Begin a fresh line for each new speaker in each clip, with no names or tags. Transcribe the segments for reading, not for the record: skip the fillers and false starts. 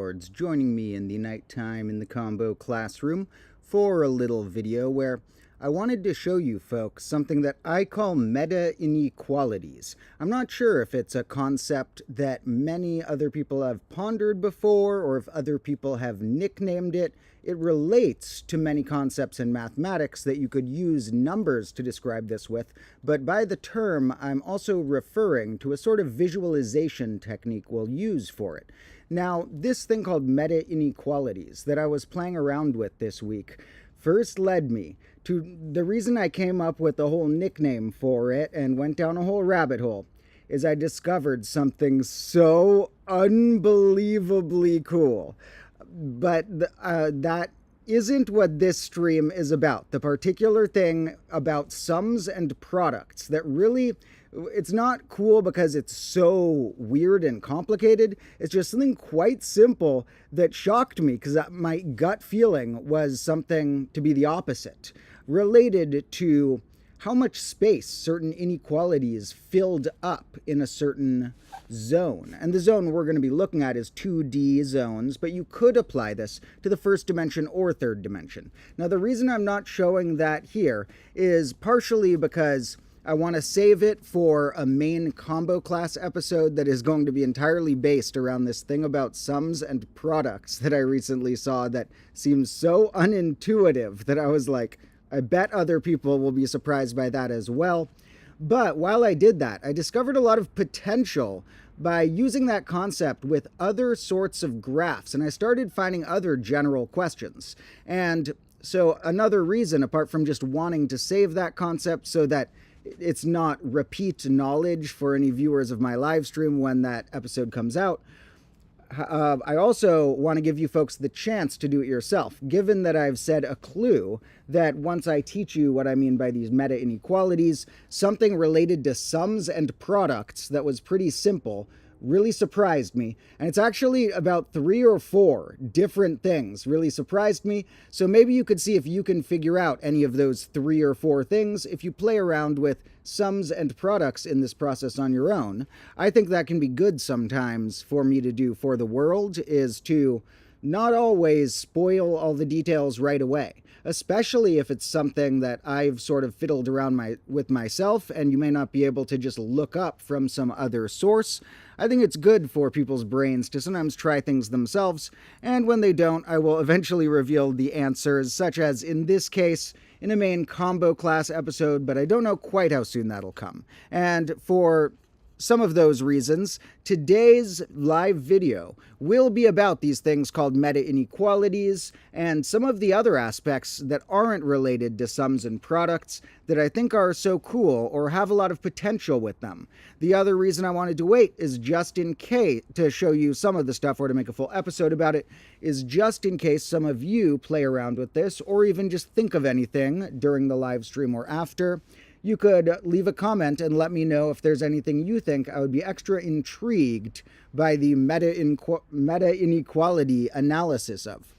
Lords, joining me in the nighttime in the combo classroom for a little video where I wanted to show you folks something that I call meta-inequalities. I'm not sure if it's a concept that many other people have pondered before or if other people have nicknamed it. It relates to many concepts in mathematics that you could use numbers to describe this with, but by the term, I'm also referring to a sort of visualization technique we'll use for it. Now, this thing called meta-inequalities that I was playing around with this week first led me to the reason I came up with the whole nickname for it and went down a whole rabbit hole is I discovered something so unbelievably cool. But that isn't what this stream is about. The particular thing about sums and products that really, it's not cool because it's so weird and complicated. It's just something quite simple that shocked me because my gut feeling was something to be the opposite, related to how much space certain inequalities filled up in a certain zone. And the zone we're going to be looking at is 2D zones, but you could apply this to the first dimension or third dimension. Now, the reason I'm not showing that here is partially because I want to save it for a main combo class episode that is going to be entirely based around this thing about sums and products that I recently saw that seems so unintuitive that I was like, I bet other people will be surprised by that as well. But while I did that, I discovered a lot of potential by using that concept with other sorts of graphs, and I started finding other general questions. And so another reason, apart from just wanting to save that concept so that it's not repeat knowledge for any viewers of my live stream when that episode comes out, I also want to give you folks the chance to do it yourself, given that I've said a clue that once I teach you what I mean by these meta-inequalities, something related to sums and products that was pretty simple really surprised me. And it's actually about 3 or 4 different things really surprised me. So maybe you could see if you can figure out any of those 3 or 4 things if you play around with sums and products in this process on your own. I think that can be good sometimes for me to do for the world, is to not always spoil all the details right away, especially if it's something that I've sort of fiddled around with myself and you may not be able to just look up from some other source. I think it's good for people's brains to sometimes try things themselves, and when they don't, I will eventually reveal the answers, such as in this case, in a main combo class episode, but I don't know quite how soon that'll come. And for some of those reasons, today's live video will be about these things called meta-inequalities and some of the other aspects that aren't related to sums and products that I think are so cool or have a lot of potential with them. The other reason I wanted to wait is just in case, to show you some of the stuff or to make a full episode about it, is just in case some of you play around with this or even just think of anything during the live stream or after. You could leave a comment and let me know if there's anything you think I would be extra intrigued by the meta-inequality analysis of.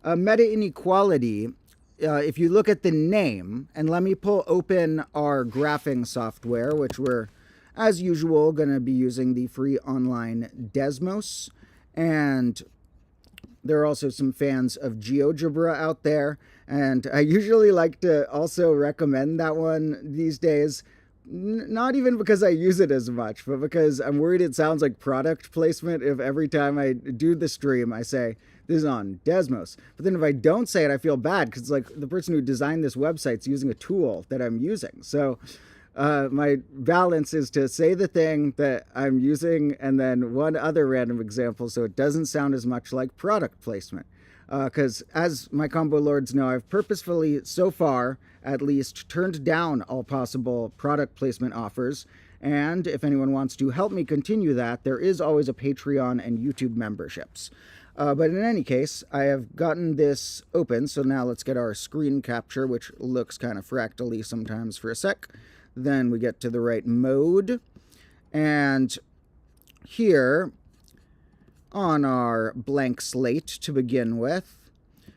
A meta-inequality, if you look at the name, and let me pull open our graphing software, which we're, as usual, going to be using the free online Desmos, and there are also some fans of GeoGebra out there, and I usually like to also recommend that one these days, not even because I use it as much, but because I'm worried it sounds like product placement if every time I do the stream I say, this is on Desmos. But then if I don't say it, I feel bad because it's like the person who designed this website's using a tool that I'm using. So my balance is to say the thing that I'm using and then one other random example so it doesn't sound as much like product placement. Because as my combo lords know, I've purposefully, so far at least, turned down all possible product placement offers. And if anyone wants to help me continue that, there is always a Patreon and YouTube memberships. But in any case, I have gotten this open. So now let's get our screen capture, which looks kind of fractally sometimes for a sec. Then we get to the right mode. And here on our blank slate to begin with,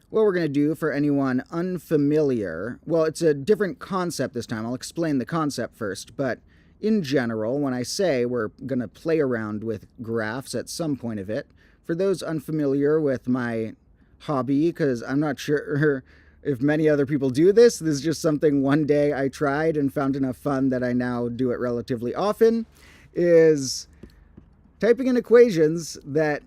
what we're going to do for anyone unfamiliar, well, it's a different concept this time. I'll explain the concept first, but in general, when I say we're going to play around with graphs at some point of it, For those unfamiliar with my hobby, because I'm not sure if many other people do this, this is just something one day I tried and found enough fun that I now do it relatively often, is typing in equations, that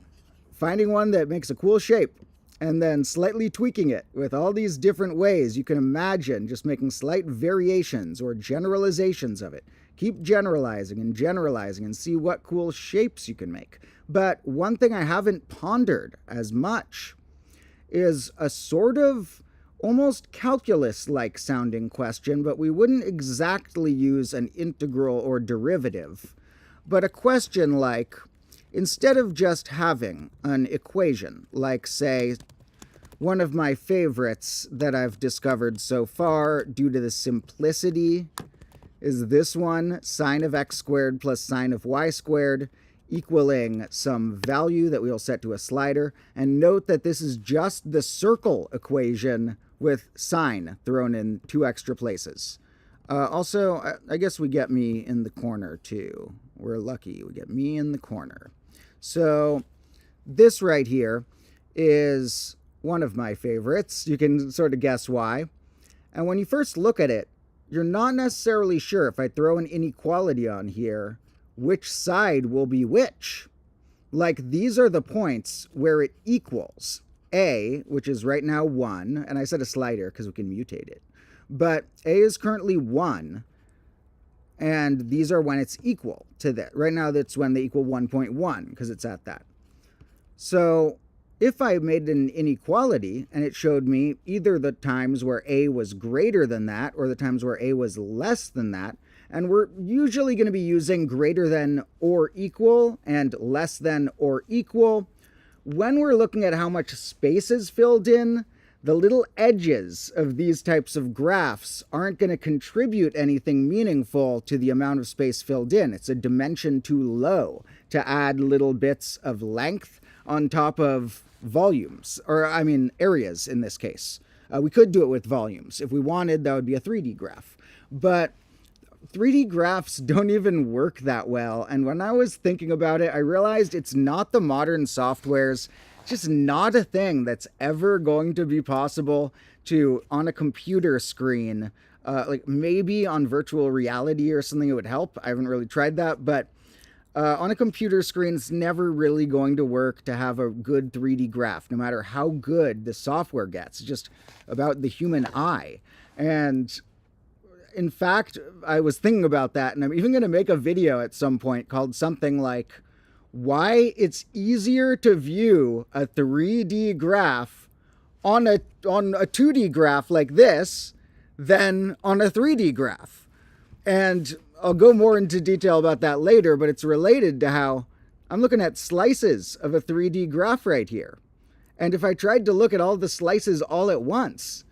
finding one that makes a cool shape and then slightly tweaking it with all these different ways you can imagine, just making slight variations or generalizations of it. Keep generalizing and see what cool shapes you can make. But one thing I haven't pondered as much is a sort of almost calculus-like sounding question, but we wouldn't exactly use an integral or derivative. But a question like, instead of just having an equation, like, say, one of my favorites that I've discovered so far due to the simplicity is this one, sine of x squared plus sine of y squared, equaling some value that we'll set to a slider. And note that this is just the circle equation with sine thrown in 2 extra places. Also, I guess we get me in the corner too. We're lucky we get me in the corner. So this right here is one of my favorites. You can sort of guess why. And when you first look at it, you're not necessarily sure, if I throw an inequality on here, which side will be which. Like, these are the points where it equals a, which is right now 1, and I said a slider because we can mutate it. But a is currently 1, and these are when it's equal to that. Right now, that's when they equal 1.1, because it's at that. So if I made an inequality and it showed me either the times where a was greater than that or the times where a was less than that, and we're usually going to be using greater than or equal and less than or equal, when we're looking at how much space is filled in, the little edges of these types of graphs aren't going to contribute anything meaningful to the amount of space filled in. It's a dimension too low to add little bits of length on top of volumes, or I mean areas in this case. We could do it with volumes. If we wanted, that would be a 3D graph. But 3D graphs don't even work that well. And when I was thinking about it, I realized it's not the modern softwares, just not a thing that's ever going to be possible to, on a computer screen, like maybe on virtual reality or something it would help. I haven't really tried that, but on a computer screen, it's never really going to work to have a good 3D graph, no matter how good the software gets. It's just about the human eye. And in fact, I was thinking about that, and I'm even going to make a video at some point called something like, why it's easier to view a 3D graph on a 2D graph like this than on a 3D graph. And I'll go more into detail about that later, but it's related to how I'm looking at slices of a 3D graph right here. And if I tried to look at all the slices all at once,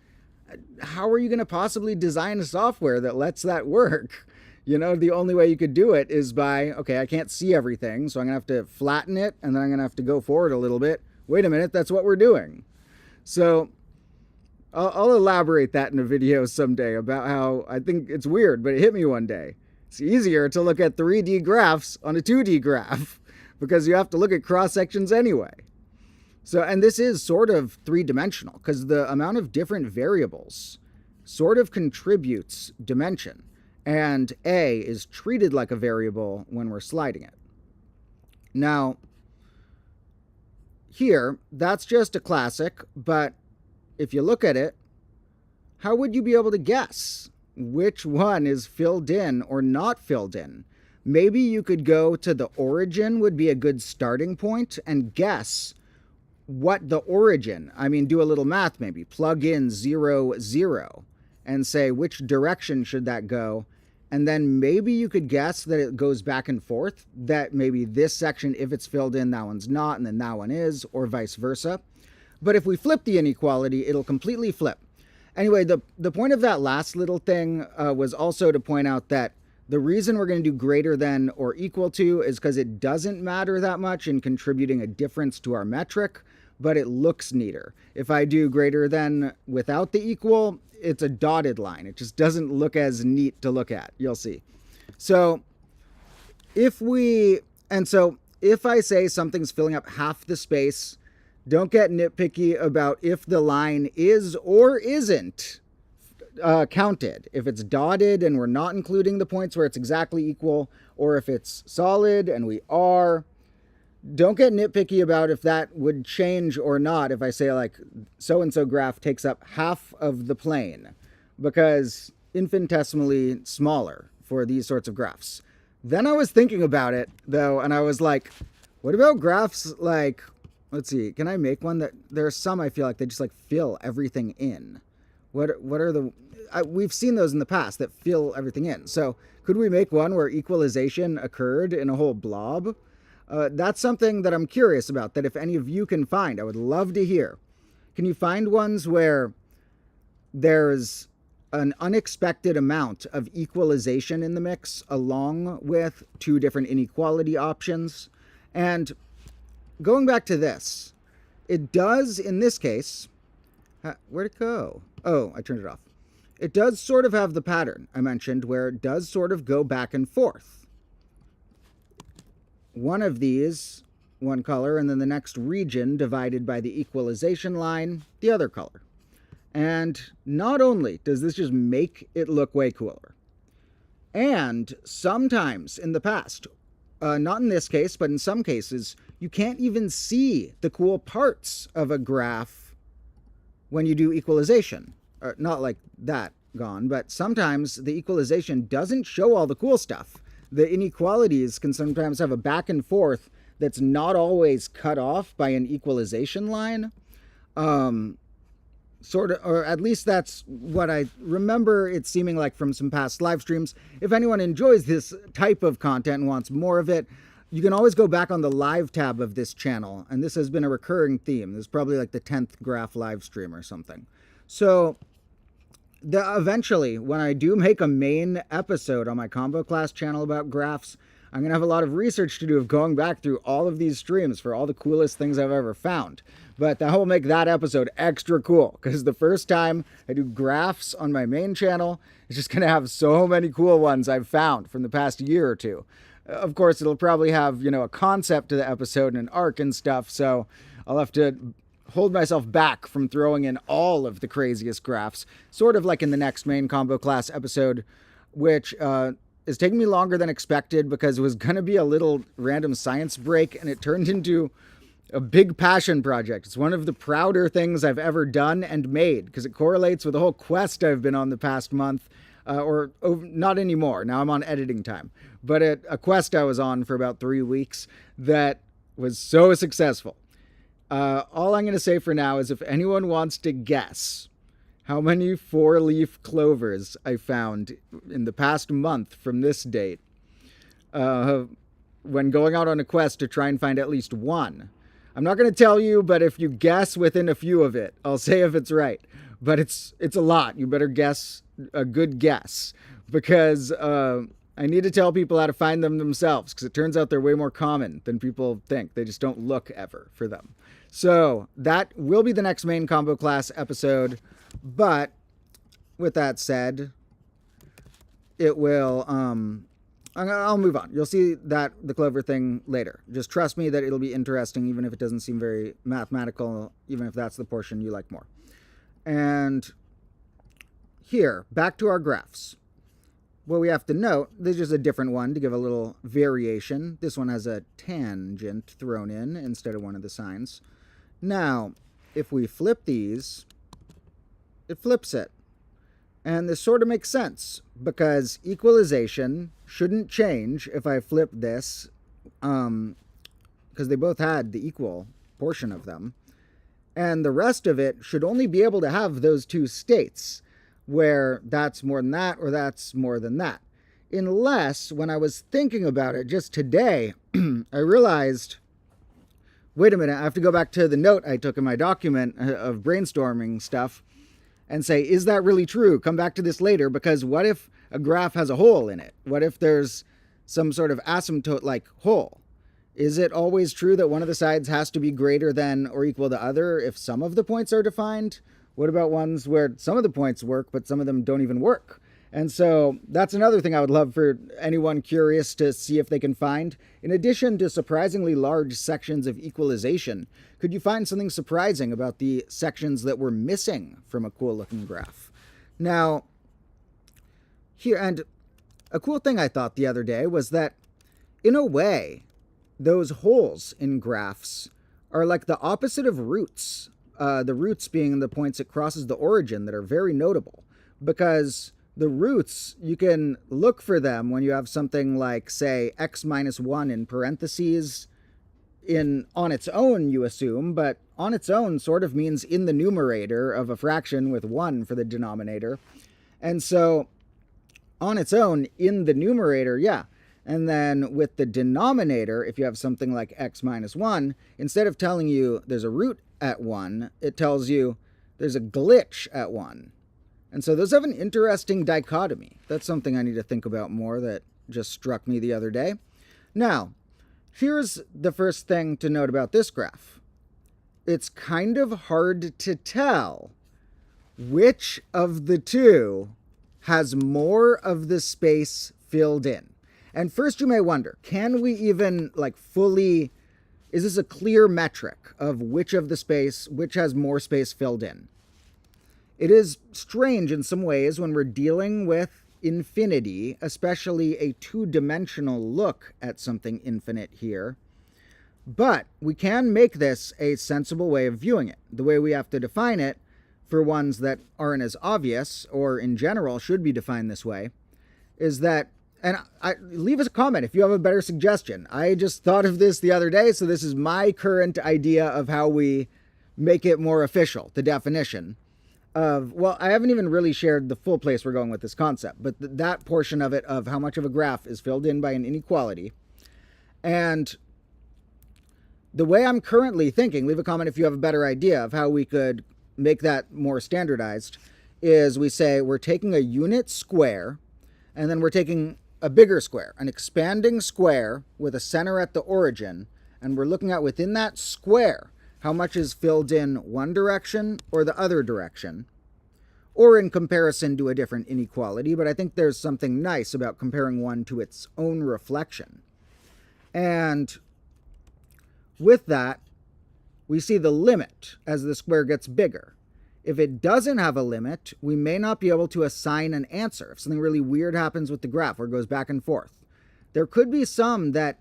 how are you going to possibly design a software that lets that work? You know, the only way you could do it is by, okay, I can't see everything, so I'm going to have to flatten it, and then I'm going to have to go forward a little bit. Wait a minute, that's what we're doing. So I'll elaborate that in a video someday about how I think it's weird, but it hit me one day. It's easier to look at 3D graphs on a 2D graph because you have to look at cross sections anyway. So, and this is sort of three-dimensional because the amount of different variables sort of contributes dimension. And A is treated like a variable when we're sliding it. Now, here, that's just a classic, but if you look at it, how would you be able to guess which one is filled in or not filled in? Maybe you could go to the origin would be a good starting point and guess what the origin, I mean, do a little math maybe, plug in 0, 0, and say which direction should that go, and then maybe you could guess that it goes back and forth, that maybe this section, if it's filled in, that one's not, and then that one is, or vice versa. But if we flip the inequality, it'll completely flip. Anyway, the point of that last little thing was also to point out that the reason we're going to do greater than or equal to is because it doesn't matter that much in contributing a difference to our metric, but it looks neater. If I do greater than without the equal, it's a dotted line. It just doesn't look as neat to look at. You'll see. So if we, and so if I say something's filling up half the space, don't get nitpicky about if the line is or isn't counted. If it's dotted and we're not including the points where it's exactly equal, or if it's solid and we are, don't get nitpicky about if that would change or not if I say like so-and-so graph takes up half of the plane, because infinitesimally smaller for these sorts of graphs. Then I was thinking about it though, and I was like, what about graphs like, let's see, can I make one that, there are some I feel like they just like fill everything in. What are the, we've seen those in the past that fill everything in. So could we make one where equalization occurred in a whole blob? That's something that I'm curious about, that if any of you can find, I would love to hear. Can you find ones where there's an unexpected amount of equalization in the mix along with two different inequality options? And going back to this, it does, in this case, where'd it go? Oh, I turned it off. It does sort of have the pattern I mentioned where it does sort of go back and forth. One of these, one color, and then the next region divided by the equalization line, the other color. And not only does this just make it look way cooler, and sometimes in the past, not in this case, but in some cases, you can't even see the cool parts of a graph when you do equalization. Not like that gone, but sometimes the equalization doesn't show all the cool stuff. The inequalities can sometimes have a back and forth that's not always cut off by an equalization line. Sort of, or at least that's what I remember it seeming like from some past live streams. If anyone enjoys this type of content and wants more of it, you can always go back on the live tab of this channel. And this has been a recurring theme. This is probably like the 10th graph live stream or something. So eventually, when I do make a main episode on my combo class channel about graphs, I'm going to have a lot of research to do of going back through all of these streams for all the coolest things I've ever found. But that will make that episode extra cool, because the first time I do graphs on my main channel, it's just going to have so many cool ones I've found from the past year or two. Of course, it'll probably have, a concept to the episode and an arc and stuff, so I'll have to hold myself back from throwing in all of the craziest graphs, sort of like in the next main combo class episode, which is taking me longer than expected because it was going to be a little random science break, and it turned into a big passion project. It's one of the prouder things I've ever done and made, because it correlates with the whole quest I've been on the past month, or not anymore. Now I'm on editing time, but a quest I was on for about 3 weeks that was so successful. All I'm going to say for now is if anyone wants to guess how many 4-leaf clovers I found in the past month from this date, when going out on a quest to try and find at least one. I'm not going to tell you, but if you guess within a few of it, I'll say if it's right. But it's a lot. You better guess a good guess, because I need to tell people how to find them themselves, because it turns out they're way more common than people think. They just don't look ever for them. So that will be the next main combo class episode. But with that said, it will, I'll move on. You'll see the clover thing later. Just trust me that it'll be interesting, even if it doesn't seem very mathematical, even if that's the portion you like more. And here, back to our graphs. What we have to note, this is a different one to give a little variation. This one has a tangent thrown in instead of one of the signs. Now, if we flip these, it flips it. And this sort of makes sense, because equalization shouldn't change if I flip this, because they both had the equal portion of them. And the rest of it should only be able to have those two states, where that's more than that or that's more than that. Unless, when I was thinking about it just today, I realized, wait a minute, I have to go back to the note I took in my document of brainstorming stuff and say, is that really true? Come back to this later, because what if a graph has a hole in it? What if there's some sort of asymptote-like hole? Is it always true that one of the sides has to be greater than or equal to the other if some of the points are defined? What about ones where some of the points work, but some of them don't even work? And so that's another thing I would love for anyone curious to see if they can find. In addition to surprisingly large sections of equalization, could you find something surprising about the sections that were missing from a cool looking graph? Now, here, and a cool thing I thought the other day was that, in a way, those holes in graphs are like the opposite of roots. The roots being the points it crosses the origin that are very notable, because the roots, you can look for them when you have something like, say, x minus 1 in parentheses on its own, you assume, but on its own sort of means in the numerator of a fraction with 1 for the denominator. And so on its own, in the numerator, yeah. And then with the denominator, if you have something like x minus 1, instead of telling you there's a root at 1, it tells you there's a glitch at 1. And so those have an interesting dichotomy. That's something I need to think about more that just struck me the other day. Now, here's the first thing to note about this graph. It's kind of hard to tell which of the two has more of the space filled in. And first you may wonder, can we even fully, is this a clear metric of which has more space filled in? It is strange in some ways when we're dealing with infinity, especially a two-dimensional look at something infinite here. But we can make this a sensible way of viewing it. The way we have to define it, for ones that aren't as obvious, or in general should be defined this way, is that, and leave us a comment if you have a better suggestion. I just thought of this the other day, so this is my current idea of how we make it more official, the definition of, well, I haven't even really shared the full place we're going with this concept, but that portion of it of how much of a graph is filled in by an inequality. And the way I'm currently thinking, leave a comment if you have a better idea of how we could make that more standardized, is we say we're taking a unit square, and then we're taking a bigger square, an expanding square with a center at the origin, and we're looking at within that square how much is filled in one direction or the other direction, or in comparison to a different inequality, but I think there's something nice about comparing one to its own reflection. And with that, we see the limit as the square gets bigger. If it doesn't have a limit, we may not be able to assign an answer. If something really weird happens with the graph where it goes back and forth. There could be some that,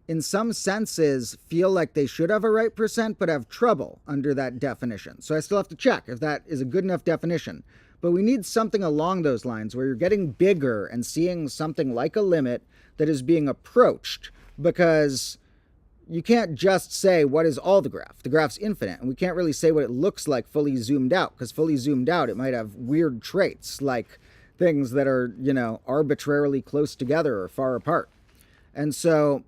in some senses, feel like they should have a right percent, but have trouble under that definition. So I still have to check if that is a good enough definition. But we need something along those lines where you're getting bigger and seeing something like a limit that is being approached, because you can't just say what is all the graph. The graph's infinite, and we can't really say what it looks like fully zoomed out, because fully zoomed out, it might have weird traits, like things that are, arbitrarily close together or far apart. And so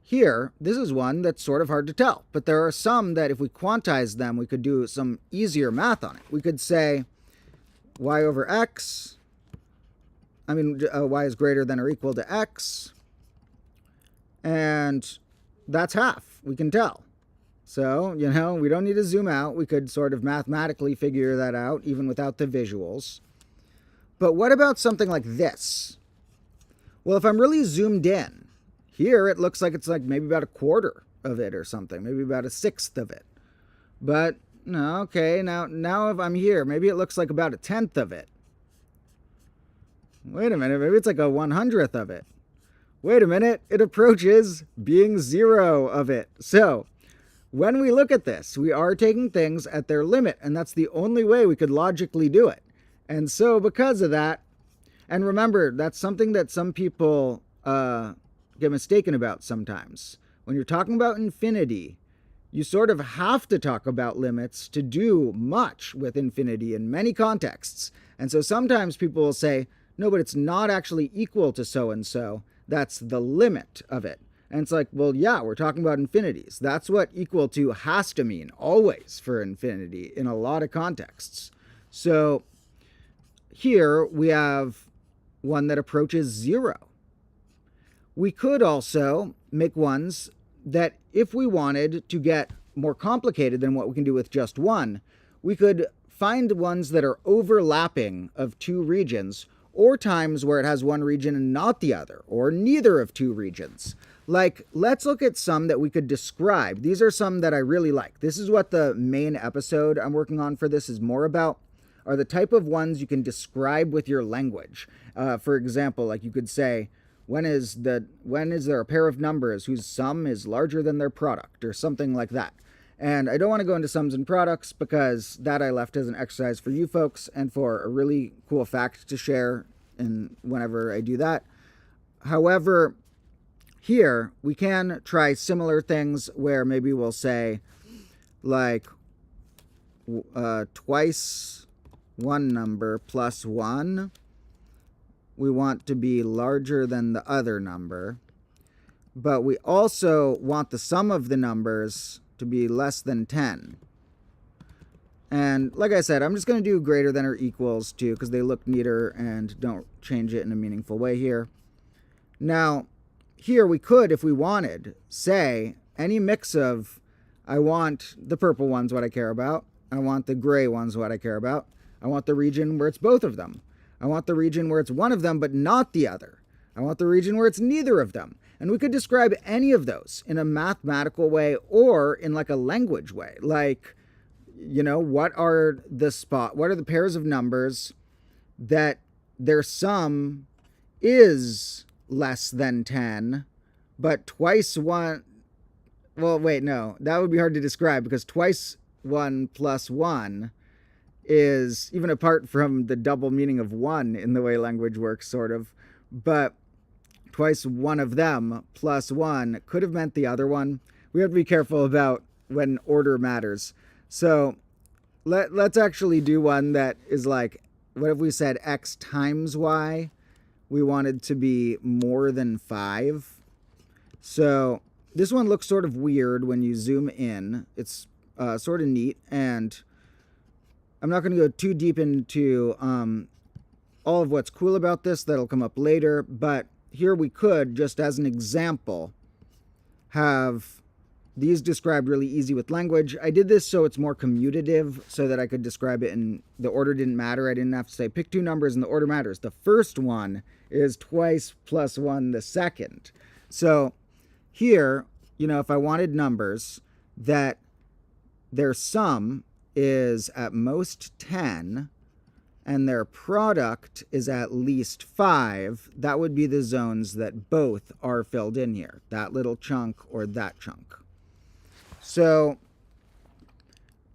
here, this is one that's sort of hard to tell, but there are some that if we quantize them, we could do some easier math on it. We could say y over x, y is greater than or equal to x, and that's half, we can tell. So, we don't need to zoom out. We could sort of mathematically figure that out, even without the visuals. But what about something like this? Well, if I'm really zoomed in, here it looks like it's maybe about a quarter of it or something, maybe about a sixth of it. But, no, okay, now if I'm here, maybe it looks like about a tenth of it. Wait a minute, maybe it's like a 100th of it. Wait a minute, it approaches being 0 of it. So, when we look at this, we are taking things at their limit, and that's the only way we could logically do it. And so, because of that, and remember, that's something that some people get mistaken about sometimes. When you're talking about infinity, you sort of have to talk about limits to do much with infinity in many contexts. And so sometimes people will say, no, but it's not actually equal to so-and-so. That's the limit of it. And it's like, well, yeah, we're talking about infinities. That's what equal to has to mean always for infinity in a lot of contexts. So here we have one that approaches 0. We could also make ones that, if we wanted to get more complicated than what we can do with just one, we could find ones that are overlapping of two regions, or times where it has one region and not the other, or neither of two regions. Like, let's look at some that we could describe. These are some that I really like. This is what the main episode I'm working on for this is more about, are the type of ones you can describe with your language. For example, like you could say, when is there a pair of numbers whose sum is larger than their product, or something like that. And I don't want to go into sums and products because that I left as an exercise for you folks and for a really cool fact to share whenever I do that. However, here we can try similar things where maybe we'll say like twice one number plus one, we want to be larger than the other number, but we also want the sum of the numbers to be less than 10. And like I said, I'm just going to do greater than or equals to because they look neater and don't change it in a meaningful way here. Now, here we could, if we wanted, say any mix of, I want the purple ones what I care about, I want the gray ones what I care about, I want the region where it's both of them, I want the region where it's one of them but not the other, I want the region where it's neither of them. And we could describe any of those in a mathematical way or in like a language way. Like, what are the pairs of numbers that their sum is less than 10, but twice one, well, wait, no, that would be hard to describe because twice 1 plus 1 is, even apart from the double meaning of 1 in the way language works, sort of, but twice one of them plus 1 could have meant the other one. We have to be careful about when order matters. So let's actually do one that is like, what if we said x times y? We wanted to be more than 5. So this one looks sort of weird when you zoom in. It's sort of neat, and I'm not going to go too deep into all of what's cool about this. That'll come up later, but here we could, just as an example, have these described really easy with language. I did this so it's more commutative, so that I could describe it in the order didn't matter. I didn't have to say pick two numbers and the order matters. The first one is twice plus 1 the second. So here, if I wanted numbers that their sum is at most 10 and their product is at least 5, that would be the zones that both are filled in here. That little chunk or that chunk. So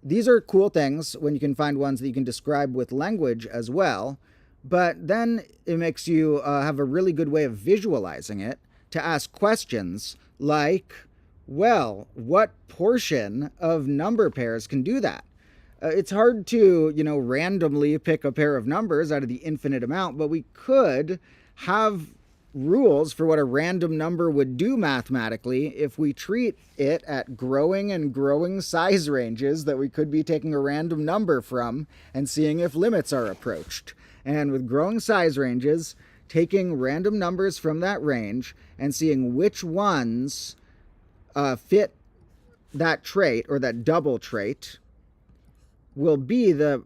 these are cool things when you can find ones that you can describe with language as well. But then it makes you have a really good way of visualizing it to ask questions like, well, what portion of number pairs can do that? It's hard to, randomly pick a pair of numbers out of the infinite amount, but we could have rules for what a random number would do mathematically if we treat it at growing and growing size ranges that we could be taking a random number from and seeing if limits are approached. And with growing size ranges, taking random numbers from that range and seeing which ones fit that trait or that double trait will be the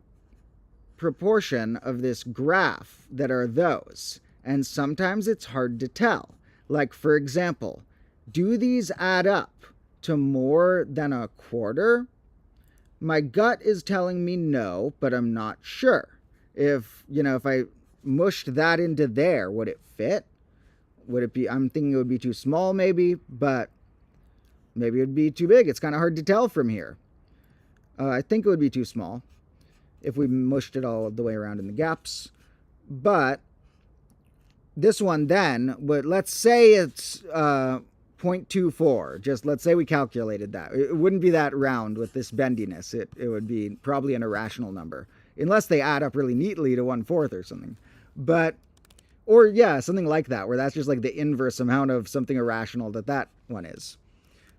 proportion of this graph that are those. And sometimes it's hard to tell. Like, for example, do these add up to more than a quarter? My gut is telling me no, but I'm not sure. If I mushed that into there, would it fit? Would it be, I'm thinking it would be too small maybe, but maybe it would be too big. It's kind of hard to tell from here. I think it would be too small if we mushed it all the way around in the gaps. But this one then, let's say it's 0.24. Just let's say we calculated that. It wouldn't be that round with this bendiness. It would be probably an irrational number. Unless they add up really neatly to 1/4 or something. Or something like that, where that's just like the inverse amount of something irrational that one is.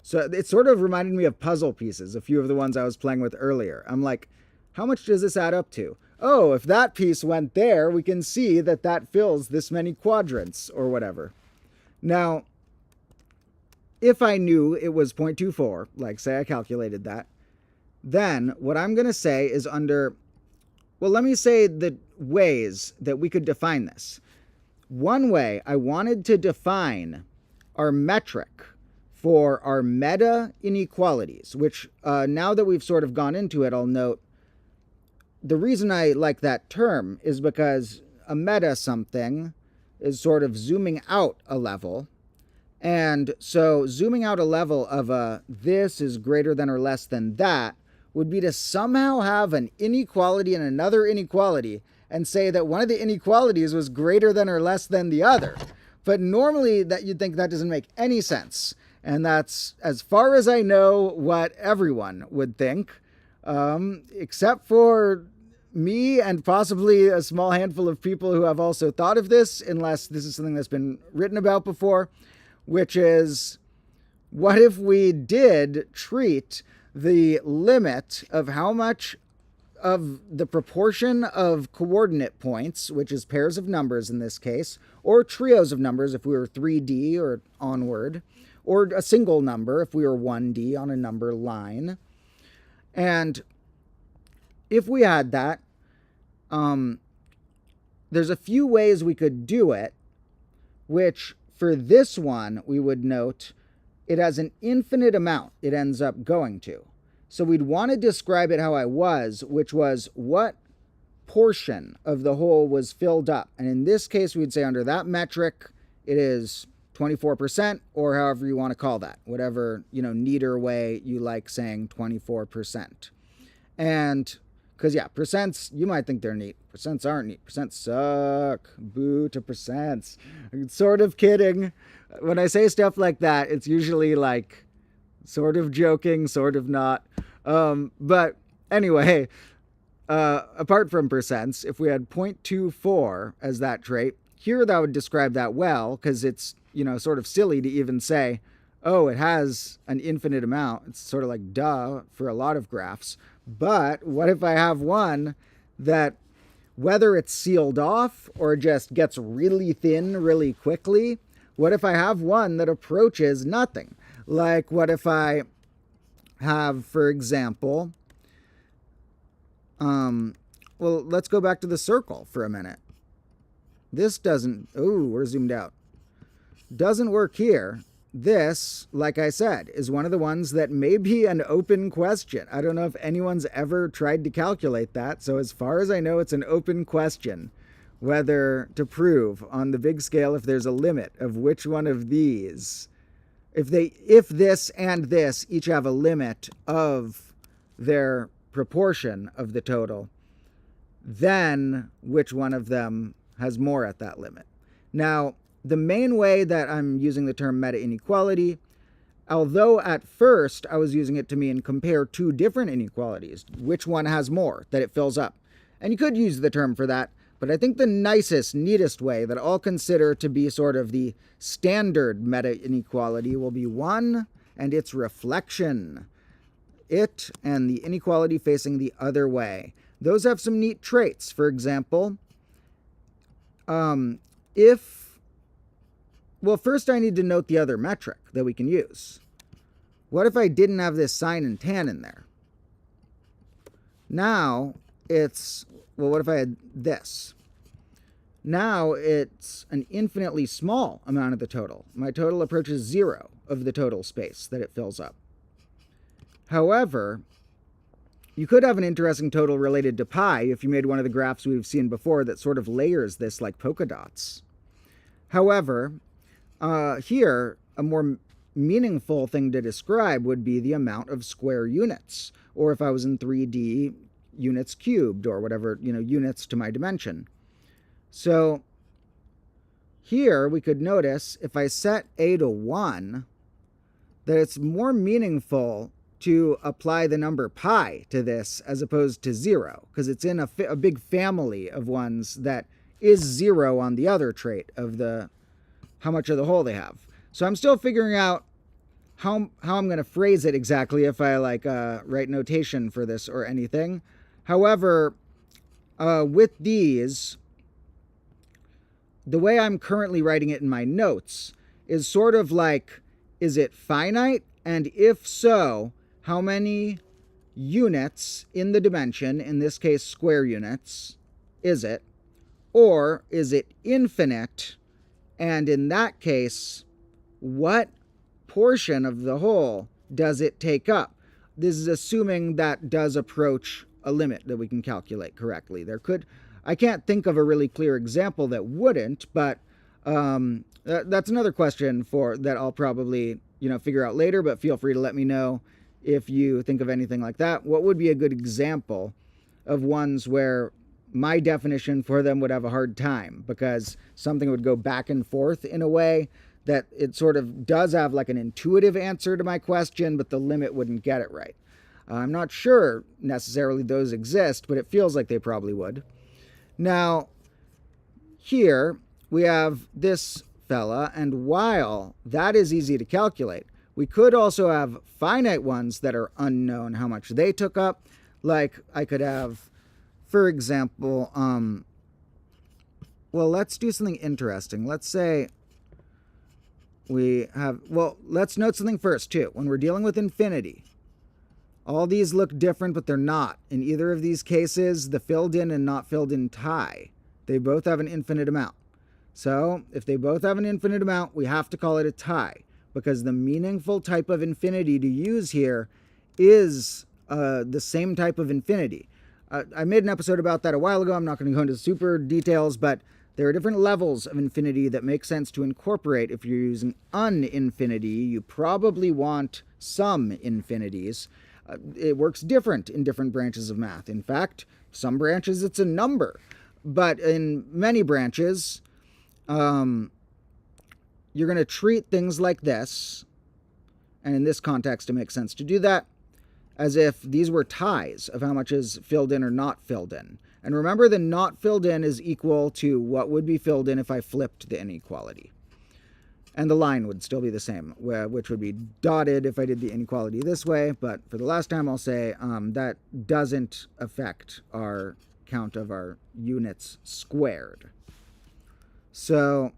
So it sort of reminded me of puzzle pieces, a few of the ones I was playing with earlier. I'm like, how much does this add up to? Oh, if that piece went there, we can see that fills this many quadrants or whatever. Now, if I knew it was 0.24, like say I calculated that, then what I'm going to say is under Well, let me say the ways that we could define this. One way, I wanted to define our metric for our meta inequalities, which now that we've sort of gone into it, I'll note the reason I like that term is because a meta something is sort of zooming out a level. And so zooming out a level of a this is greater than or less than that would be to somehow have an inequality and another inequality and say that one of the inequalities was greater than or less than the other. But normally that you'd think that doesn't make any sense. And that's, as far as I know, what everyone would think, except for me and possibly a small handful of people who have also thought of this, unless this is something that's been written about before, which is, what if we did treat the limit of how much of the proportion of coordinate points, which is pairs of numbers in this case, or trios of numbers if we were 3D or onward, or a single number if we were 1D on a number line. And if we had that, there's a few ways we could do it, which for this one, we would note it has an infinite amount it ends up going to. So we'd want to describe it how I was, which was what portion of the whole was filled up. And in this case, we'd say under that metric, it is 24%, or however you want to call that, whatever, neater way you like saying 24%. And because, yeah, percents, you might think they're neat. Percents aren't neat. Percents suck. Boo to percents. Sort of kidding. When I say stuff like that, it's usually like sort of joking, sort of not. But anyway, apart from percents, if we had 0.24 as that trait, here that would describe that well, because it's, sort of silly to even say, oh, it has an infinite amount. It's sort of like duh for a lot of graphs. But what if I have one that, whether it's sealed off or just gets really thin really quickly, what if I have one that approaches nothing? Like, what if I have, for example, well, let's go back to the circle for a minute. This doesn't, we're zoomed out. Doesn't work here. This, like I said, is one of the ones that may be an open question. I don't know if anyone's ever tried to calculate that. So as far as I know, it's an open question whether to prove on the big scale if there's a limit of which one of these, if this and this each have a limit of their proportion of the total, then which one of them has more at that limit. Now, the main way that I'm using the term meta inequality, although at first I was using it to mean compare two different inequalities, which one has more that it fills up. And you could use the term for that, but I think the nicest, neatest way that I'll consider to be sort of the standard meta inequality will be one and its reflection. It and the inequality facing the other way. Those have some neat traits. For example, well, first I need to note the other metric that we can use. What if I didn't have this sine and tan in there? Now it's, well, what if I had this? Now it's an infinitely small amount of the total. My total approaches 0 of the total space that it fills up. However, you could have an interesting total related to pi if you made one of the graphs we've seen before that sort of layers this like polka dots. However, here, a more meaningful thing to describe would be the amount of square units, or if I was in 3D, units cubed, or whatever, units to my dimension. So here we could notice if I set a to 1, that it's more meaningful to apply the number pi to this as opposed to 0, because it's in a big family of ones that is 0 on the other trait of the how much of the whole they have. So I'm still figuring out how I'm going to phrase it exactly if I write notation for this or anything. However, with these, the way I'm currently writing it in my notes is sort of like, is it finite? And if so, how many units in the dimension, in this case square units, is it? Or is it infinite? And in that case, what portion of the whole does it take up? This is assuming that does approach a limit that we can calculate correctly. I can't think of a really clear example that wouldn't, but that's another question that I'll probably figure out later, but feel free to let me know if you think of anything like that. What would be a good example of ones where my definition for them would have a hard time because something would go back and forth in a way that it sort of does have like an intuitive answer to my question, but the limit wouldn't get it right. I'm not sure necessarily those exist, but it feels like they probably would. Now, here we have this fella, and while that is easy to calculate, we could also have finite ones that are unknown how much they took up. Like I could have, for example, well, let's do something interesting. Let's say let's note something first too. When we're dealing with infinity, all these look different, but they're not. In either of these cases, the filled in and not filled in tie. They both have an infinite amount. So if they both have an infinite amount, we have to call it a tie, because the meaningful type of infinity to use here is the same type of infinity. I made an episode about that a while ago. I'm not going to go into super details, but there are different levels of infinity that make sense to incorporate. If you're using uninfinity, you probably want some infinities. It works different in different branches of math. In fact, some branches it's a number, but in many branches, you're going to treat things like this, and in this context it makes sense to do that, as if these were ties of how much is filled in or not filled in. And remember, the not filled in is equal to what would be filled in if I flipped the inequality. And the line would still be the same, which would be dotted if I did the inequality this way. But for the last time, I'll say that doesn't affect our count of our units squared. So,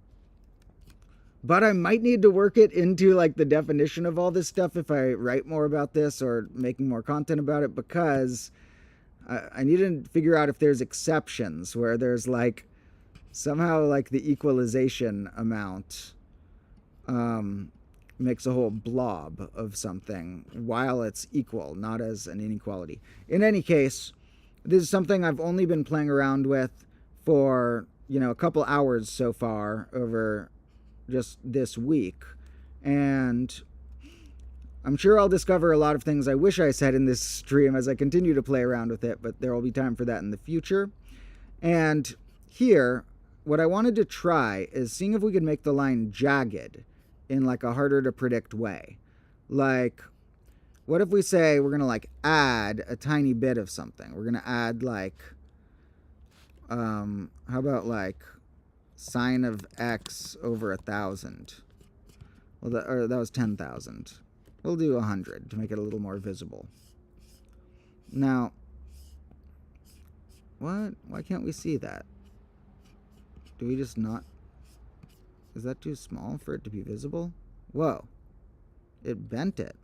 but I might need to work it into like the definition of all this stuff if I write more about this or making more content about it, because I need to figure out if there's exceptions where there's like somehow like the equalization amount makes a whole blob of something while it's equal, not as an inequality. In any case, this is something I've only been playing around with for, a couple hours so far over just this week. And I'm sure I'll discover a lot of things I wish I said in this stream as I continue to play around with it, but there will be time for that in the future. And here, what I wanted to try is seeing if we could make the line jagged in like a harder to predict way. Like, what if we say we're going to like add a tiny bit of something? We're going to add like, how about like sine of x over 1,000? Well, that was 10,000. We'll do 100 to make it a little more visible. Now, what? Why can't we see that? Do we just not? Is that too small for it to be visible? Whoa. It bent it.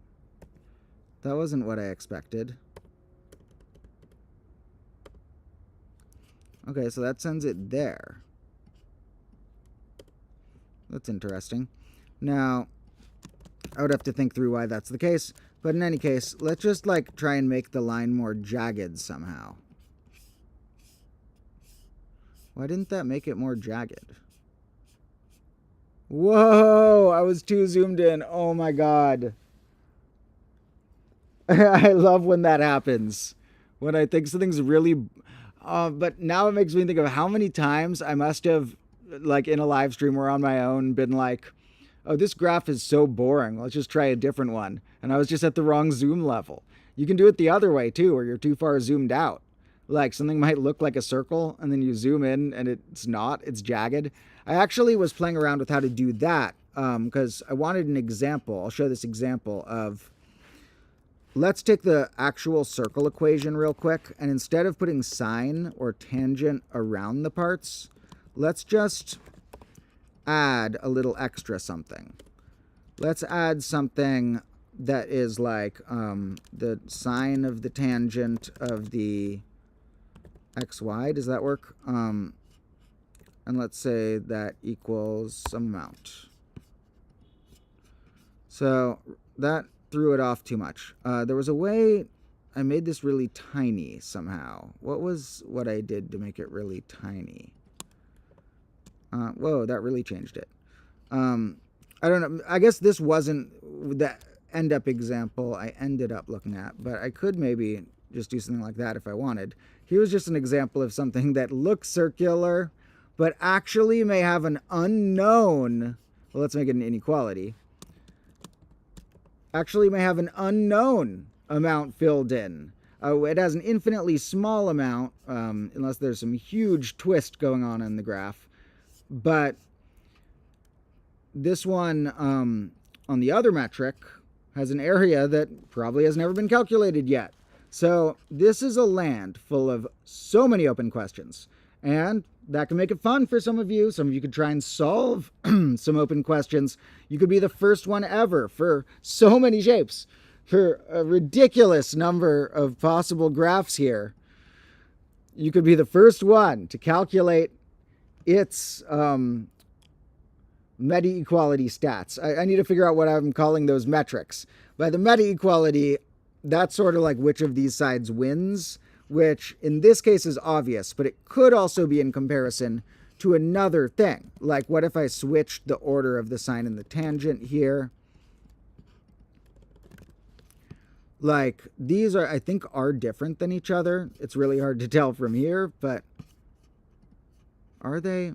That wasn't what I expected. Okay, so that sends it there. That's interesting. Now, I would have to think through why that's the case. But in any case, let's just like try and make the line more jagged somehow. Why didn't that make it more jagged? Whoa, I was too zoomed in. Oh my God. I love when that happens. When I think something's really... but now it makes me think of how many times I must have, like in a live stream or on my own, been like, oh, this graph is so boring. Let's just try a different one. And I was just at the wrong zoom level. You can do it the other way too, where you're too far zoomed out. Like something might look like a circle and then you zoom in and it's not, it's jagged. I actually was playing around with how to do that because I wanted an example. I'll show this example of, let's take the actual circle equation real quick. And instead of putting sine or tangent around the parts, let's just add a little extra something. Let's add something that is like the sine of the tangent of the xy. Does that work? And let's say that equals some amount. So that threw it off too much. There was a way I made this really tiny somehow. What was what I did to make it really tiny? Whoa, that really changed it. I don't know. I guess this wasn't the end up example I ended up looking at, but I could maybe just do something like that if I wanted. Here's just an example of something that looks circular, but actually may have an unknown, well, let's make it an inequality, actually may have an unknown amount filled in. It has an infinitely small amount, unless there's some huge twist going on in the graph. But this one, on the other metric, has an area that probably has never been calculated yet. So this is a land full of so many open questions. And that can make it fun for some of you. Some of you could try and solve some open questions. You could be the first one ever for so many shapes, for a ridiculous number of possible graphs here. You could be the first one to calculate its meta-equality stats. I need to figure out what I'm calling those metrics. By the meta-equality, that's sort of like which of these sides wins, which in this case is obvious, but it could also be in comparison to another thing. Like, what if I switched the order of the sine and the tangent here? Like, these are, I think, are different than each other. It's really hard to tell from here, but are they?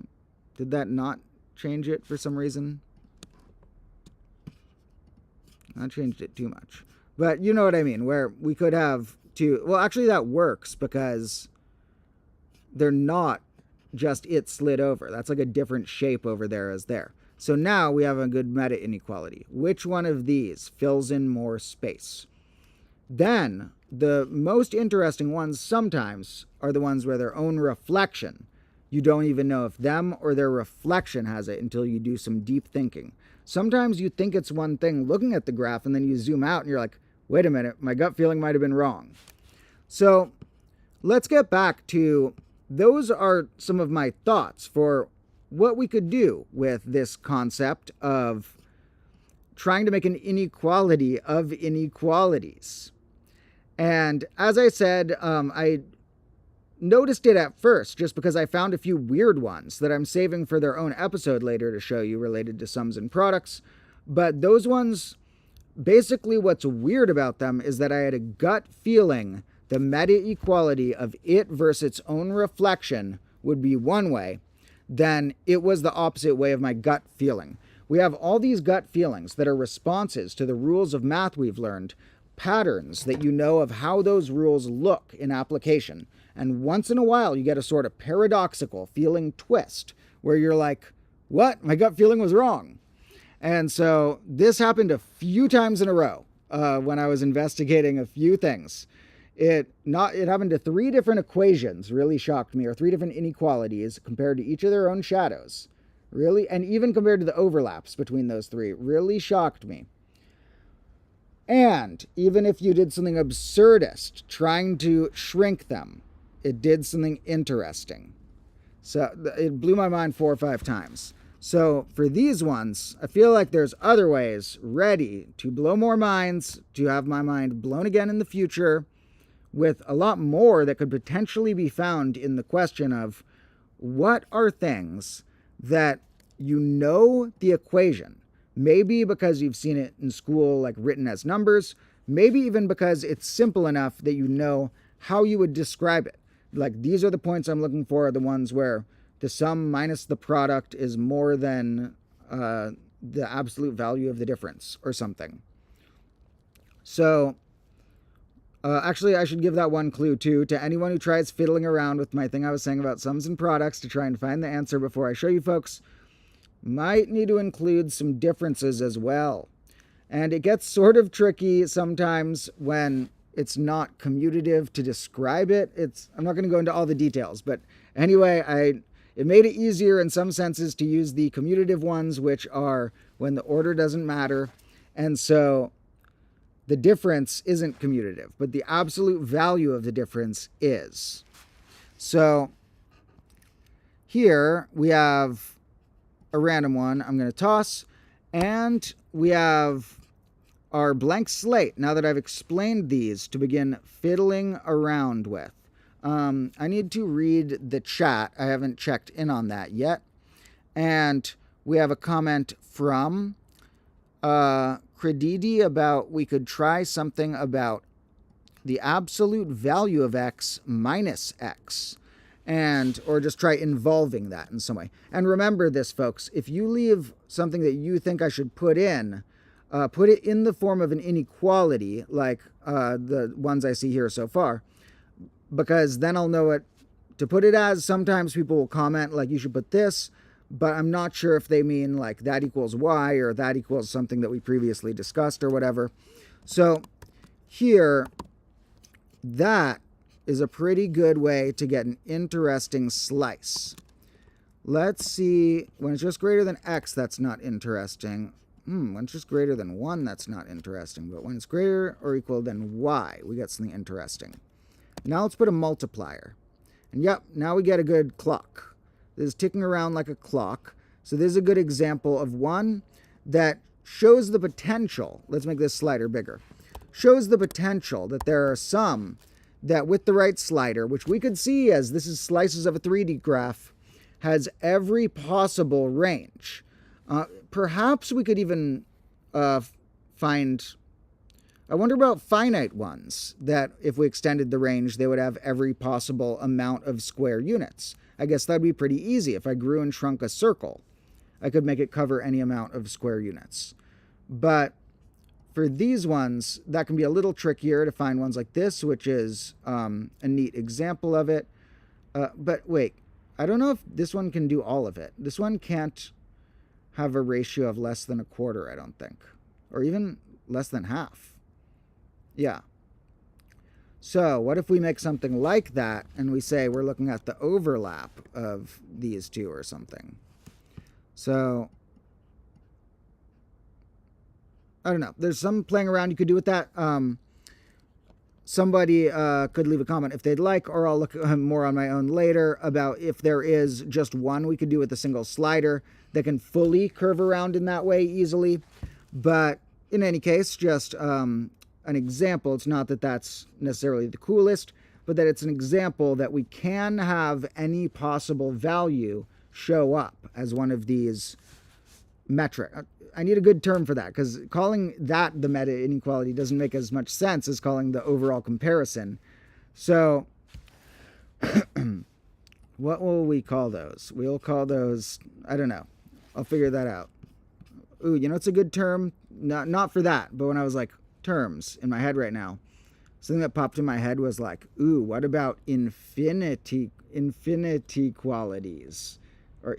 Did that not change it for some reason? I changed it too much. But you know what I mean, where we could have two. Well, actually that works because they're not just it slid over. That's like a different shape over there as there. So now we have a good meta inequality. Which one of these fills in more space? Then the most interesting ones sometimes are the ones where their own reflection, you don't even know if them or their reflection has it until you do some deep thinking. Sometimes you think it's one thing looking at the graph, and then you zoom out and you're like, wait a minute, my gut feeling might have been wrong. So let's get back to, those are some of my thoughts for what we could do with this concept of trying to make an inequality of inequalities. And as I said, I noticed it at first just because I found a few weird ones that I'm saving for their own episode later to show you related to sums and products. But those ones, basically what's weird about them is that I had a gut feeling the meta equality of it versus its own reflection would be one way, then it was the opposite way of my gut feeling. We have all these gut feelings that are responses to the rules of math we've learned, patterns that you know of how those rules look in application. And once in a while, you get a sort of paradoxical feeling twist where you're like, what? My gut feeling was wrong. And so this happened a few times in a row when I was investigating a few things. It happened to 3 different equations, really shocked me, or 3 different inequalities compared to each of their own shadows. Really, and even compared to the overlaps between those 3, really shocked me. And even if you did something absurdist, trying to shrink them, it did something interesting. So it blew my mind 4 or 5 times. So for these ones, I feel like there's other ways ready to blow more minds, to have my mind blown again in the future, with a lot more that could potentially be found in the question of what are things that you know the equation, maybe because you've seen it in school like written as numbers, maybe even because it's simple enough that you know how you would describe it. Like, these are the points I'm looking for, are the ones where the sum minus the product is more than the absolute value of the difference or something. So actually, I should give that one clue too to anyone who tries fiddling around with my thing I was saying about sums and products to try and find the answer before I show you folks. Might need to include some differences as well. And it gets sort of tricky sometimes when it's not commutative to describe it. I'm not going to go into all the details, but anyway, it made it easier in some senses to use the commutative ones, which are when the order doesn't matter. And so the difference isn't commutative, but the absolute value of the difference is. So here we have a random one I'm going to toss, and we have our blank slate, now that I've explained these, to begin fiddling around with. I need to read the chat. I haven't checked in on that yet. And we have a comment from Credidi about we could try something about the absolute value of x minus x. Or just try involving that in some way. And remember this, folks, if you leave something that you think I should put it in the form of an inequality, like the ones I see here so far, because then I'll know what to put it as. Sometimes people will comment like, you should put this, but I'm not sure if they mean like that equals y or that equals something that we previously discussed or whatever. So here, that is a pretty good way to get an interesting slice. Let's see, when it's just greater than x, that's not interesting. When it's just greater than 1, that's not interesting. But when it's greater or equal than y, we get something interesting. Now let's put a multiplier. And yep, now we get a good clock. This is ticking around like a clock. So this is a good example of one that shows the potential. Let's make this slider bigger. Shows the potential that there are some that with the right slider, which we could see as this is slices of a 3D graph, has every possible range. Perhaps we could even find, I wonder about finite ones, that if we extended the range, they would have every possible amount of square units. I guess that'd be pretty easy. If I grew and shrunk a circle, I could make it cover any amount of square units. But for these ones, that can be a little trickier to find ones like this, which is a neat example of it. But wait, I don't know if this one can do all of it. This one can't have a ratio of less than a quarter, I don't think. Or even less than half. Yeah. So what if we make something like that and we say we're looking at the overlap of these two or something? So I don't know. There's some playing around you could do with that. Somebody could leave a comment if they'd like, or I'll look more on my own later about if there is just one we could do with a single slider that can fully curve around in that way easily. But in any case, just an example. It's not that that's necessarily the coolest, but that it's an example that we can have any possible value show up as one of these metric. I need a good term for that, because calling that the meta inequality doesn't make as much sense as calling the overall comparison. So what will we call those? We'll call those, I don't know. I'll figure that out. Ooh, you know, it's a good term. Not for that, but when I was like, terms in my head right now, something that popped in my head was like, ooh, what about infinity qualities or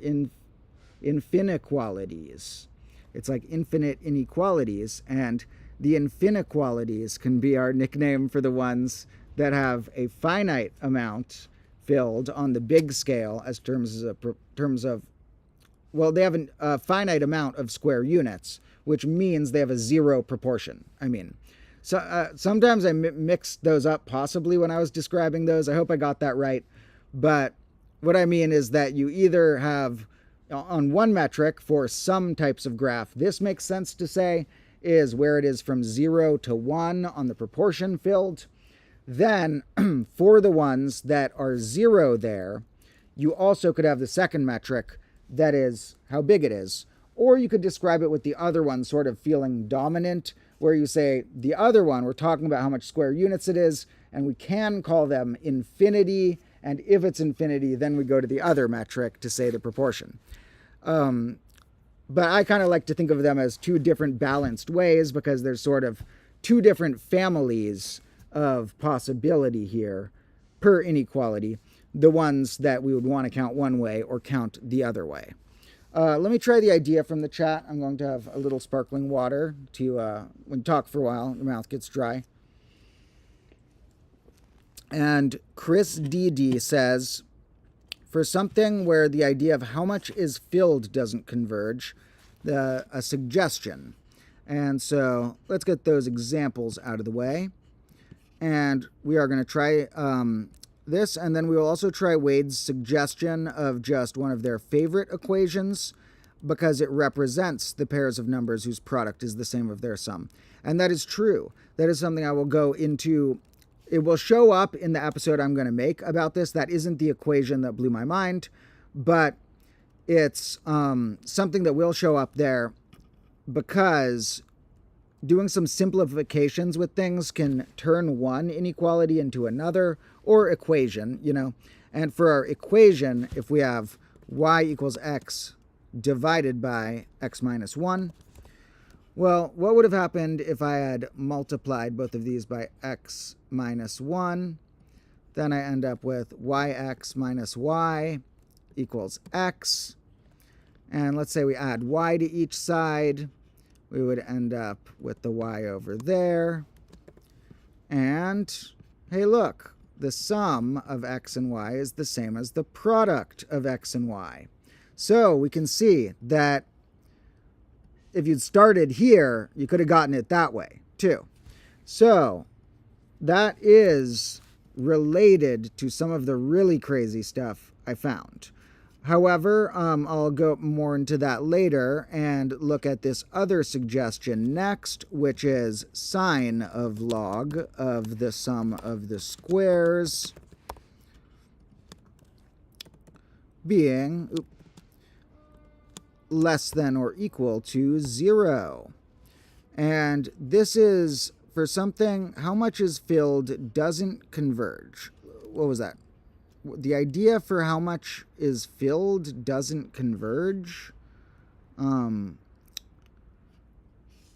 infiniqualities? It's like infinite inequalities, and the infiniqualities can be our nickname for the ones that have a finite amount filled on the big scale as terms of, well, they have a finite amount of square units, which means they have a zero proportion. I mean, so sometimes I mixed those up possibly when I was describing those. I hope I got that right. But what I mean is that you either have on one metric for some types of graph, this makes sense to say, is where it is from 0 to 1 on the proportion filled. Then for the ones that are 0 there, you also could have the second metric, that is how big it is. Or you could describe it with the other one sort of feeling dominant, where you say the other one, we're talking about how much square units it is, and we can call them infinity. And if it's infinity, then we go to the other metric to say the proportion. But I kind of like to think of them as two different balanced ways, because there's sort of two different families of possibility here per inequality. The ones that we would want to count one way or count the other way. Let me try the idea from the chat. I'm going to have a little sparkling water to, when you talk for a while, your mouth gets dry. And Chris DD says, for something where the idea of how much is filled doesn't converge, a suggestion. And so let's get those examples out of the way. And we are going to try this, and then we will also try Wade's suggestion of just one of their favorite equations because it represents the pairs of numbers whose product is the same of their sum. And that is true. That is something I will go into. It will show up in the episode I'm going to make about this. That isn't the equation that blew my mind, but it's something that will show up there because doing some simplifications with things can turn one inequality into another, or equation, you know. And for our equation, if we have y equals x divided by x minus 1, well, what would have happened if I had multiplied both of these by x minus 1? Then I end up with yx minus y equals x. And let's say we add y to each side. We would end up with the y over there. And, hey, look, the sum of x and y is the same as the product of x and y. So we can see that if you'd started here, you could have gotten it that way, too. So that is related to some of the really crazy stuff I found. However, I'll go more into that later and look at this other suggestion next, which is sine of log of the sum of the squares being less than or equal to 0. And this is for something, how much is filled doesn't converge. What was that? The idea for how much is filled doesn't converge.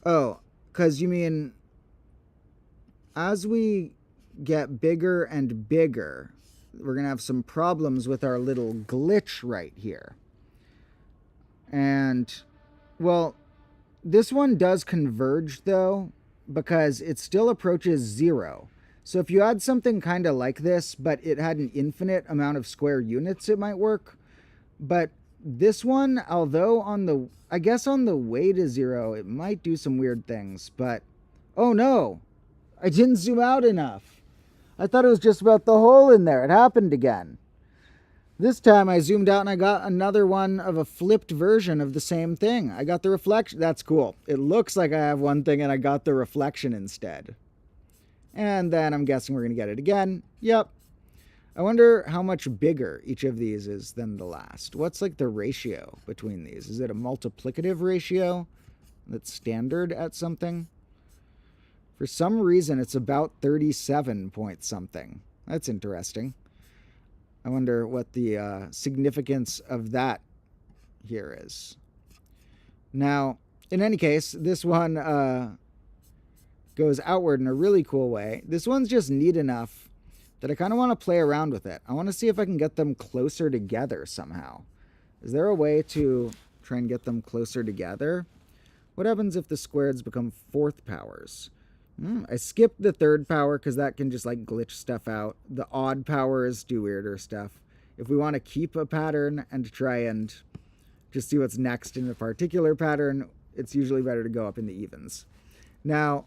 Oh, because you mean as we get bigger and bigger, we're going to have some problems with our little glitch right here. And, well, this one does converge, though, because it still approaches 0. So if you had something kind of like this, but it had an infinite amount of square units, it might work. But this one, although I guess on the way to 0, it might do some weird things. But, oh no, I didn't zoom out enough. I thought it was just about the hole in there. It happened again. This time I zoomed out and I got another one of a flipped version of the same thing. I got the reflection. That's cool. It looks like I have one thing and I got the reflection instead. And then I'm guessing we're going to get it again. Yep. I wonder how much bigger each of these is than the last. What's like the ratio between these? Is it a multiplicative ratio that's standard at something? For some reason, it's about 37 point something. That's interesting. I wonder what the significance of that here is. Now, in any case, this one goes outward in a really cool way. This one's just neat enough that I kind of want to play around with it. I want to see if I can get them closer together somehow. Is there a way to try and get them closer together? What happens if the squareds become fourth powers? I skipped the third power because that can just like glitch stuff out. The odd powers do weirder stuff. If we want to keep a pattern and try and just see what's next in a particular pattern, it's usually better to go up in the evens. Now,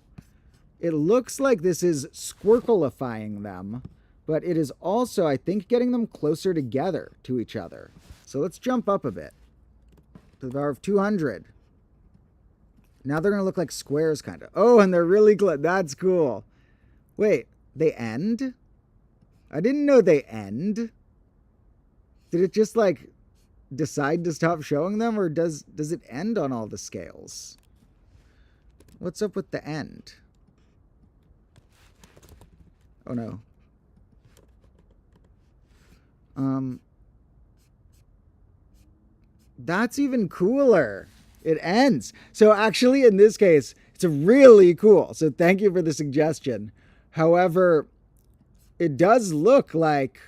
it looks like this is squircleifying them, but it is also, I think, getting them closer together to each other. So let's jump up a bit to the power of 200. Now they're going to look like squares, kind of. Oh, and they're really close. That's cool. Wait, they end? I didn't know they end. Did it just, like, decide to stop showing them, or does it end on all the scales? What's up with the end? Oh, no. That's even cooler. It ends. So actually, in this case, it's really cool. So thank you for the suggestion. However, it does look like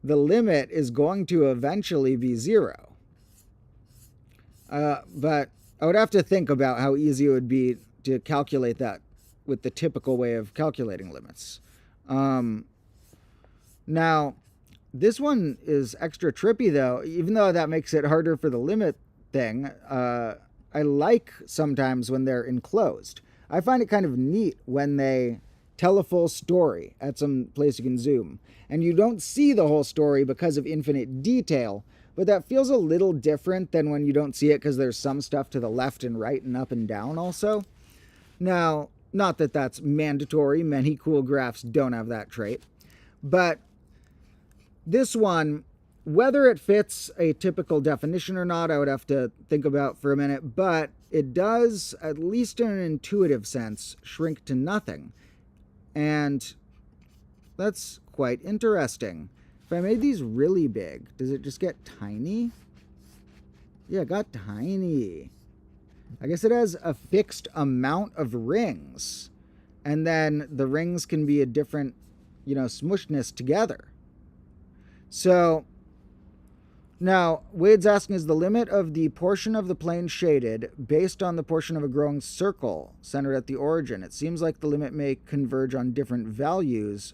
the limit is going to eventually be 0. But I would have to think about how easy it would be to calculate that with the typical way of calculating limits. Now, this one is extra trippy, though. Even though that makes it harder for the limit thing, I I like sometimes when they're enclosed. I find it kind of neat when they tell a full story at some place you can zoom. And you don't see the whole story because of infinite detail, but that feels a little different than when you don't see it because there's some stuff to the left and right and up and down also. Now, not that that's mandatory. Many cool graphs don't have that trait. But this one, whether it fits a typical definition or not, I would have to think about for a minute, but it does, at least in an intuitive sense, shrink to nothing. And that's quite interesting. If I made these really big, does it just get tiny? Yeah, it got tiny. I guess it has a fixed amount of rings. And then the rings can be a different, smushness together. So now, Wade's asking, is the limit of the portion of the plane shaded based on the portion of a growing circle centered at the origin? It seems like the limit may converge on different values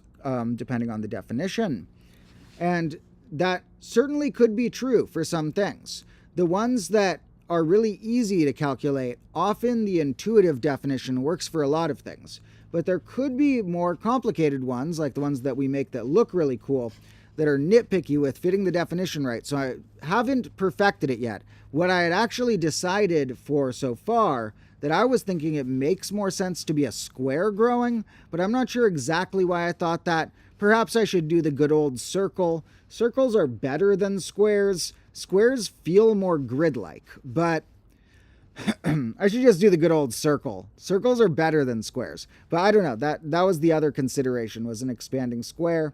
depending on the definition. And that certainly could be true for some things. The ones that are really easy to calculate, often the intuitive definition works for a lot of things. But there could be more complicated ones, like the ones that we make that look really cool, that are nitpicky with fitting the definition right. So I haven't perfected it yet. What I had actually decided for so far, that I was thinking it makes more sense to be a square growing, but I'm not sure exactly why I thought that. Perhaps I should do the good old circle. Circles are better than squares. Squares feel more grid-like, but I should just do the good old circle. Circles are better than squares, but I don't know. That was the other consideration, was an expanding square.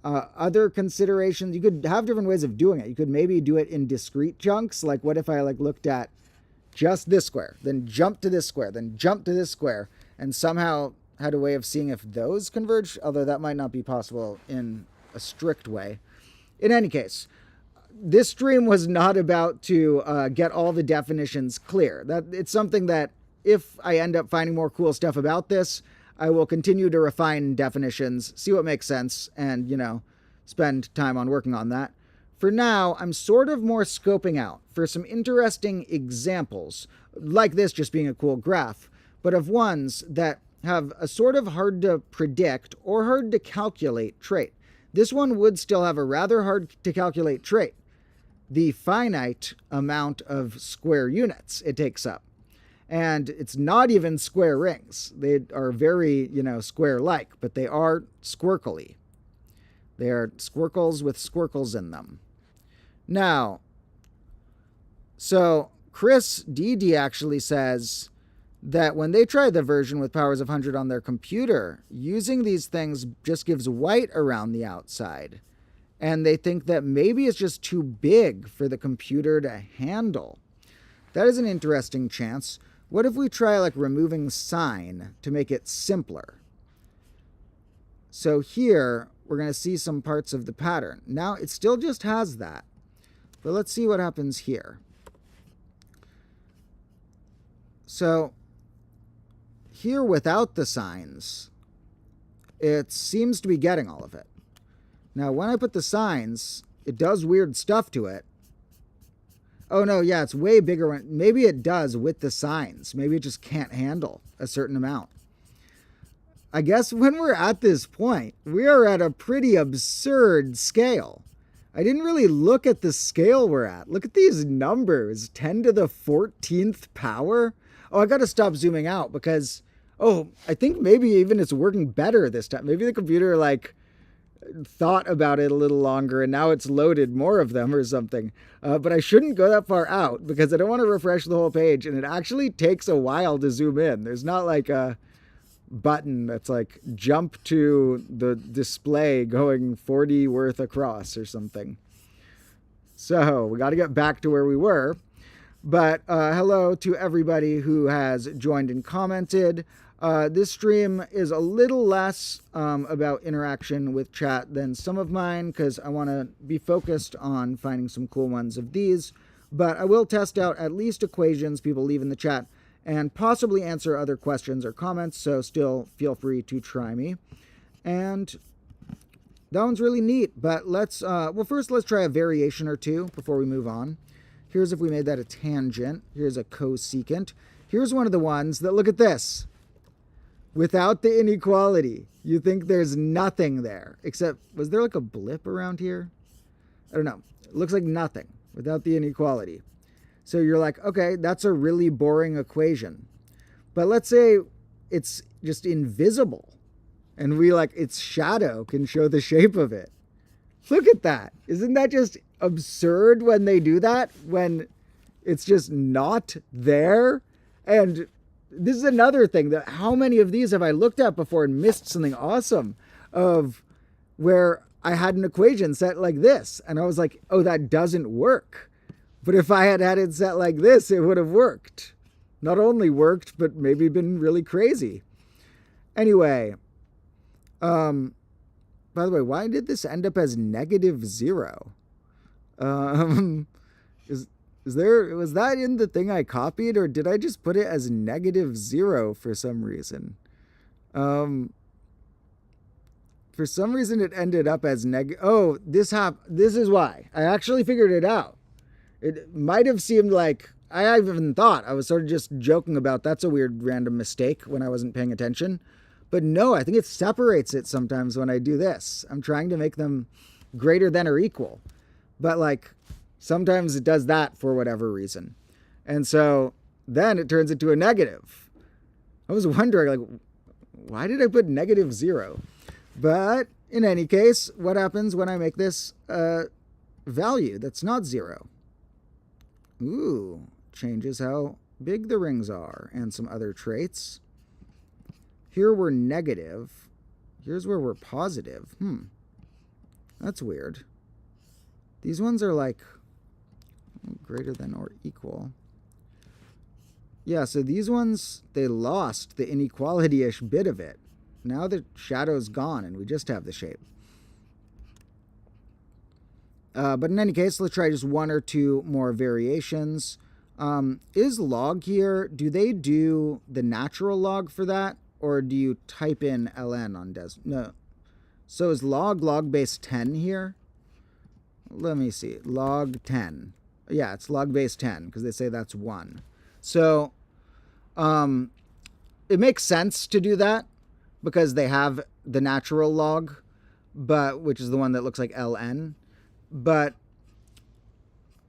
Other considerations, you could have different ways of doing it. You could maybe do it in discrete chunks. Like what if I looked at just this square, then jump to this square, then jump to this square, and somehow had a way of seeing if those converge, although that might not be possible in a strict way. In any case, this stream was not about to get all the definitions clear. It's something that if I end up finding more cool stuff about this, I will continue to refine definitions, see what makes sense, and, spend time on working on that. For now, I'm sort of more scoping out for some interesting examples, like this just being a cool graph, but of ones that have a sort of hard to predict or hard to calculate trait. This one would still have a rather hard to calculate trait, the finite amount of square units it takes up. And it's not even square rings. They are very, square-like, but they are squircly. They are squircles with squircles in them. Now, so Chris DD actually says that when they tried the version with powers of 100 on their computer, using these things just gives white around the outside. And they think that maybe it's just too big for the computer to handle. That is an interesting chance. What if we try removing sign to make it simpler? So here, we're going to see some parts of the pattern. Now, it still just has that. But let's see what happens here. So here without the signs, it seems to be getting all of it. Now, when I put the signs, it does weird stuff to it. Oh, no, yeah, it's way bigger. Maybe it does with the signs. Maybe it just can't handle a certain amount. I guess when we're at this point, we are at a pretty absurd scale. I didn't really look at the scale we're at. Look at these numbers. 10 to the 14th power? Oh, I got to stop zooming out because, I think maybe even it's working better this time. Maybe the computer, thought about it a little longer and now it's loaded more of them or something. But I shouldn't go that far out because I don't want to refresh the whole page, and it actually takes a while to zoom in. There's not a button that's jump to the display going 40 worth across or something. So we got to get back to where we were. But hello to everybody who has joined and commented. This stream is a little less about interaction with chat than some of mine because I want to be focused on finding some cool ones of these. But I will test out at least equations people leave in the chat and possibly answer other questions or comments, so still feel free to try me. And that one's really neat, but first let's try a variation or two before we move on. Here's if we made that a tangent. Here's a cosecant. Here's one of the ones that, look at this. Without the inequality, you think there's nothing there. Except, was there like a blip around here? I don't know. It looks like nothing without the inequality. So you're like, okay, that's a really boring equation. But let's say it's just invisible. And we like, its shadow can show the shape of it. Look at that. Isn't that just absurd when they do that? When it's just not there? And this is another thing, that how many of these have I looked at before and missed something awesome of where I had an equation set like this and I was like, oh, that doesn't work. But if I had had it set like this, it would have worked. Not only worked, but maybe been really crazy. Anyway, by the way, why did this end up as -0? Was that in the thing I copied, or did I just put it as -0 for some reason? For some reason it ended up as oh, this is why. I actually figured it out. It might have seemed like, I even thought, I was sort of just joking about, that's a weird random mistake when I wasn't paying attention. But no, I think it separates it sometimes when I do this. I'm trying to make them greater than or equal. But like, sometimes it does that for whatever reason. And so then it turns into a negative. I was wondering, like, why did I put -0? But in any case, what happens when I make this value that's not 0? Ooh, changes how big the rings are and some other traits. Here we're negative. Here's where we're positive. That's weird. These ones are like greater than or equal. Yeah, so these ones, they lost the inequality-ish bit of it. Now the shadow's gone and we just have the shape. But in any case, let's try just one or two more variations. Is log here, do they do the natural log for that? Or do you type in ln on no. So is log base 10 here? Let me see. Log 10. Yeah, it's log base 10 because they say that's 1. So it makes sense to do that because they have the natural log, but which is the one that looks like ln. But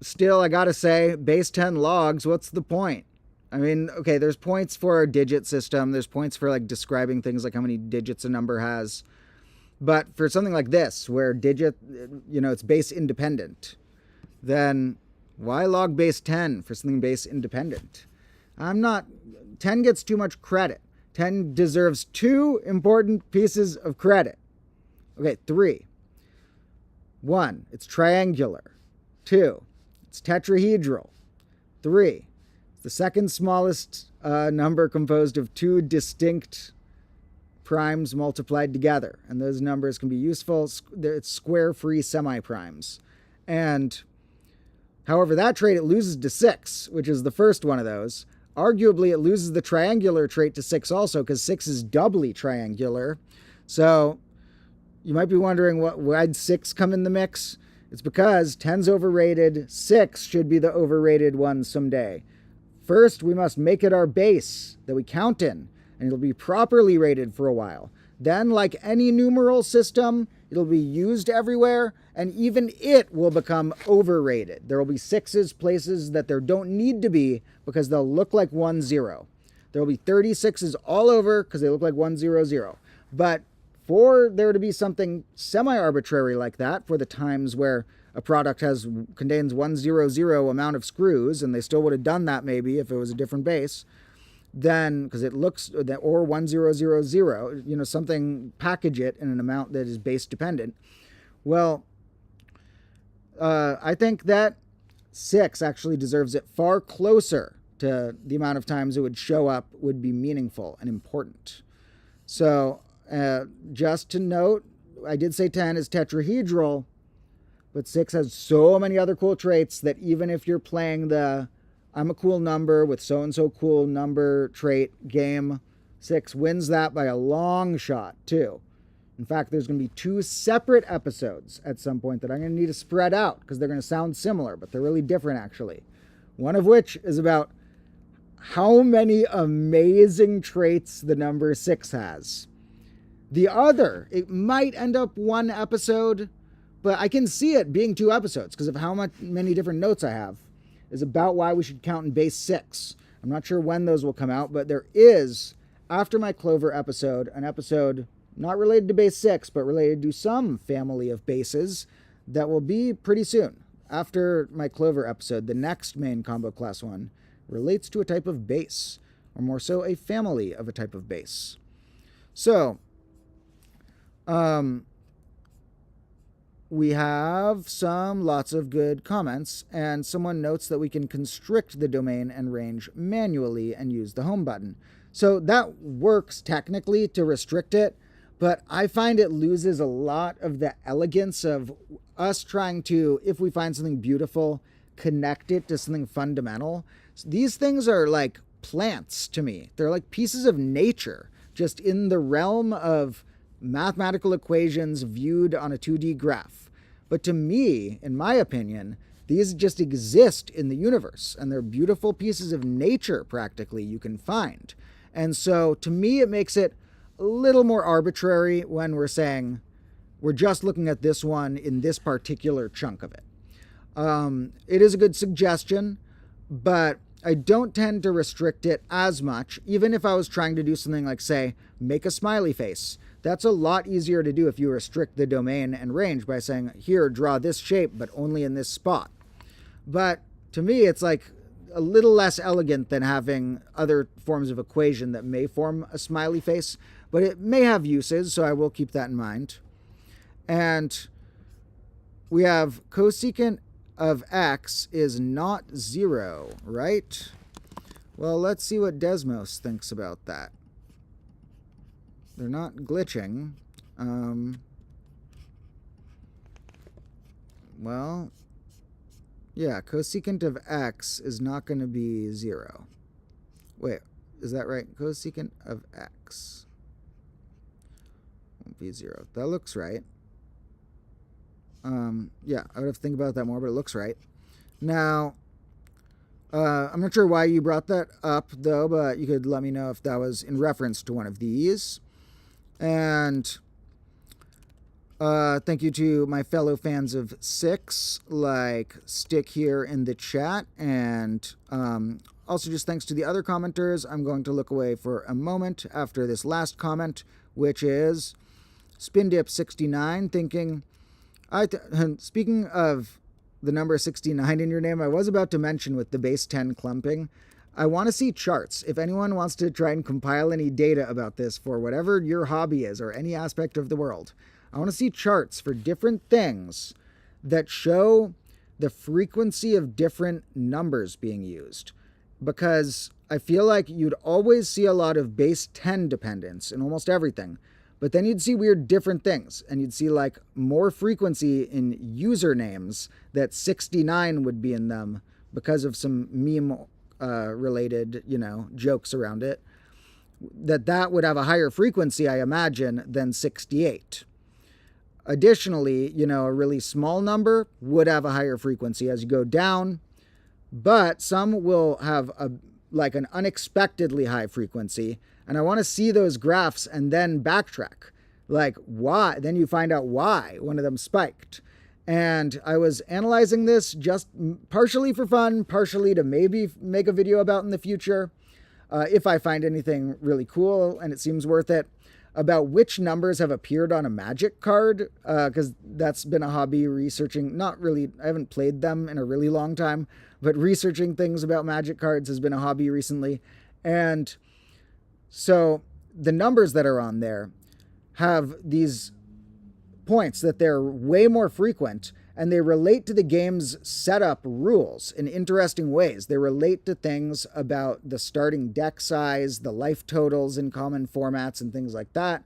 still, I gotta say, base 10 logs, what's the point? I mean, okay, there's points for our digit system. There's points for like describing things like how many digits a number has. But for something like this, where digit, it's base independent, then why log base 10 for something base independent? 10 gets too much credit. 10 deserves 2 important pieces of credit. Okay, 3. 1, it's triangular. 2, it's tetrahedral. 3, the second smallest number composed of 2 distinct primes multiplied together. And those numbers can be useful. It's square-free semi-primes. And however, that trait, it loses to 6, which is the first one of those. Arguably, it loses the triangular trait to 6 also, because 6 is doubly triangular. So you might be wondering, why'd 6 come in the mix? It's because 10's overrated. 6 should be the overrated one someday. First, we must make it our base that we count in, and it'll be properly rated for a while. Then, like any numeral system, it'll be used everywhere, and even it will become overrated. There will be 6s places that there don't need to be because they'll look like 1, 0. There will be 36s all over because they look like 1, 0, 0. But for there to be something semi-arbitrary like that, for the times where a product contains 1, 0, 0 amount of screws, and they still would have done that maybe if it was a different base, then, because it looks, or 1, 0, 0, 0, something, package it in an amount that is base dependent. Well, I think that 6 actually deserves it far closer to the amount of times it would show up would be meaningful and important. So, just to note, I did say 10 is tetrahedral, but 6 has so many other cool traits that even if you're playing the I'm a cool number with so-and-so cool number trait game, 6 wins that by a long shot too. In fact, there's going to be 2 separate episodes at some point that I'm going to need to spread out because they're going to sound similar, but they're really different actually. One of which is about how many amazing traits the number 6 has. The other, it might end up 1 episode, but I can see it being 2 episodes because of how many different notes I have, is about why we should count in base 6. I'm not sure when those will come out, but there is, after my Clover episode, an episode not related to base 6, but related to some family of bases that will be pretty soon. After my Clover episode, the next main combo class one relates to a type of base, or more so a family of a type of base. So, we have lots of good comments, and someone notes that we can constrict the domain and range manually and use the home button. So that works technically to restrict it, but I find it loses a lot of the elegance of us trying to, if we find something beautiful, connect it to something fundamental. These things are like plants to me. They're like pieces of nature, just in the realm of mathematical equations viewed on a 2D graph. But to me, in my opinion, these just exist in the universe, and they're beautiful pieces of nature practically you can find. And so to me, it makes it a little more arbitrary when we're saying we're just looking at this one in this particular chunk of it. It is a good suggestion, but I don't tend to restrict it as much, even if I was trying to do something like, say, make a smiley face. That's a lot easier to do if you restrict the domain and range by saying, here, draw this shape, but only in this spot. But to me, it's like a little less elegant than having other forms of equation that may form a smiley face, but it may have uses, so I will keep that in mind. And we have cosecant of x is not 0, right? Well, let's see what Desmos thinks about that. They're not glitching. Well, yeah, cosecant of x is not going to be 0. Wait, is that right? Cosecant of x won't be 0. That looks right. Yeah, I would have to think about that more, but it looks right. Now, I'm not sure why you brought that up, though, but you could let me know if that was in reference to one of these. And thank you to my fellow fans of 6, like Stick here in the chat. And also just thanks to the other commenters. I'm going to look away for a moment after this last comment, which is SpinDip69 thinking, speaking of the number 69 in your name, I was about to mention with the base 10 clumping, I want to see charts. If anyone wants to try and compile any data about this for whatever your hobby is or any aspect of the world, I want to see charts for different things that show the frequency of different numbers being used. Because I feel like you'd always see a lot of base 10 dependence in almost everything. But then you'd see weird different things, and you'd see like more frequency in usernames that 69 would be in them because of some meme related, jokes around it. That would have a higher frequency, I imagine, than 68. Additionally, a really small number would have a higher frequency as you go down, but some will have an unexpectedly high frequency. And I want to see those graphs and then backtrack. Like, why? Then you find out why one of them spiked. And I was analyzing this just partially for fun, partially to maybe make a video about in the future, if I find anything really cool and it seems worth it, about which numbers have appeared on a Magic card, because that's been a hobby researching. Not really, I haven't played them in a really long time, but researching things about Magic cards has been a hobby recently. And so the numbers that are on there have these points that they're way more frequent, and they relate to the game's setup rules in interesting ways. They relate to things about the starting deck size, the life totals in common formats, and things like that.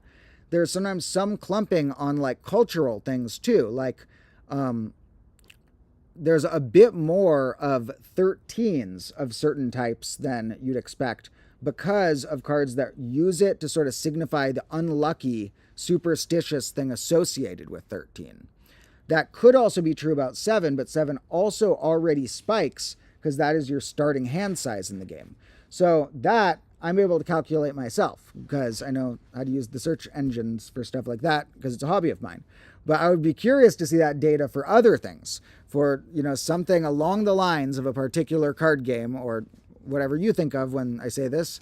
There's sometimes some clumping on like cultural things too, like there's a bit more of 13s of certain types than you'd expect, because of cards that use it to sort of signify the unlucky, superstitious thing associated with 13. That could also be true about 7, but 7 also already spikes because that is your starting hand size in the game. So that I'm able to calculate myself because I know how to use the search engines for stuff like that because it's a hobby of mine. But I would be curious to see that data for other things, for, something along the lines of a particular card game or whatever you think of when I say this.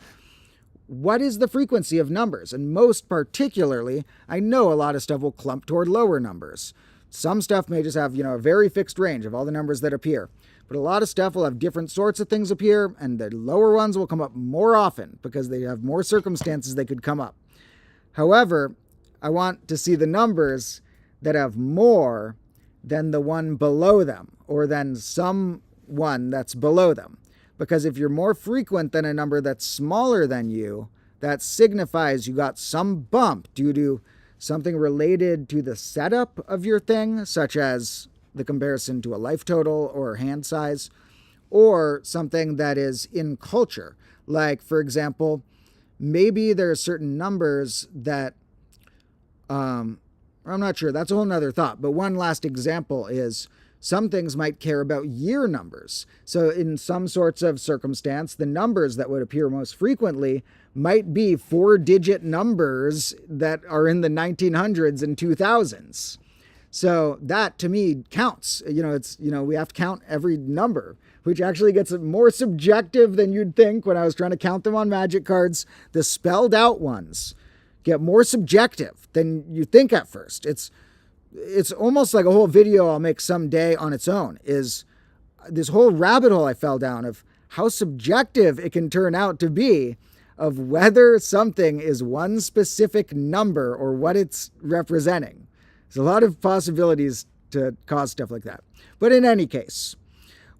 What is the frequency of numbers? And most particularly, I know a lot of stuff will clump toward lower numbers. Some stuff may just have, a very fixed range of all the numbers that appear. But a lot of stuff will have different sorts of things appear, and the lower ones will come up more often because they have more circumstances they could come up. However, I want to see the numbers that have more than the one below them, or than some one that's below them. Because if you're more frequent than a number that's smaller than you, that signifies you got some bump due to something related to the setup of your thing, such as the comparison to a life total or hand size, or something that is in culture. Like, for example, maybe there are certain numbers that, I'm not sure, that's a whole nother thought. But one last example is some things might care about year numbers. So in some sorts of circumstance, the numbers that would appear most frequently might be 4-digit numbers that are in the 1900s and 2000s. So that to me counts. We have to count every number, which actually gets more subjective than you'd think when I was trying to count them on Magic cards. The spelled out ones get more subjective than you think at first. It's almost like a whole video I'll make someday on its own, is this whole rabbit hole I fell down of how subjective it can turn out to be of whether something is one specific number or what it's representing. There's a lot of possibilities to cause stuff like that. But in any case,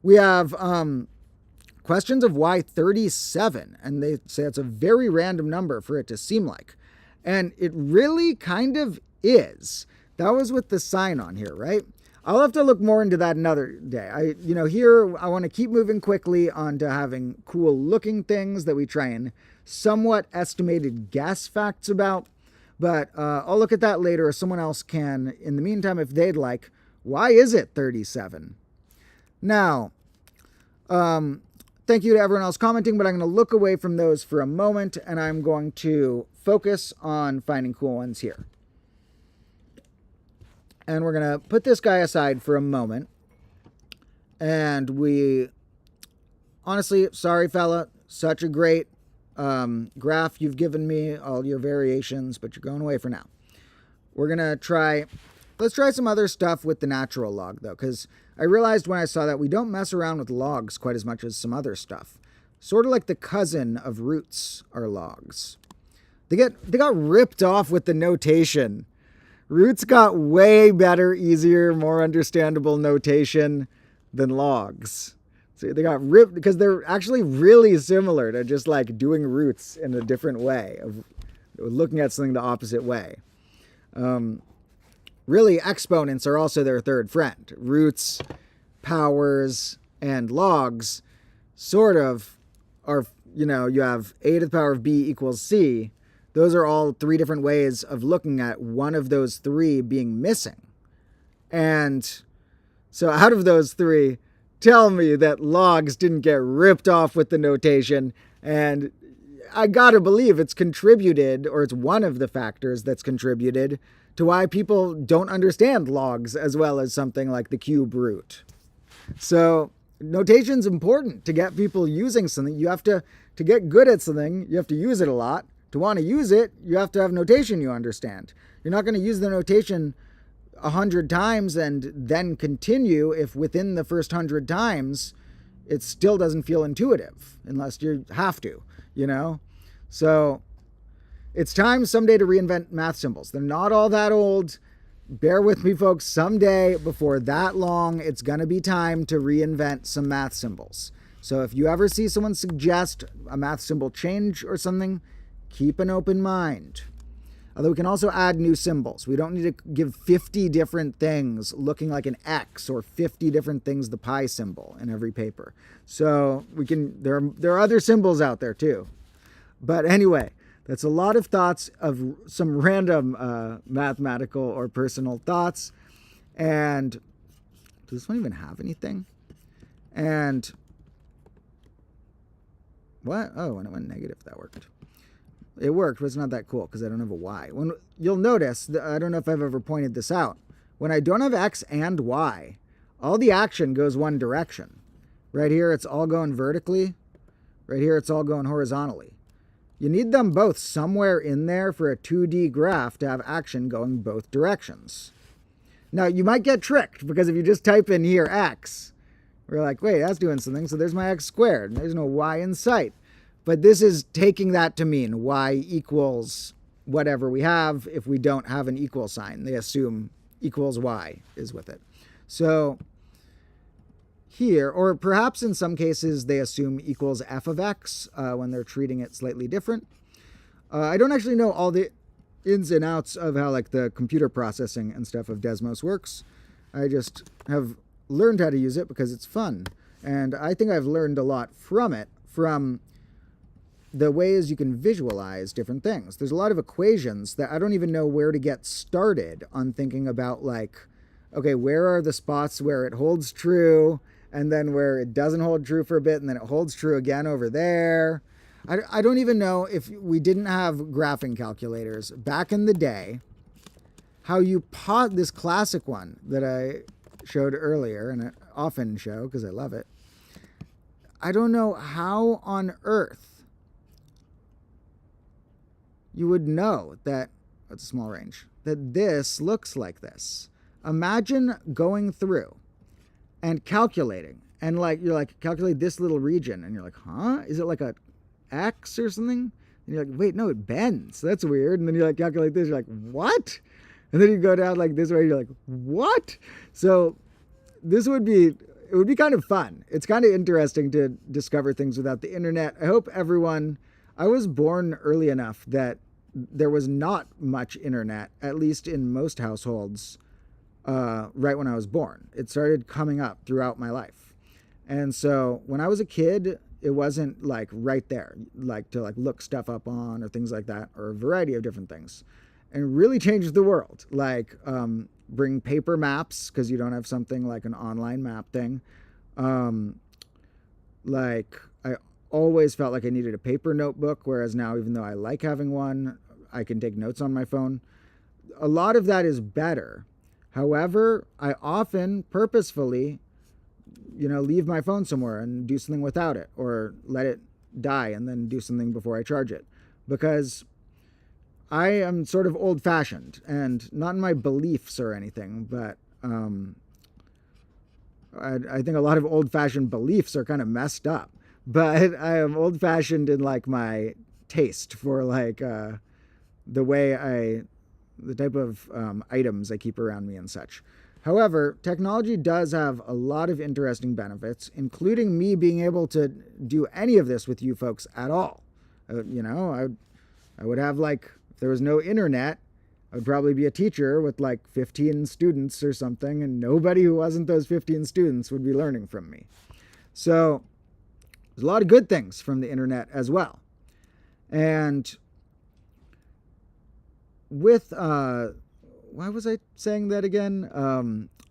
we have questions of why 37, and they say it's a very random number for it to seem like. And it really kind of is. That was with the sign on here, right? I'll have to look more into that another day. Here I want to keep moving quickly on to having cool looking things that we try and somewhat estimated guess facts about. But I'll look at that later, or someone else can. In the meantime, if they'd like, why is it 37? Now, thank you to everyone else commenting, but I'm going to look away from those for a moment, and I'm going to focus on finding cool ones here. And we're going to put this guy aside for a moment. And honestly, sorry fella, such a great graph you've given me, all your variations, but you're going away for now. We're going to let's try some other stuff with the natural log though, because I realized when I saw that we don't mess around with logs quite as much as some other stuff. Sort of like the cousin of roots are logs. They got ripped off with the notation. Roots got way better, easier, more understandable notation than logs. So they got ripped because they're actually really similar to just like doing roots in a different way, of looking at something the opposite way. Really, exponents are also their third friend. Roots, powers, and logs sort of are, you have a to the power of b equals c. Those are all three different ways of looking at one of those three being missing. And so out of those three, tell me that logs didn't get ripped off with the notation. And I gotta believe it's contributed, or it's one of the factors that's contributed to why people don't understand logs as well as something like the cube root. So notation's important to get people using something. You have to get good at something, you have to use it a lot. To want to use it, you have to have notation you understand. You're not going to use the notation 100 times and then continue if within the first 100 times it still doesn't feel intuitive, unless you have to, So it's time someday to reinvent math symbols. They're not all that old. Bear with me, folks. Someday, before that long, it's going to be time to reinvent some math symbols. So if you ever see someone suggest a math symbol change or something, keep an open mind. Although we can also add new symbols. We don't need to give 50 different things looking like an X or 50 different things the pi symbol in every paper. So we can. There are other symbols out there too. But anyway, that's a lot of thoughts of some random mathematical or personal thoughts. And does this one even have anything? And what? Oh, when it went negative, that worked. It worked, but it's not that cool because I don't have a y. When you'll notice, I don't know if I've ever pointed this out, when I don't have x and y, all the action goes one direction. Right here, it's all going vertically. Right here, it's all going horizontally. You need them both somewhere in there for a 2D graph to have action going both directions. Now, you might get tricked because if you just type in here x, we're like, wait, that's doing something, so there's my x squared, and there's no y in sight. But this is taking that to mean y equals whatever we have. If we don't have an equal sign, they assume equals y is with it. So here, or perhaps in some cases, they assume equals f of x when they're treating it slightly different. I don't actually know all the ins and outs of how like the computer processing and stuff of Desmos works. I just have learned how to use it because it's fun. And I think I've learned a lot from it, from the ways you can visualize different things. There's a lot of equations that I don't even know where to get started on thinking about, like, okay, where are the spots where it holds true and then where it doesn't hold true for a bit and then it holds true again over there. I don't even know, if we didn't have graphing calculators back in the day, how you pot this classic one that I showed earlier, and I often show because I love it. I don't know how on earth you would know that, it's a small range, that this looks like this. Imagine going through and calculating, and like you're like, calculate this little region, and you're like, huh? Is it like a X or something? And you're like, wait, no, it bends. That's weird. And then you like calculate this, you're like, what? And then you go down like this way, you're like, what? So this would be, it would be kind of fun. It's kind of interesting to discover things without the internet. I hope everyone, I was born early enough that there was not much internet, at least in most households, right when I was born. It started coming up throughout my life. And so when I was a kid, it wasn't like right there, like to like look stuff up on or things like that, or a variety of different things. And really changed the world. Like bring paper maps because you don't have something like an online map thing. Like I always felt like I needed a paper notebook, whereas now, even though I like having one, I can take notes on my phone. A lot of that is better. However, I often purposefully, leave my phone somewhere and do something without it, or let it die and then do something before I charge it, because I am sort of old-fashioned, and not in my beliefs or anything, but I think a lot of old-fashioned beliefs are kind of messed up. But I am old-fashioned in like my taste for like the type of items I keep around me and such. However, technology does have a lot of interesting benefits, including me being able to do any of this with you folks at all. I would have like, if there was no internet, I would probably be a teacher with like 15 students or something, and nobody who wasn't those 15 students would be learning from me. So there's a lot of good things from the internet as well. And with, why was I saying that again?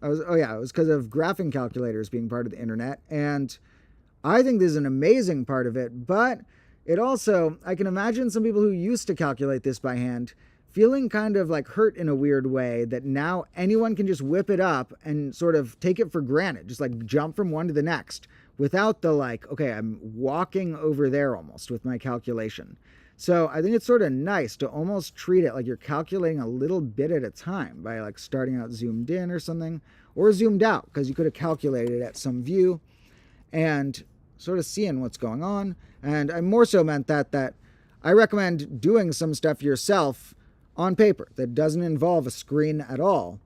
It was because of graphing calculators being part of the internet. And I think this is an amazing part of it, but it also, I can imagine some people who used to calculate this by hand feeling kind of like hurt in a weird way that now anyone can just whip it up and sort of take it for granted, just like jump from one to the next without the like, okay, I'm walking over there almost with my calculation. So I think it's sort of nice to almost treat it like you're calculating a little bit at a time by like starting out zoomed in or something, or zoomed out because you could have calculated at some view and sort of seeing what's going on. And I more so meant that I recommend doing some stuff yourself on paper that doesn't involve a screen at all,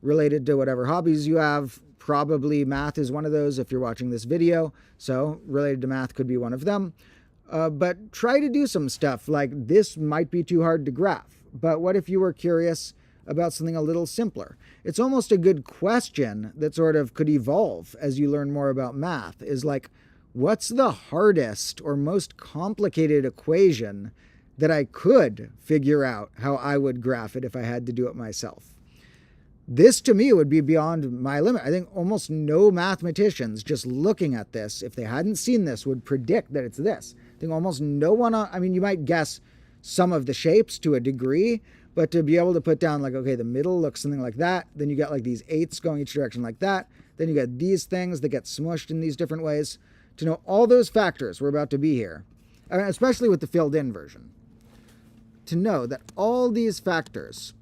related to whatever hobbies you have. Probably math is one of those if you're watching this video, so related to math could be one of them. But try to do some stuff like this might be too hard to graph. But what if you were curious about something a little simpler? It's almost a good question that sort of could evolve as you learn more about math, is like, what's the hardest or most complicated equation that I could figure out how I would graph it if I had to do it myself? This to me would be beyond my limit. I think almost no mathematicians just looking at this, if they hadn't seen this, would predict that it's this. I think almost no one, I mean, you might guess some of the shapes to a degree, but to be able to put down like, okay, the middle looks something like that. Then you got like these eighths going each direction like that. Then you got these things that get smushed in these different ways. To know all those factors we're about to be here, especially with the filled in version, to know that all these factors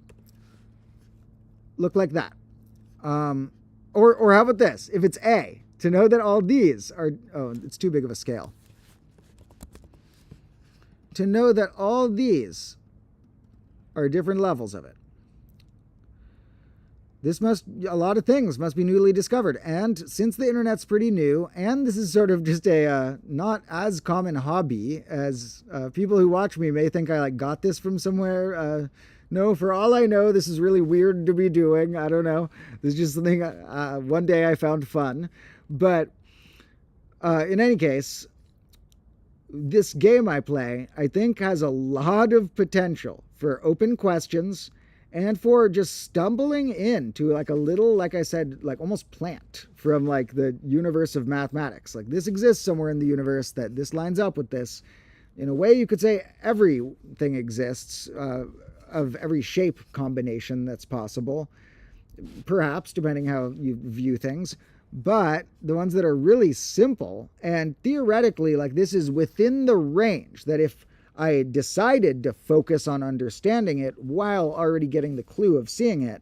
look like that. Or how about this? If it's A, to know that all these are, oh, it's too big of a scale. To know that all these are different levels of it. A lot of things must be newly discovered. And since the internet's pretty new, and this is sort of just a not as common hobby as people who watch me may think I like got this from somewhere. No, for all I know, this is really weird to be doing. I don't know. This is just something one day I found fun. But in any case, this game I play, I think, has a lot of potential for open questions and for just stumbling into like a little, like I said, like almost plant from like the universe of mathematics. Like this exists somewhere in the universe that this lines up with this. In a way, you could say everything exists of every shape combination that's possible, perhaps, depending how you view things. But the ones that are really simple and theoretically, like this is within the range that if I decided to focus on understanding it while already getting the clue of seeing it,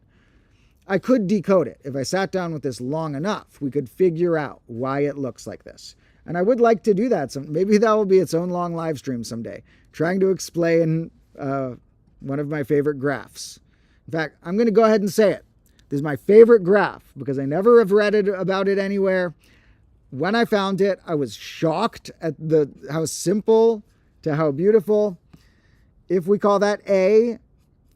I could decode it. If I sat down with this long enough, we could figure out why it looks like this. And I would like to do that. Maybe that will be its own long live stream someday, trying to explain one of my favorite graphs. In fact, I'm going to go ahead and say it. This is my favorite graph because I never have read about it anywhere. When I found it, I was shocked at how simple to how beautiful. If we call that A,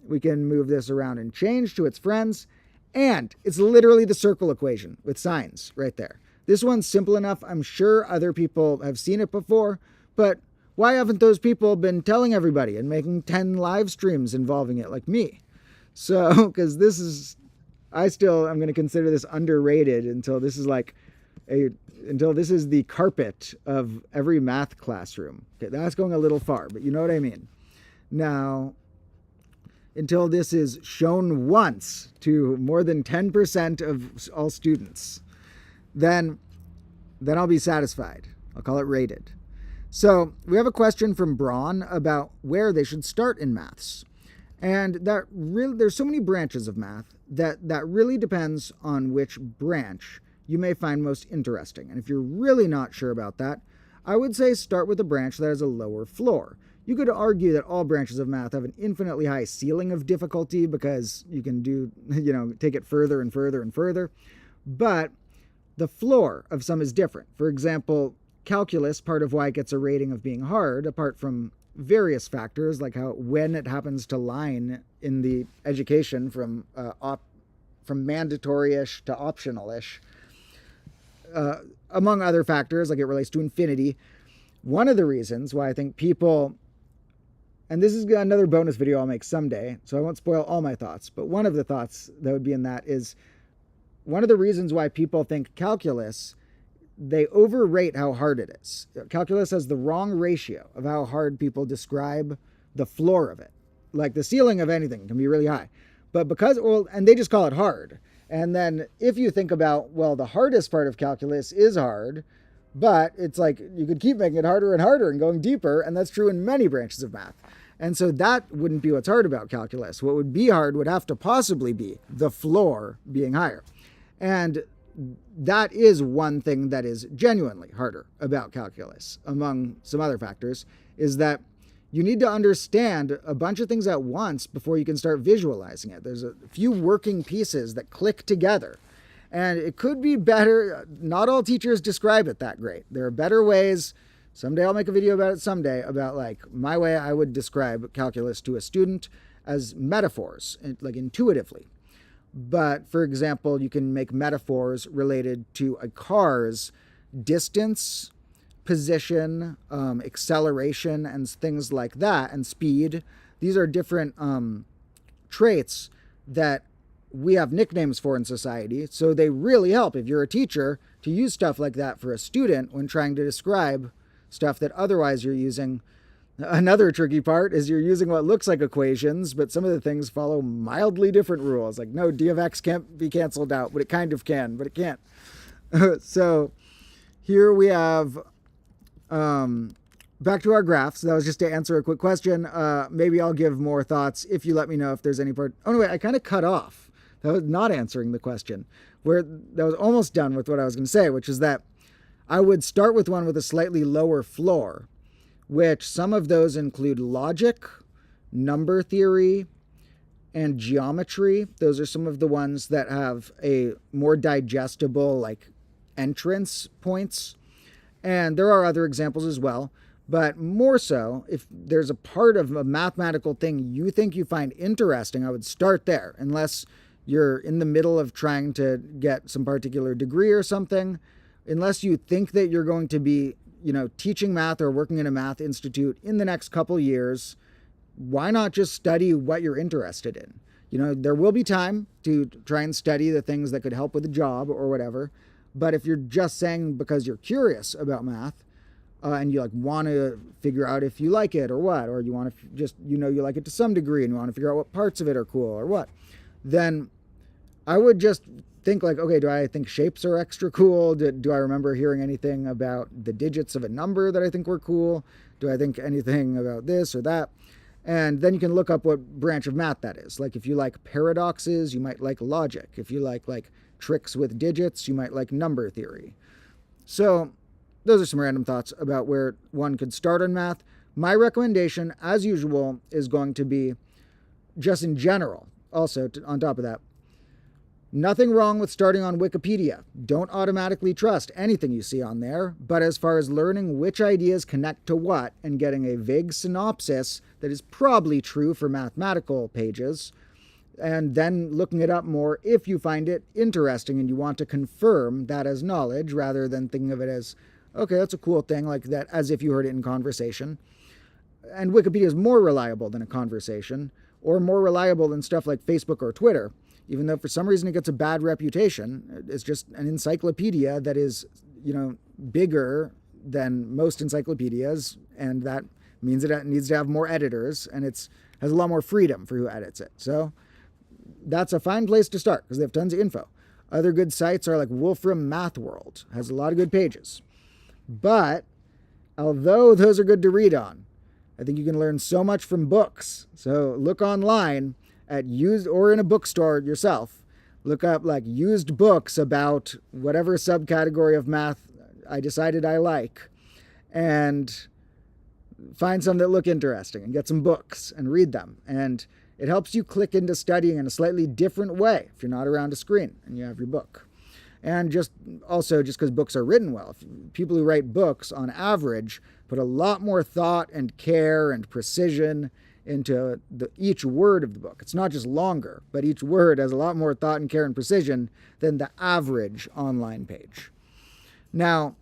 we can move this around and change to its friends. And it's literally the circle equation with signs right there. This one's simple enough. I'm sure other people have seen it before, but why haven't those people been telling everybody and making 10 live streams involving it like me? So, because I'm going to consider this underrated until this is the carpet of every math classroom. Okay, that's going a little far, but you know what I mean. Now, until this is shown once to more than 10% of all students, then I'll be satisfied. I'll call it rated. So we have a question from Braun about where they should start in maths. And there's so many branches of math that really depends on which branch you may find most interesting. And if you're really not sure about that, I would say start with a branch that has a lower floor. You could argue that all branches of math have an infinitely high ceiling of difficulty because you can take it further and further and further. But the floor of some is different. For example, calculus, part of why it gets a rating of being hard, apart from various factors like when it happens to line in the education from mandatory-ish to optional-ish, among other factors, like it relates to infinity. One of the reasons why I think people, and this is another bonus video I'll make someday, so I won't spoil all my thoughts, but one of the thoughts that would be in that is one of the reasons why people think calculus, they overrate how hard it is. Calculus has the wrong ratio of how hard people describe the floor of it. Like the ceiling of anything can be really high. But and they just call it hard. And then if you think about, the hardest part of calculus is hard, but it's like you could keep making it harder and harder and going deeper, and that's true in many branches of math. And so that wouldn't be what's hard about calculus. What would be hard would have to possibly be the floor being higher. And that is one thing that is genuinely harder about calculus, among some other factors, is that you need to understand a bunch of things at once before you can start visualizing it. There's a few working pieces that click together. And it could be better. Not all teachers describe it that great. There are better ways. Someday I'll make a video about it someday, about like my way I would describe calculus to a student as metaphors, like intuitively. But for example, you can make metaphors related to a car's distance position, acceleration, and things like that, and speed. These are different traits that we have nicknames for in society. So they really help if you're a teacher to use stuff like that for a student when trying to describe stuff that otherwise you're using. Another tricky part is you're using what looks like equations, but some of the things follow mildly different rules. Like, no, d of x can't be canceled out, but it kind of can, but it can't. So here we have, back to our graphs. That was just to answer a quick question. Maybe I'll give more thoughts if you let me know if there's any part. Oh, no, wait, I kind of cut off. That was not answering the question. That was almost done with what I was going to say, which is that I would start with one with a slightly lower floor, which some of those include logic, number theory, and geometry. Those are some of the ones that have a more digestible, like, entrance points. And there are other examples as well. But more so, if there's a part of a mathematical thing you think you find interesting, I would start there, unless you're in the middle of trying to get some particular degree or something. Unless you think that you're going to be, teaching math or working in a math institute in the next couple years, why not just study what you're interested in? There will be time to try and study the things that could help with a job or whatever. But if you're just saying because you're curious about math, and you want to figure out if you like it or what, or you want to just, you like it to some degree and you want to figure out what parts of it are cool or what, then I would just think okay, do I think shapes are extra cool? Do I remember hearing anything about the digits of a number that I think were cool? Do I think anything about this or that? And then you can look up what branch of math that is. Like if you like paradoxes, you might like logic. If you like tricks with digits, you might like number theory. So those are some random thoughts about where one could start on math. My recommendation, as usual, is going to be just in general. Also, on top of that, nothing wrong with starting on Wikipedia. Don't automatically trust anything you see on there. But as far as learning which ideas connect to what and getting a vague synopsis that is probably true for mathematical pages, and then looking it up more if you find it interesting and you want to confirm that as knowledge rather than thinking of it as, okay, that's a cool thing, like that, as if you heard it in conversation. And Wikipedia is more reliable than a conversation, or more reliable than stuff like Facebook or Twitter, even though for some reason it gets a bad reputation. It's just an encyclopedia that is, bigger than most encyclopedias, and that means it needs to have more editors, and has a lot more freedom for who edits it. So that's a fine place to start, because they have tons of info. Other good sites are like Wolfram Math World, has a lot of good pages. But although those are good to read on, I think you can learn so much from books. So look online at used, or in a bookstore yourself. Look up used books about whatever subcategory of math I decided I like, and find some that look interesting and get some books and read them. And it helps you click into studying in a slightly different way if you're not around a screen and you have your book. And just because books are written well. People who write books, on average, put a lot more thought and care and precision into each word of the book. It's not just longer, but each word has a lot more thought and care and precision than the average online page. Now,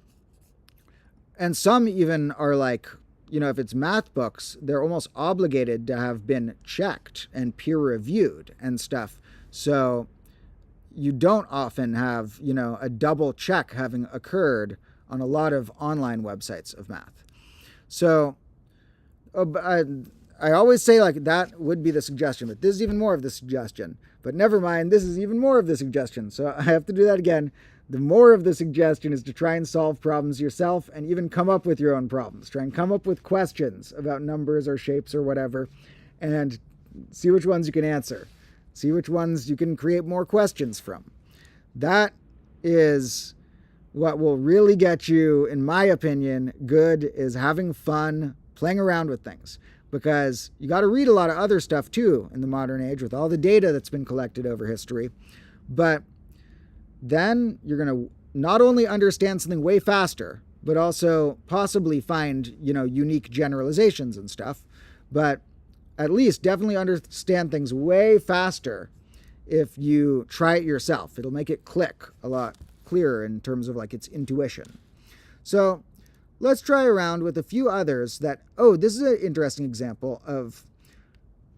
and some even are if it's math books, they're almost obligated to have been checked and peer-reviewed and stuff. So you don't often have, a double check having occurred on a lot of online websites of math. So I always say that would be the suggestion, but this is even more of the suggestion. But never mind, this is even more of the suggestion. So I have to do that again. The more of the suggestion is to try and solve problems yourself and even come up with your own problems. Try and come up with questions about numbers or shapes or whatever, and see which ones you can answer. See which ones you can create more questions from. That is what will really get you, in my opinion, good, is having fun, playing around with things. Because you got to read a lot of other stuff too in the modern age with all the data that's been collected over history. But then you're going to not only understand something way faster, but also possibly find, unique generalizations and stuff. But at least definitely understand things way faster if you try it yourself. It'll make it click a lot clearer in terms of its intuition. So let's try around with a few others that, oh, this is an interesting example of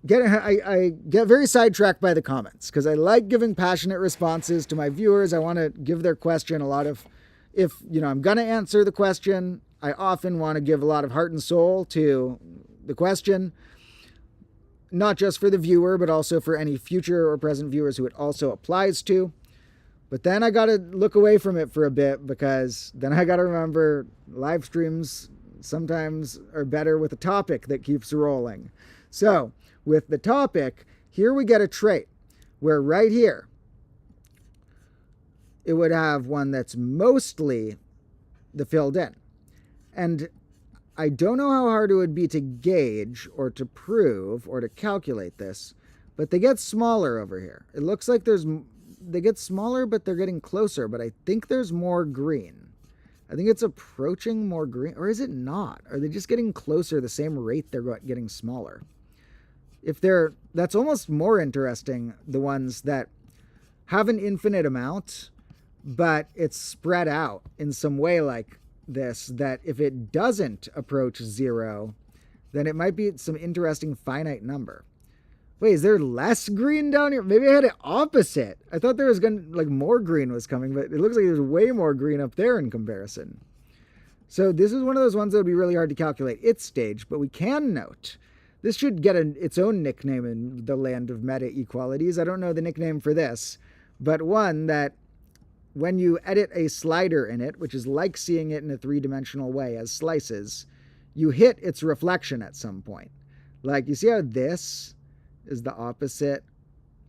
I get very sidetracked by the comments because I like giving passionate responses to my viewers. I want to give their question a lot of, if, I'm going to answer the question, I often want to give a lot of heart and soul to the question, not just for the viewer, but also for any future or present viewers who it also applies to. But then I got to look away from it for a bit because then I got to remember live streams sometimes are better with a topic that keeps rolling. So with the topic, here we get a trait where right here, it would have one that's mostly the filled in. And I don't know how hard it would be to gauge or to prove or to calculate this, but they get smaller over here. It looks like they get smaller, but they're getting closer, but I think there's more green. I think it's approaching more green, or is it not? Are they just getting closer the same rate they're getting smaller? That's almost more interesting, the ones that have an infinite amount, but it's spread out in some way like this, that if it doesn't approach 0, then it might be some interesting finite number. Wait, is there less green down here? Maybe I had it opposite. I thought there was more green was coming, but it looks like there's way more green up there in comparison. So this is one of those ones that would be really hard to calculate its stage, but we can note this should get its own nickname in the land of meta equalities. I don't know the nickname for this, but one that when you edit a slider in it, which is like seeing it in a three-dimensional way as slices, you hit its reflection at some point. Like, you see how this is the opposite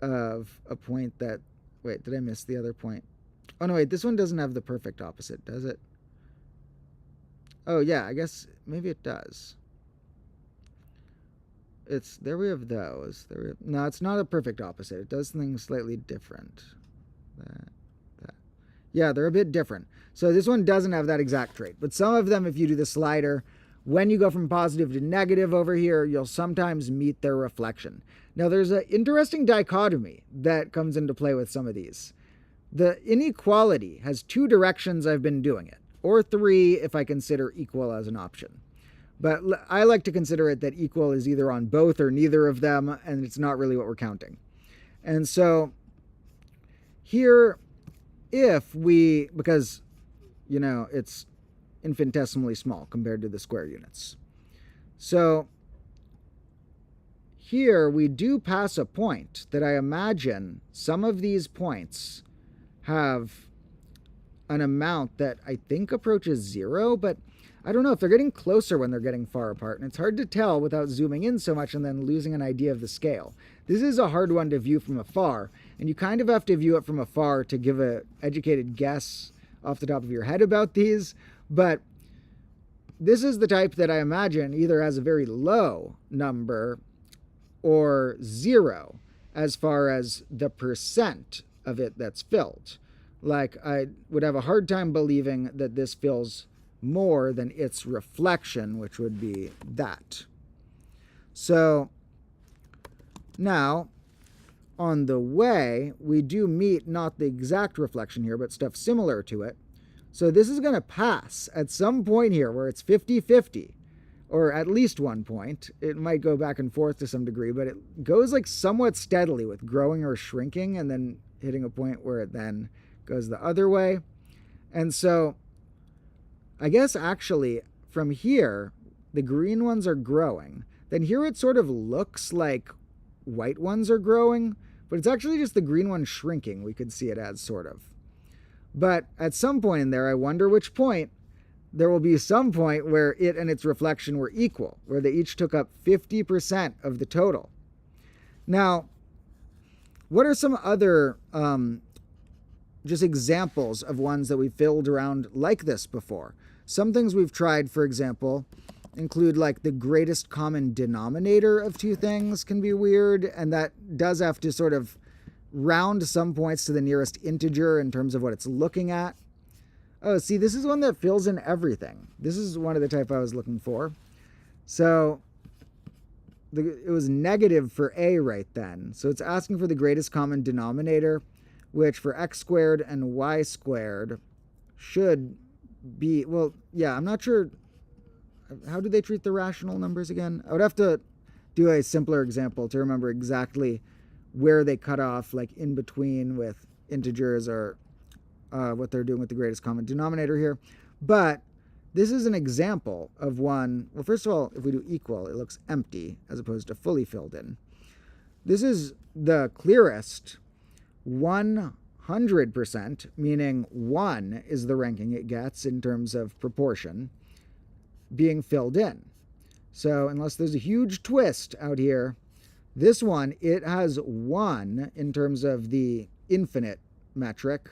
of a point that... Wait, did I miss the other point? Oh, no, wait, this one doesn't have the perfect opposite, does it? Oh, yeah, I guess maybe it does. There we have those. No, it's not a perfect opposite. It does things slightly different. That. Yeah, they're a bit different. So this one doesn't have that exact trait. But some of them, if you do the slider, when you go from positive to negative over here, you'll sometimes meet their reflection. Now, there's an interesting dichotomy that comes into play with some of these. The inequality has 2 directions I've been doing it, or 3 if I consider equal as an option. But I like to consider it that equal is either on both or neither of them, and it's not really what we're counting. And so here, because, it's infinitesimally small compared to the square units. So here we do pass a point that I imagine some of these points have an amount that I think approaches 0, but I don't know if they're getting closer when they're getting far apart, and it's hard to tell without zooming in so much and then losing an idea of the scale. This is a hard one to view from afar, and you kind of have to view it from afar to give an educated guess off the top of your head about these, but this is the type that I imagine either has a very low number or 0 as far as the percent of it that's filled. Like, I would have a hard time believing that this fills more than its reflection, which would be that. So now, on the way, we do meet not the exact reflection here, but stuff similar to it. So this is going to pass at some point here where it's 50-50, or at least one point. It might go back and forth to some degree, but it goes like somewhat steadily with growing or shrinking and then hitting a point where it then goes the other way. And so I guess actually from here, the green ones are growing. Then here it sort of looks like white ones are growing, but it's actually just the green one shrinking. We could see it as sort of. But at some point in there, I wonder which point, there will be some point where it and its reflection were equal, where they each took up 50% of the total. Now, what are some other just examples of ones that we filled around like this before? Some things we've tried, for example, include like the greatest common denominator of 2 things can be weird, and that does have to sort of round some points to the nearest integer in terms of what it's looking at. Oh, see, this is one that fills in everything. This is one of the type I was looking for. So it was negative for a right then. So it's asking for the greatest common denominator, which for x squared and y squared should be, well, yeah, I'm not sure how do they treat the rational numbers again? I would have to do a simpler example to remember exactly where they cut off, like in between with integers, or what they're doing with the greatest common denominator here. But this is an example of one. Well, first of all, if we do equal, it looks empty as opposed to fully filled in. This is the clearest 100%, meaning 1 is the ranking it gets in terms of proportion, being filled in. So unless there's a huge twist out here, this one, it has 1 in terms of the infinite metric,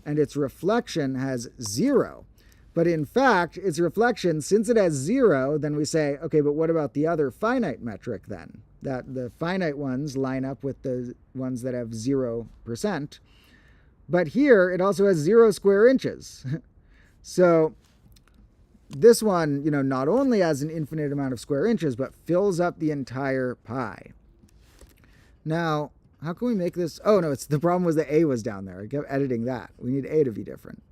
and its reflection has 0. But in fact, its reflection, since it has 0, then we say, okay, but what about the other finite metric then? That the finite ones line up with the ones that have 0%. But here, it also has 0 square inches. So this one, not only has an infinite amount of square inches, but fills up the entire pie. Now, how can we make this? Oh, no, the problem was the A was down there. I kept editing that. We need A to be different.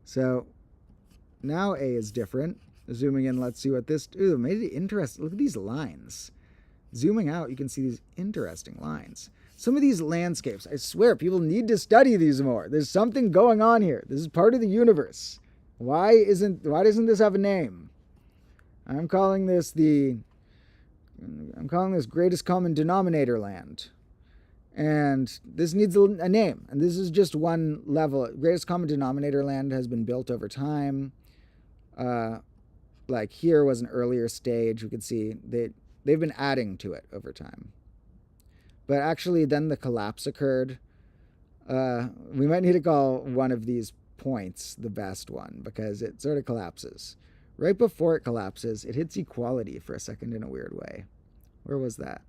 So now A is different. Zooming in, let's see what this... Ooh, made it interesting. Look at these lines. Zooming out, you can see these interesting lines. Some of these landscapes, I swear, people need to study these more. There's something going on here. This is part of the universe. Why doesn't this have a name? I'm calling this greatest common denominator land. And this needs a name. And this is just one level. Greatest common denominator land has been built over time. Like here was an earlier stage. We could see they've been adding to it over time. But actually then the collapse occurred. We might need to call one of these points the best one, because it sort of collapses. Right before it collapses, it hits equality for a second in a weird way. Where was that?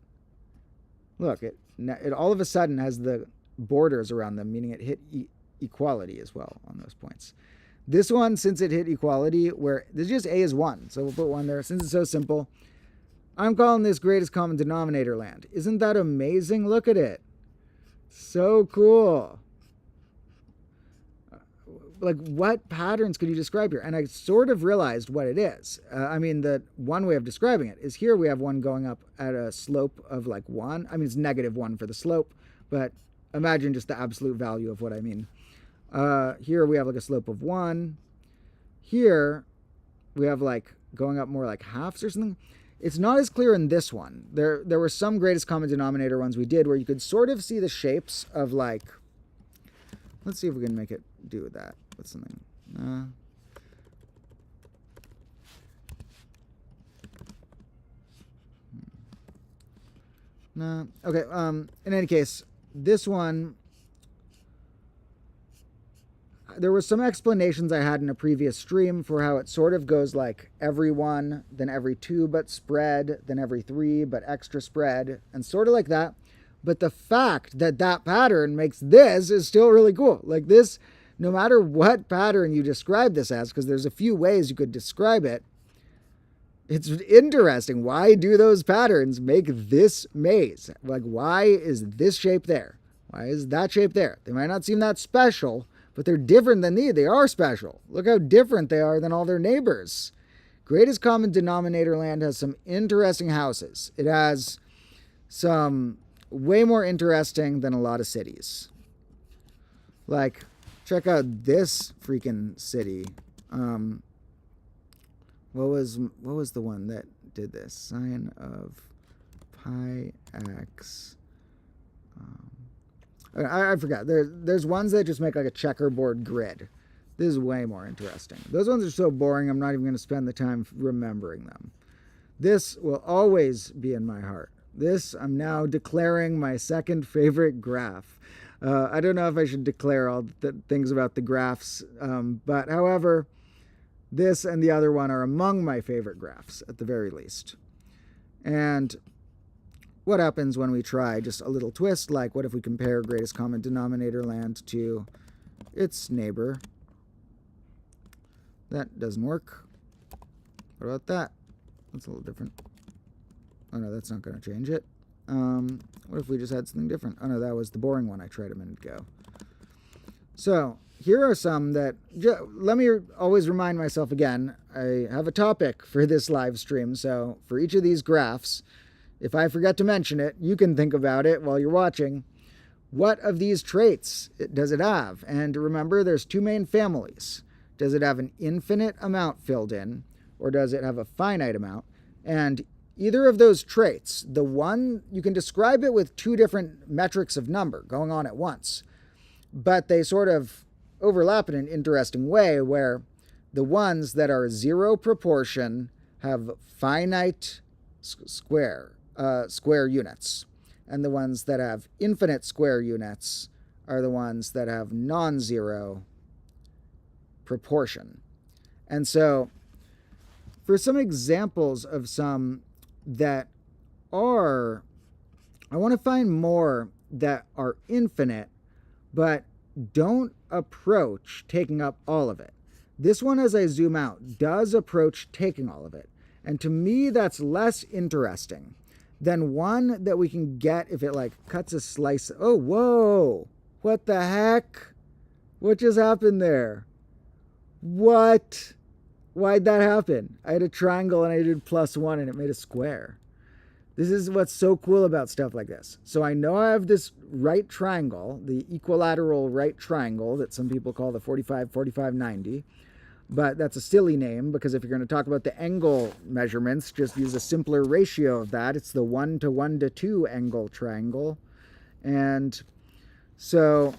Look, it all of a sudden has the borders around them, meaning it hit equality as well on those points. This one, since it hit equality, where this just A is 1, so we'll put 1 there. Since it's so simple, I'm calling this greatest common denominator land. Isn't that amazing? Look at it. So cool. Like, what patterns could you describe here? And I sort of realized what it is. The one way of describing it is here we have one going up at a slope of like 1. It's -1 for the slope, but imagine just the absolute value of what I mean. Here we have like a slope of 1. Here we have like going up more like halves or something. It's not as clear in this one. There were some greatest common denominator ones we did where you could sort of see the shapes of like, let's see if we can make it do that with something. No. Okay. In any case, this one, there were some explanations I had in a previous stream for how it sort of goes like every 1, then every 2, but spread, then every 3, but extra spread, and sort of like that. But the fact that that pattern makes this is still really cool. Like this, no matter what pattern you describe this as, because there's a few ways you could describe it, it's interesting. Why do those patterns make this maze? Like, why is this shape there? Why is that shape there? They might not seem that special, but they're different than these. They are special. Look how different they are than all their neighbors. Greatest common denominator land has some interesting houses. It has some way more interesting than a lot of cities. Like, check out this freaking city. What was the one that did this? Sine of pi x. I forgot. There's ones that just make like a checkerboard grid. This is way more interesting. Those ones are so boring, I'm not even going to spend the time remembering them. This will always be in my heart. This, I'm now declaring my second favorite graph. I don't know if I should declare all the things about the graphs, but however, this and the other one are among my favorite graphs, at the very least. And what happens when we try just a little twist, like what if we compare greatest common denominator land to its neighbor? That doesn't work. What about that? That's a little different. Oh no, that's not going to change it. What if we just had something different? Oh no, that was the boring one I tried a minute ago. So here are some that, let me always remind myself again, I have a topic for this live stream. So for each of these graphs, if I forget to mention it, you can think about it while you're watching. What of these traits does it have? And remember, there's two main families. Does it have an infinite amount filled in, or does it have a finite amount? And either of those traits, the one, you can describe it with two different metrics of number going on at once, but they sort of overlap in an interesting way where the ones that are zero proportion have finite square units, and the ones that have infinite square units are the ones that have non-zero proportion. And so for some examples of some that are, I want to find more that are infinite but don't approach taking up all of it. This one, as I zoom out, does approach taking all of it. And to me, that's less interesting than one that we can get if it like cuts a slice. Oh, whoa, what the heck? What just happened there? What? Why'd that happen? I had a triangle and I did +1 and it made a square. This is what's so cool about stuff like this. So I know I have this right triangle, the equilateral right triangle that some people call the 45-45-90. But that's a silly name because if you're going to talk about the angle measurements, just use a simpler ratio of that. It's the 1:1:2 angle triangle. And so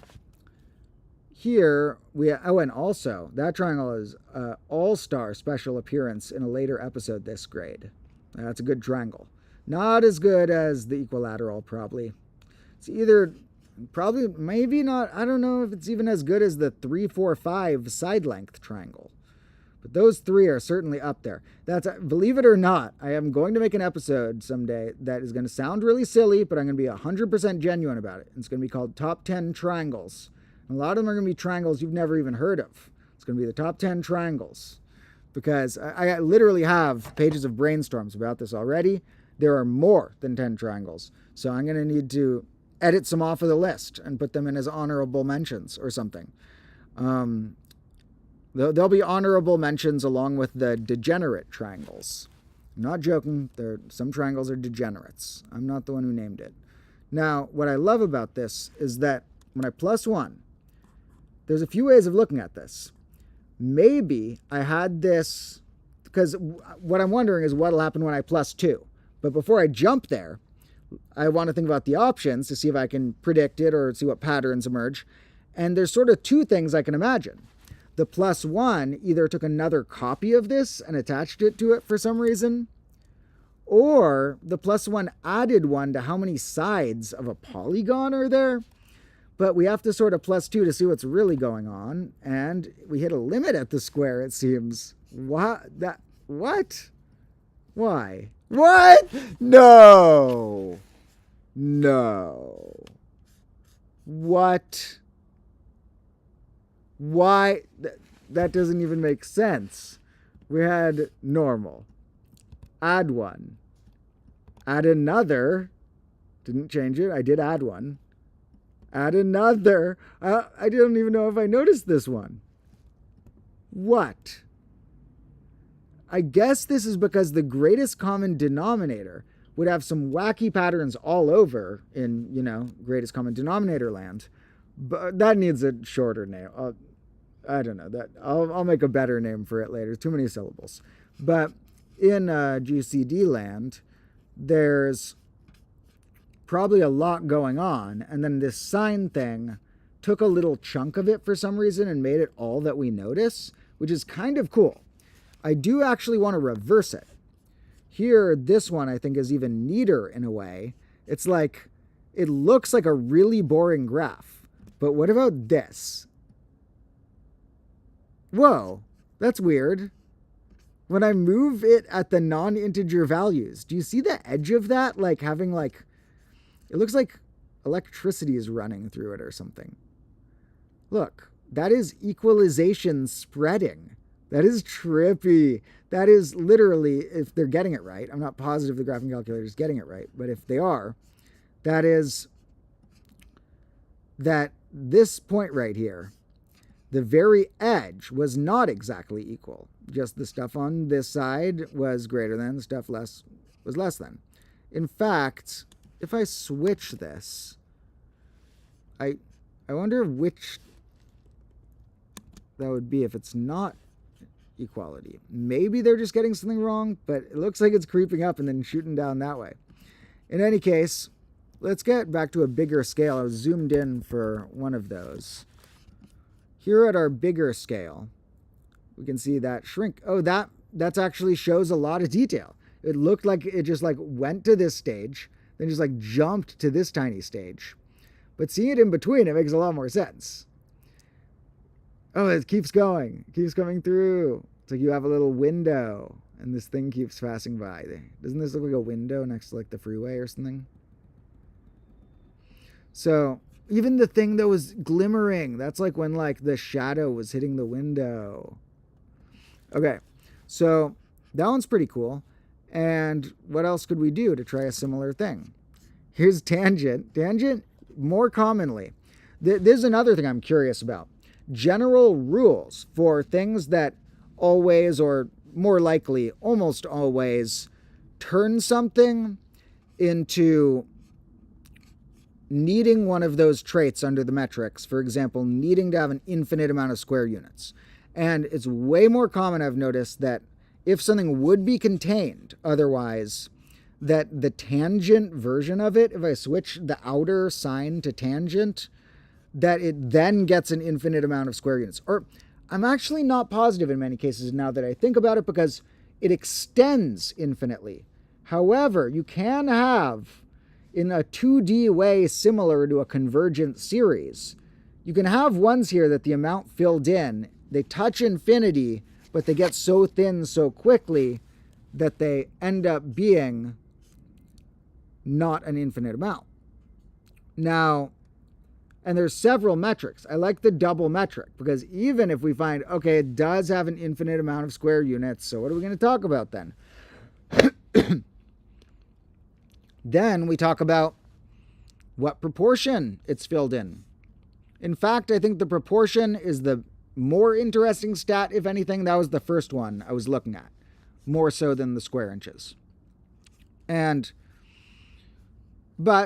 here and also that triangle is an all-star special appearance in a later episode this grade. That's a good triangle. Not as good as the equilateral, probably. It's either, probably, maybe not, I don't know if it's even as good as the 3-4-5 side length triangle. But those three are certainly up there. That's, believe it or not, I am going to make an episode someday that is going to sound really silly, but I'm going to be 100% genuine about it. It's going to be called Top 10 Triangles. And a lot of them are going to be triangles you've never even heard of. It's going to be the top 10 triangles. Because I literally have pages of brainstorms about this already. There are more than 10 triangles. So I'm going to need to edit some off of the list and put them in as honorable mentions or something. There'll be honorable mentions along with the degenerate triangles. I'm not joking. Some triangles are degenerates. I'm not the one who named it. Now, what I love about this is that when I +1, there's a few ways of looking at this. Maybe I had this, because what I'm wondering is what'll happen when I +2. But before I jump there, I want to think about the options to see if I can predict it or see what patterns emerge. And there's sort of two things I can imagine. The +1 either took another copy of this and attached it to it for some reason, or the +1 added 1 to how many sides of a polygon are there. But we have to sort of +2 to see what's really going on. And we hit a limit at the square, it seems. What? Why? What? No. What? Why? That doesn't even make sense. We had normal. Add 1. Add another. Didn't change it. I did add 1. Add another. I don't even know if I noticed this one. What? I guess this is because the greatest common denominator would have some wacky patterns all over in, greatest common denominator land. But that needs a shorter name. I don't know. I'll make a better name for it later. Too many syllables. But in GCD land, there's probably a lot going on. And then this sine thing took a little chunk of it for some reason and made it all that we notice, which is kind of cool. I do actually want to reverse it. Here, this one I think is even neater in a way. It's like, it looks like a really boring graph. But what about this? Whoa, that's weird. When I move it at the non-integer values, do you see the edge of that? Like having it looks like electricity is running through it or something. Look, that is equalization spreading. That is trippy. That is literally, if they're getting it right, I'm not positive the graphing calculator is getting it right, but if they are, that is that this point right here, the very edge was not exactly equal. Just the stuff on this side was greater than, the stuff was less than. In fact, if I switch this, I wonder which that would be if it's not equality. Maybe they're just getting something wrong, but it looks like it's creeping up and then shooting down that way. In any case, let's get back to a bigger scale. I was zoomed in for one of those. Here at our bigger scale, we can see that shrink. Oh, that's actually shows a lot of detail. It looked like it just like went to this stage, then just like jumped to this tiny stage. But seeing it in between, it makes a lot more sense. Oh, it keeps going. It keeps coming through. It's like you have a little window and this thing keeps passing by. Doesn't this look like a window next to like the freeway or something? So even the thing that was glimmering, that's like when like the shadow was hitting the window. Okay, so that one's pretty cool. And what else could we do to try a similar thing? Here's tangent. Tangent, more commonly. There's another thing I'm curious about. General rules for things that always, or more likely almost always, turn something into needing one of those traits under the metrics. For example, needing to have an infinite amount of square units. And it's way more common, I've noticed, that if something would be contained otherwise, that the tangent version of it, if I switch the outer sign to tangent, that it then gets an infinite amount of square units. Or I'm actually not positive in many cases now that I think about it, because it extends infinitely. However, you can have, in a 2D way similar to a convergent series, you can have ones here that the amount filled in, they touch infinity, but they get so thin so quickly that they end up being not an infinite amount. Now, and there's several metrics. I like the double metric, because even if we find, okay, it does have an infinite amount of square units, so what are we going to talk about then? Then we talk about what proportion it's filled in. In fact, I think the proportion is the more interesting stat, if anything. That was the first one I was looking at, more so than the square inches. But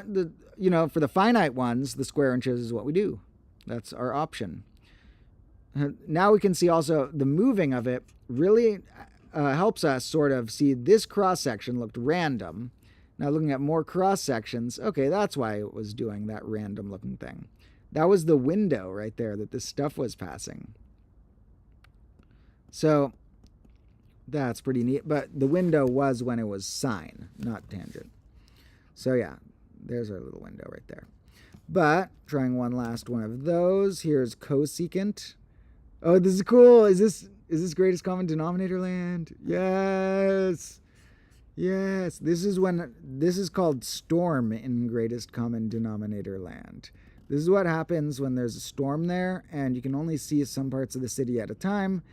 for the finite ones, the square inches is what we do. That's our option. Now we can see also the moving of it really helps us sort of see this cross section looked random. Now looking at more cross sections, okay, that's why it was doing that random looking thing. That was the window right there that this stuff was passing. So that's pretty neat. But the window was when it was sine, not tangent. So yeah, there's our little window right there. But trying one last one of those. Here's cosecant. Oh, this is cool. Is this greatest common denominator land? Yes. Yes. This is called storm in greatest common denominator land. This is what happens when there's a storm there and you can only see some parts of the city at a time.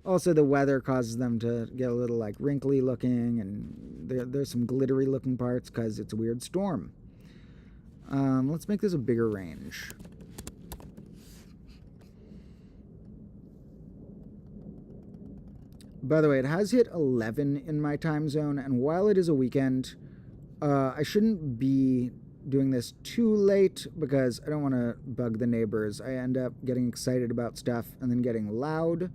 Also, the weather causes them to get a little like wrinkly looking, and there's some glittery looking parts because it's a weird storm. Let's make this a bigger range. By the way, it has hit 11 in my time zone, and while it is a weekend, I shouldn't be doing this too late because I don't want to bug the neighbors. I end up getting excited about stuff and then getting loud.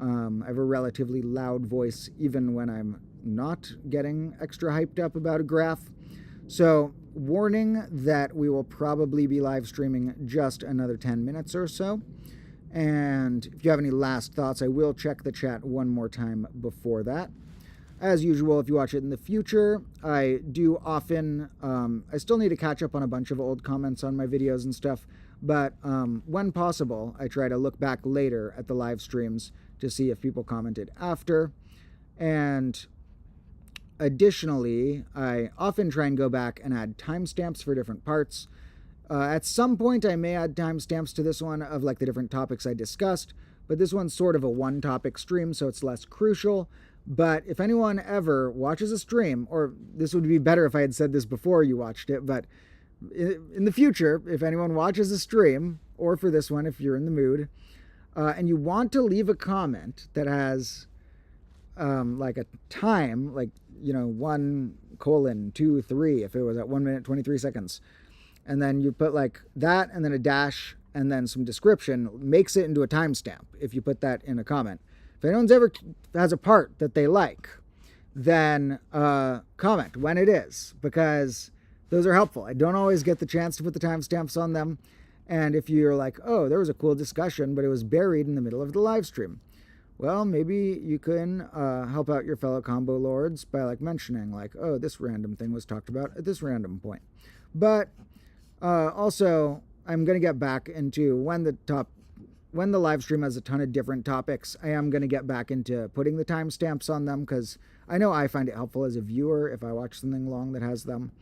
I have a relatively loud voice even when I'm not getting extra hyped up about a graph. So, warning that we will probably be live streaming just another 10 minutes or so. And if you have any last thoughts, I will check the chat one more time before that. As usual, if you watch it in the future, I do often, I still need to catch up on a bunch of old comments on my videos and stuff, but when possible, I try to look back later at the live streams to see if people commented after. And additionally, I often try and go back and add timestamps for different parts. At some point, I may add timestamps to this one of like the different topics I discussed, but this one's sort of a one-topic stream, so it's less crucial. But if anyone ever watches a stream, or this would be better if I had said this before you watched it, but in the future, if anyone watches a stream, or for this one, if you're in the mood, and you want to leave a comment that has like a time, like, 1:2:3, if it was at 1 minute 23 seconds, and then you put like that and then a dash and then some description, makes it into a timestamp if you put that in a comment. If anyone's ever has a part that they like, then comment when it is, because those are helpful. I don't always get the chance to put the timestamps on them. And if you're like, oh, there was a cool discussion, but it was buried in the middle of the live stream, well, maybe you can help out your fellow combo lords by like mentioning like, oh, this random thing was talked about at this random point. But also, I'm going to get back into when the live stream has a ton of different topics, I am going to get back into putting the timestamps on them, because I know I find it helpful as a viewer if I watch something long that has them.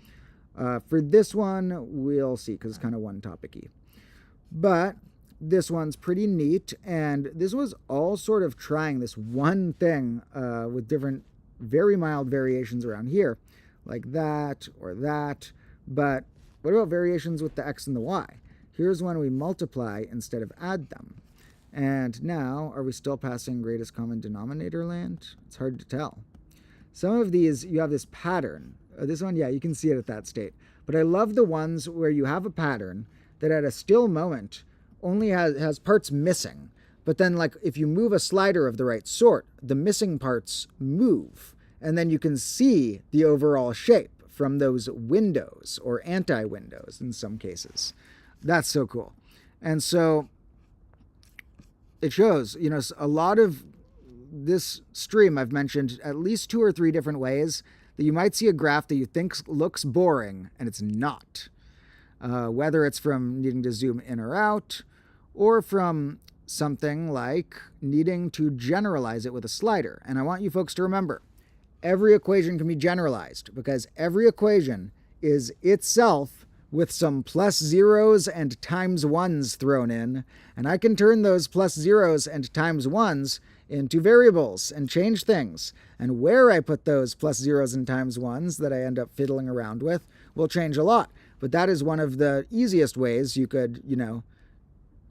For this one, we'll see, because it's kind of one topic-y. But this one's pretty neat, and this was all sort of trying this one thing with different very mild variations around here, like that or that. But what about variations with the x and the y? Here's when we multiply instead of add them. And now, are we still passing greatest common denominator land? It's hard to tell. Some of these, you have this pattern. This one, yeah, you can see it at that state. But I love the ones where you have a pattern that at a still moment only has parts missing. But then, like, if you move a slider of the right sort, the missing parts move. And then you can see the overall shape from those windows, or anti-windows in some cases. That's so cool. And so it shows, a lot of this stream I've mentioned at least 2 or 3 different ways that you might see a graph that you think looks boring, and it's not. Whether it's from needing to zoom in or out, or from something like needing to generalize it with a slider. And I want you folks to remember, every equation can be generalized, because every equation is itself with some plus zeros and times ones thrown in, and I can turn those plus zeros and times ones into variables and change things. And where I put those plus zeros and times ones that I end up fiddling around with will change a lot. But that is one of the easiest ways you could,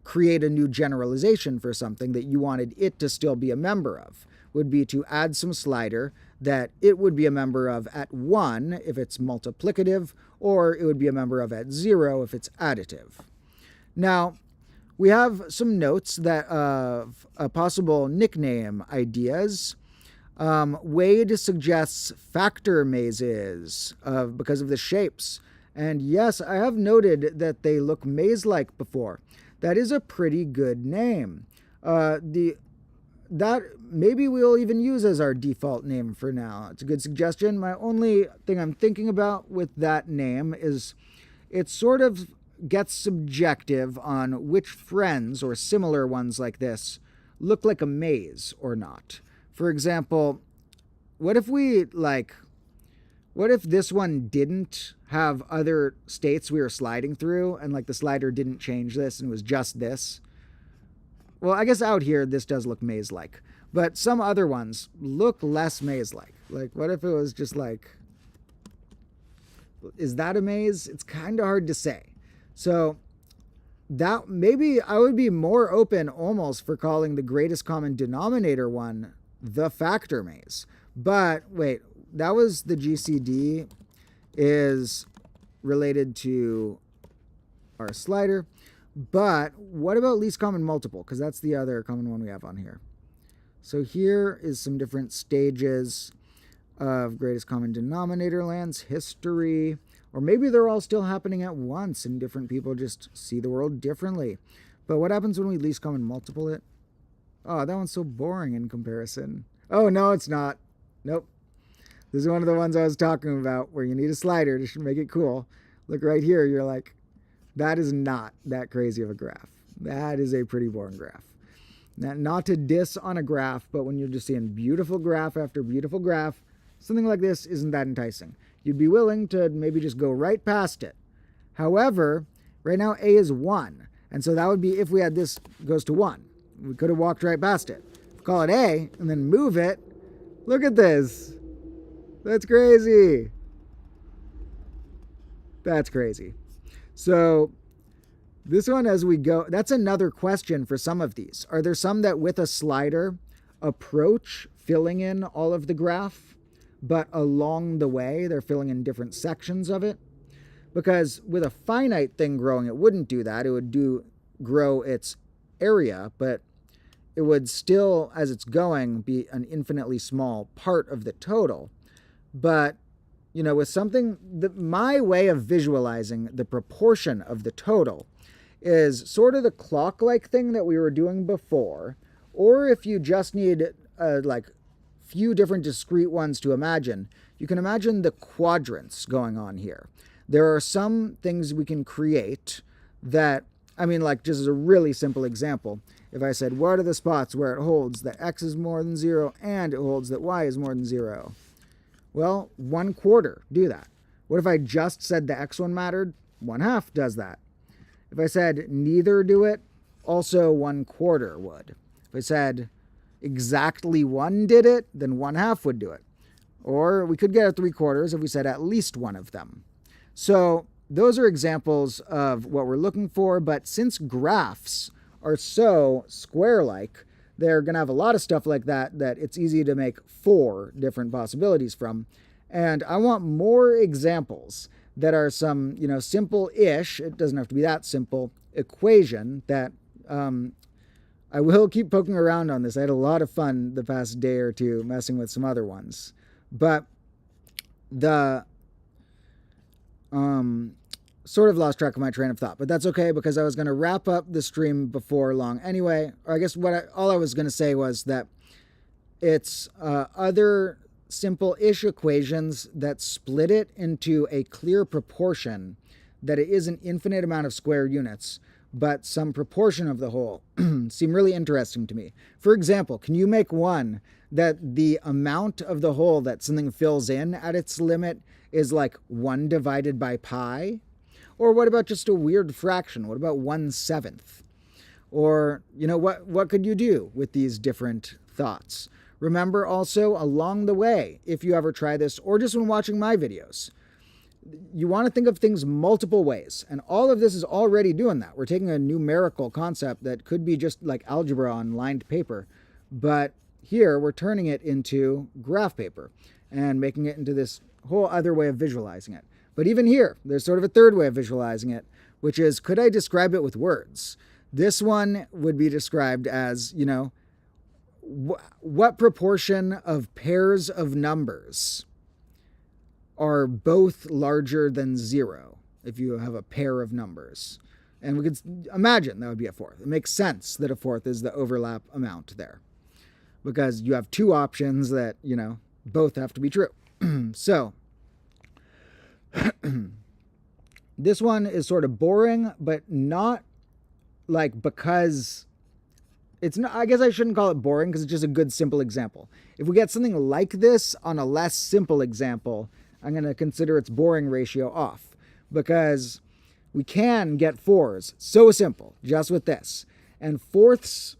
create a new generalization for something that you wanted it to still be a member of, would be to add some slider that it would be a member of at 1 if it's multiplicative, or it would be a member of at 0 if it's additive. Now, we have some notes that of possible nickname ideas. Wade suggests factor mazes because of the shapes. And yes, I have noted that they look maze-like before. That is a pretty good name. That maybe we'll even use as our default name for now. It's a good suggestion. My only thing I'm thinking about with that name is it sort of gets subjective on which friends or similar ones like this look like a maze or not. For example, what if this one didn't have other states we were sliding through, and like the slider didn't change this and was just this? Well, I guess out here this does look maze-like, but some other ones look less maze-like. Like, what if it was just like, is that a maze? It's kind of hard to say. So that maybe I would be more open almost for calling the greatest common denominator one the factor maze. But wait, that was the GCD is related to our slider. But what about least common multiple? Because that's the other common one we have on here. So here is some different stages of greatest common denominator lands, history, or maybe they're all still happening at once and different people just see the world differently. But what happens when we least common multiple it? Oh, that one's so boring in comparison. Oh, no, it's not. Nope. This is one of the ones I was talking about where you need a slider to make it cool. Look right here, you're like, that is not that crazy of a graph. That is a pretty boring graph. Not to diss on a graph, but when you're just seeing beautiful graph after beautiful graph, something like this isn't that enticing. You'd be willing to maybe just go right past it. However, right now A is 1. And so that would be if we had this goes to 1. We could have walked right past it. Call it A and then move it. Look at this. That's crazy. That's crazy. So This one, as we go, that's another question for some of these. Are there some that with a slider approach filling in all of the graph, but along the way they're filling in different sections of it? Because with a finite thing growing, it wouldn't do that. It would grow its area, but it would still, as it's going, be an infinitely small part of the total. But, with something, my way of visualizing the proportion of the total is sort of the clock-like thing that we were doing before, or if you just need few different discrete ones to imagine, you can imagine the quadrants going on here. There are some things we can create that, just as a really simple example, if I said, what are the spots where it holds that x is more than 0 and it holds that y is more than 0? Well, 1/4 do that. What if I just said the x one mattered? 1/2 does that. If I said neither do it, also 1/4 would. If I said exactly 1 did it, then 1/2 would do it. Or we could get a 3/4 if we said at least one of them. So those are examples of what we're looking for, but since graphs are so square-like, they're going to have a lot of stuff like that it's easy to make 4 different possibilities from. And I want more examples that are some, simple-ish, it doesn't have to be that simple, equation that I will keep poking around on this. I had a lot of fun the past day or two messing with some other ones. But the sort of lost track of my train of thought, but that's okay because I was going to wrap up the stream before long anyway. Or I guess all I was going to say was that it's other simple-ish equations that split it into a clear proportion that it is an infinite amount of square units, but some proportion of the whole seem really interesting to me. For example, can you make one that the amount of the whole that something fills in at its limit is like 1 divided by pi? Or what about just a weird fraction? What about 1/7? Or, what could you do with these different thoughts? Remember also, along the way, if you ever try this, or just when watching my videos, you want to think of things multiple ways. And all of this is already doing that. We're taking a numerical concept that could be just like algebra on lined paper. But here, we're turning it into graph paper and making it into this whole other way of visualizing it. But even here, there's sort of a third way of visualizing it, which is, could I describe it with words? This one would be described as, what proportion of pairs of numbers are both larger than 0 if you have a pair of numbers? And we could imagine that would be a fourth. It makes sense that a fourth is the overlap amount there, because you have 2 options that, both have to be true. So this one is sort of boring, but not because it's not, I guess I shouldn't call it boring because it's just a good simple example. If we get something like this on a less simple example, I'm going to consider its boring ratio off, because we can get 4s so simple just with this. And fourths,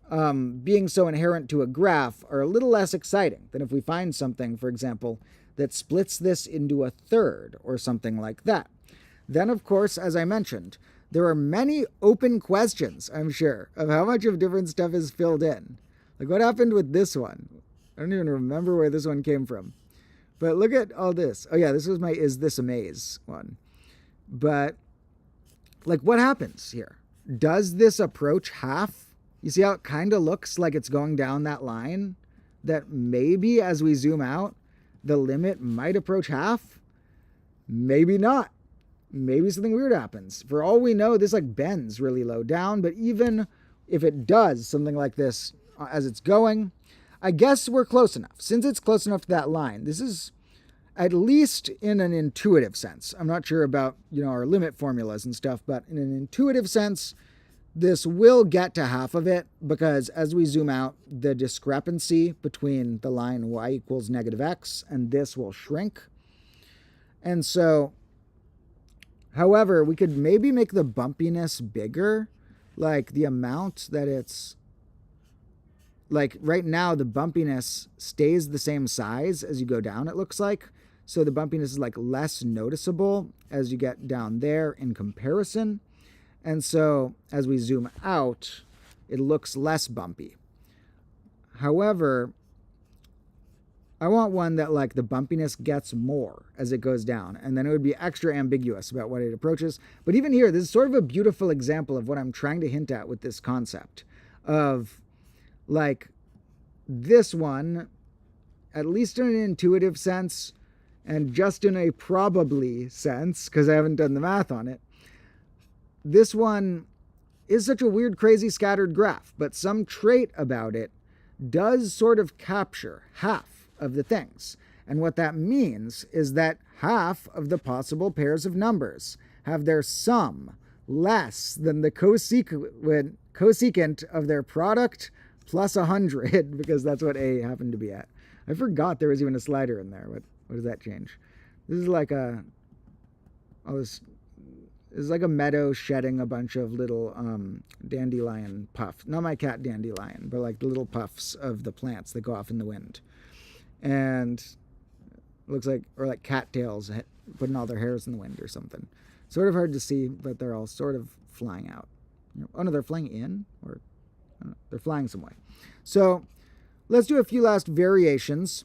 being so inherent to a graph, are a little less exciting than if we find something, for example, that splits this into a third or something like that. Then, of course, as I mentioned, there are many open questions, I'm sure, of how much of different stuff is filled in. Like, what happened with this one? I don't even remember where this one came from. But look at all this. Oh yeah, this was my Is This a Maze one. But, what happens here? Does this approach half? You see how it kind of looks like it's going down that line? That maybe as we zoom out, the limit might approach half? Maybe not. Maybe something weird happens. For all we know, this bends really low down, but even if it does something like this as it's going, I guess we're close enough. Since it's close enough to that line, this is at least in an intuitive sense. I'm not sure about, our limit formulas and stuff, but in an intuitive sense, this will get to half of it, because as we zoom out, the discrepancy between the line y equals -x and this will shrink. And so, however, we could maybe make the bumpiness bigger, the amount that it's, right now the bumpiness stays the same size as you go down, it looks like. So the bumpiness is less noticeable as you get down there in comparison. And so as we zoom out, it looks less bumpy. However, I want one that like the bumpiness gets more as it goes down, and then it would be extra ambiguous about what it approaches. But even here, this is sort of a beautiful example of what I'm trying to hint at with this concept of like this one, at least in an intuitive sense, and just in a probably sense, because I haven't done the math on it, this one is such a weird, crazy, scattered graph, but some trait about it does sort of capture half of the things. And what that means is that half of the possible pairs of numbers have their sum less than the cosecant of their product plus 100, because that's what A happened to be at. I forgot there was even a slider in there. What does that change? This is like this is like a meadow shedding a bunch of little dandelion puffs. Not my cat dandelion, but like the little puffs of the plants that go off in the wind. And it looks like, or like cattails putting all their hairs in the wind or something. Sort of hard to see, but they're all sort of flying out. Oh no, they're flying in, or they're flying some way. So let's do a few last variations.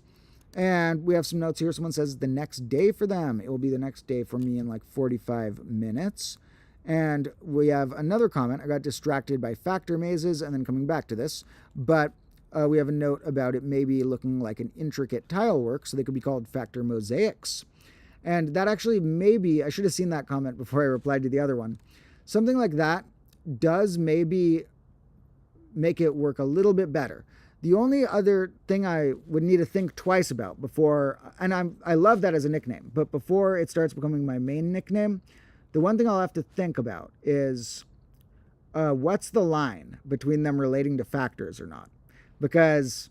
And we have some notes here. Someone says the next day for them. It will be the next day for me in like 45 minutes. And we have another comment. I got distracted by factor mazes and then coming back to this. But we have a note about it maybe looking like an intricate tile work, so they could be called factor mosaics. And that actually maybe, I should have seen that comment before I replied to the other one. Something like that does maybe make it work a little bit better. The only other thing I would need to think twice about before, and I love that as a nickname, but before it starts becoming my main nickname, the one thing I'll have to think about is what's the line between them relating to factors or not? Because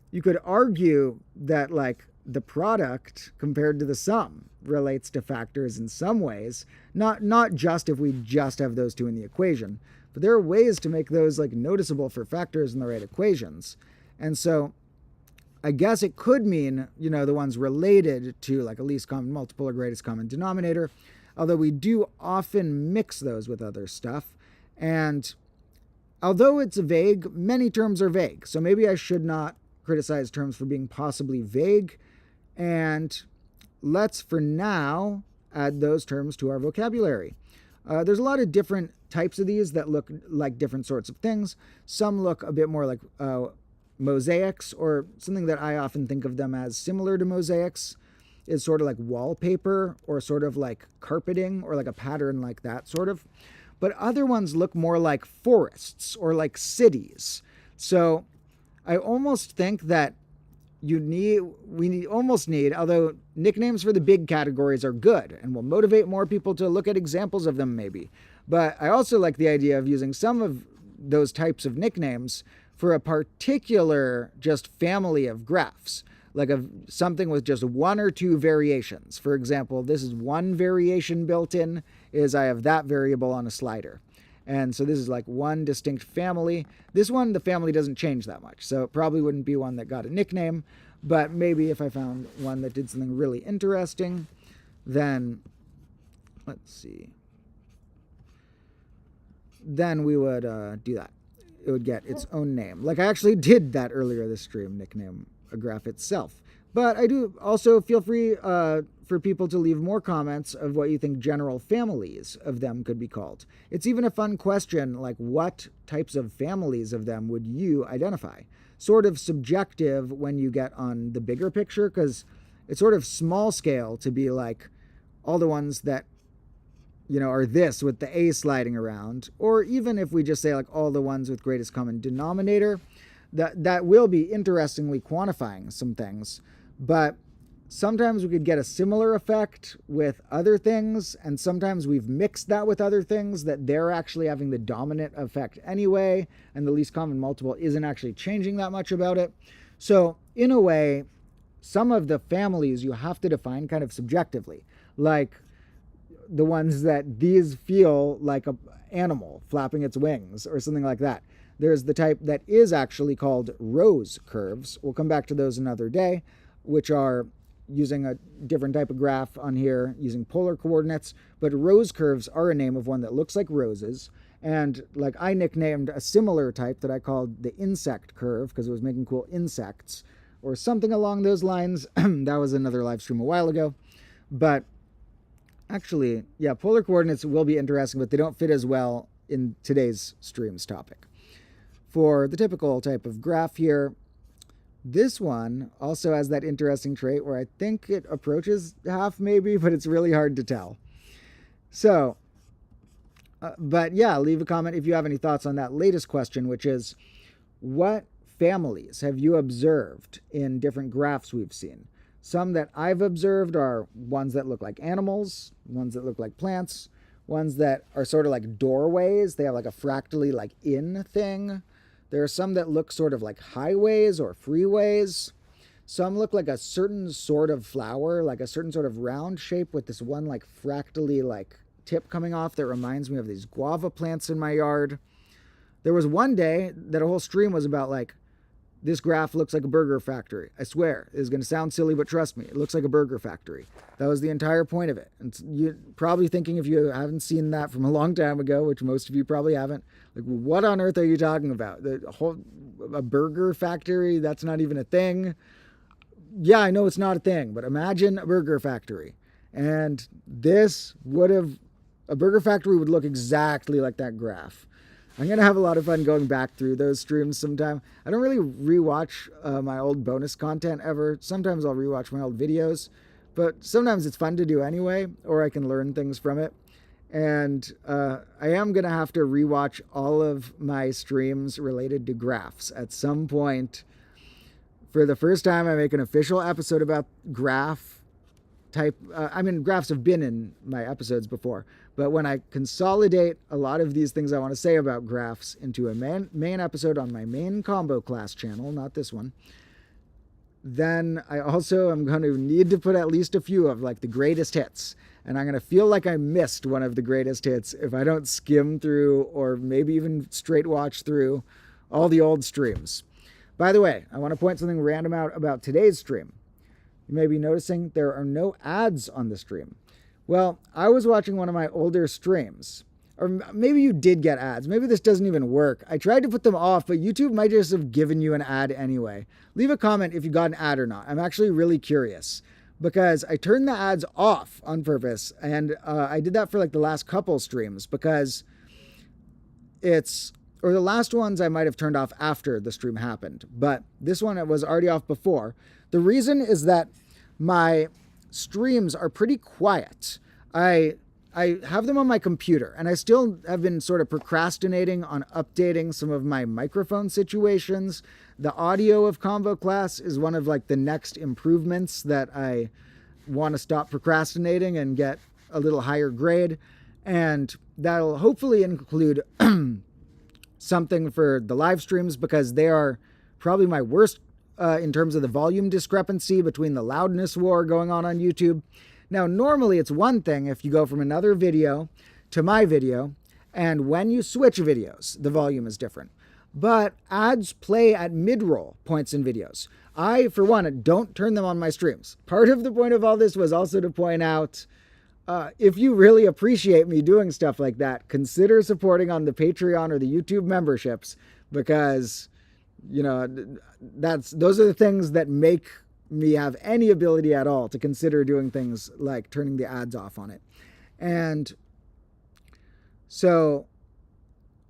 you could argue that like the product compared to the sum relates to factors in some ways, not just if we just have those two in the equation, but there are ways to make those like noticeable for factors in the right equations. And so I guess it could mean, the ones related to like a least common multiple or greatest common denominator, although we do often mix those with other stuff. And although it's vague, many terms are vague. So maybe I should not criticize terms for being possibly vague. And let's, for now, add those terms to our vocabulary. There's a lot of different types of these that look like different sorts of things. Some look a bit more like mosaics, or something that I often think of them as similar to mosaics is sort of like wallpaper, or sort of like carpeting, or like a pattern like that sort of. But other ones look more like forests or like cities. So I almost think that we almost need, although nicknames for the big categories are good and will motivate more people to look at examples of them maybe. But I also like the idea of using some of those types of nicknames for a particular just family of graphs, like something with just one or two variations. For example, this is one variation built in, is I have that variable on a slider. And so this is like one distinct family. This one, the family doesn't change that much, so it probably wouldn't be one that got a nickname. But maybe if I found one that did something really interesting, then let's see. Then we would do that. It would get its own name. Like I actually did that earlier this stream, nickname a graph itself. But I do also feel free for people to leave more comments of what you think general families of them could be called. It's even a fun question, like what types of families of them would you identify? Sort of subjective when you get on the bigger picture, because it's sort of small scale to be like all the ones that are this with the A sliding around, or even if we just say like all the ones with greatest common denominator, that will be interestingly quantifying some things. But sometimes we could get a similar effect with other things, and sometimes we've mixed that with other things that they're actually having the dominant effect anyway, and the least common multiple isn't actually changing that much about it. So in a way, some of the families you have to define kind of subjectively, like the ones that these feel like an animal flapping its wings or something like that. There's the type that is actually called rose curves. We'll come back to those another day, which are, using a different type of graph on here using polar coordinates, but rose curves are a name of one that looks like roses. And like I nicknamed a similar type that I called the insect curve because it was making cool insects or something along those lines. That was another live stream a while ago. But actually, yeah, polar coordinates will be interesting, but they don't fit as well in today's stream's topic. For the typical type of graph here, this one also has that interesting trait where I think it approaches half maybe, but it's really hard to tell. So, but yeah, leave a comment if you have any thoughts on that latest question, which is, what families have you observed in different graphs we've seen? Some that I've observed are ones that look like animals, ones that look like plants, ones that are sort of like doorways. They have like a fractally like in thing. There are some that look sort of like highways or freeways. Some look like a certain sort of flower, like a certain sort of round shape with this one like fractally like tip coming off that reminds me of these guava plants in my yard. There was one day that a whole stream was about like, this graph looks like a burger factory. I swear, it's going to sound silly, but trust me, it looks like a burger factory. That was the entire point of it. And you're probably thinking, if you haven't seen that from a long time ago, which most of you probably haven't, like, what on earth are you talking about? A burger factory? That's not even a thing. Yeah, I know it's not a thing, but imagine a burger factory. And a burger factory would look exactly like that graph. I'm going to have a lot of fun going back through those streams sometime. I don't really rewatch my old bonus content ever. Sometimes I'll rewatch my old videos, but sometimes it's fun to do anyway, or I can learn things from it. And I am going to have to rewatch all of my streams related to graphs at some point. For the first time, I make an official episode about graph type. Graphs have been in my episodes before, but when I consolidate a lot of these things I want to say about graphs into a main episode on my main combo class channel, not this one, then I also am going to need to put at least a few of like the greatest hits. And I'm going to feel like I missed one of the greatest hits if I don't skim through or maybe even straight watch through all the old streams. By the way, I want to point something random out about today's stream. You may be noticing there are no ads on the stream. Well, I was watching one of my older streams, or maybe you did get ads. Maybe this doesn't even work. I tried to put them off, but YouTube might just have given you an ad anyway. Leave a comment if you got an ad or not. I'm actually really curious because I turned the ads off on purpose, and I did that for like the last couple streams because the last ones I might have turned off after the stream happened, but this one it was already off before. The reason is that my streams are pretty quiet. I have them on my computer, and I still have been sort of procrastinating on updating some of my microphone situations. The audio of Convo Class is one of like the next improvements that I want to stop procrastinating and get a little higher grade. And that'll hopefully include something for the live streams because they are probably my worst in terms of the volume discrepancy between the loudness war going on YouTube. Now, normally it's one thing if you go from another video to my video, and when you switch videos, the volume is different. But ads play at mid-roll points in videos. I, for one, don't turn them on my streams. Part of the point of all this was also to point out, if you really appreciate me doing stuff like that, consider supporting on the Patreon or the YouTube memberships, because those are the things that make me have any ability at all to consider doing things like turning the ads off on it. And so,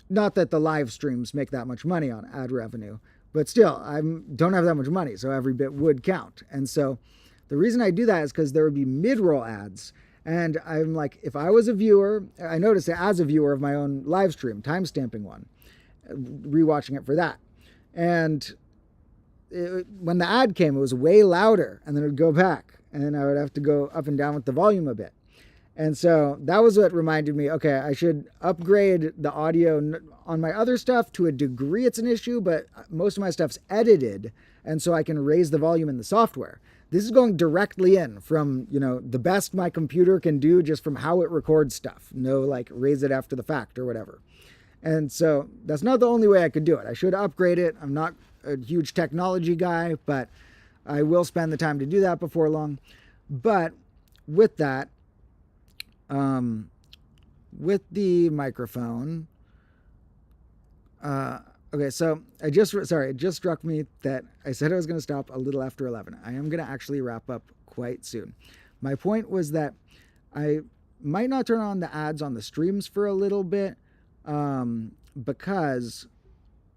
not that the live streams make that much money on ad revenue, but still, I don't have that much money, so every bit would count. And so the reason I do that is because there would be mid-roll ads. And I'm like, if I was a viewer, I noticed that as a viewer of my own live stream, timestamping one, rewatching it for that. And when the ad came, it was way louder, and then it would go back, and I would have to go up and down with the volume a bit. And so that was what reminded me, okay, I should upgrade the audio on my other stuff. To a degree, it's an issue, but most of my stuff's edited, and so I can raise the volume in the software. This is going directly in from, the best my computer can do just from how it records stuff. No, like, raise it after the fact or whatever. And so that's not the only way I could do it. I should upgrade it. I'm not a huge technology guy, but I will spend the time to do that before long. But with that, with the microphone, okay, so it just struck me that I said I was going to stop a little after 11. I am going to actually wrap up quite soon. My point was that I might not turn on the ads on the streams for a little bit, because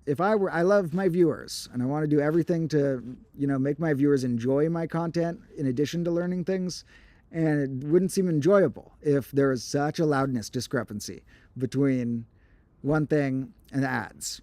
I love my viewers and I want to do everything to, make my viewers enjoy my content in addition to learning things. And it wouldn't seem enjoyable if there was such a loudness discrepancy between one thing and the ads.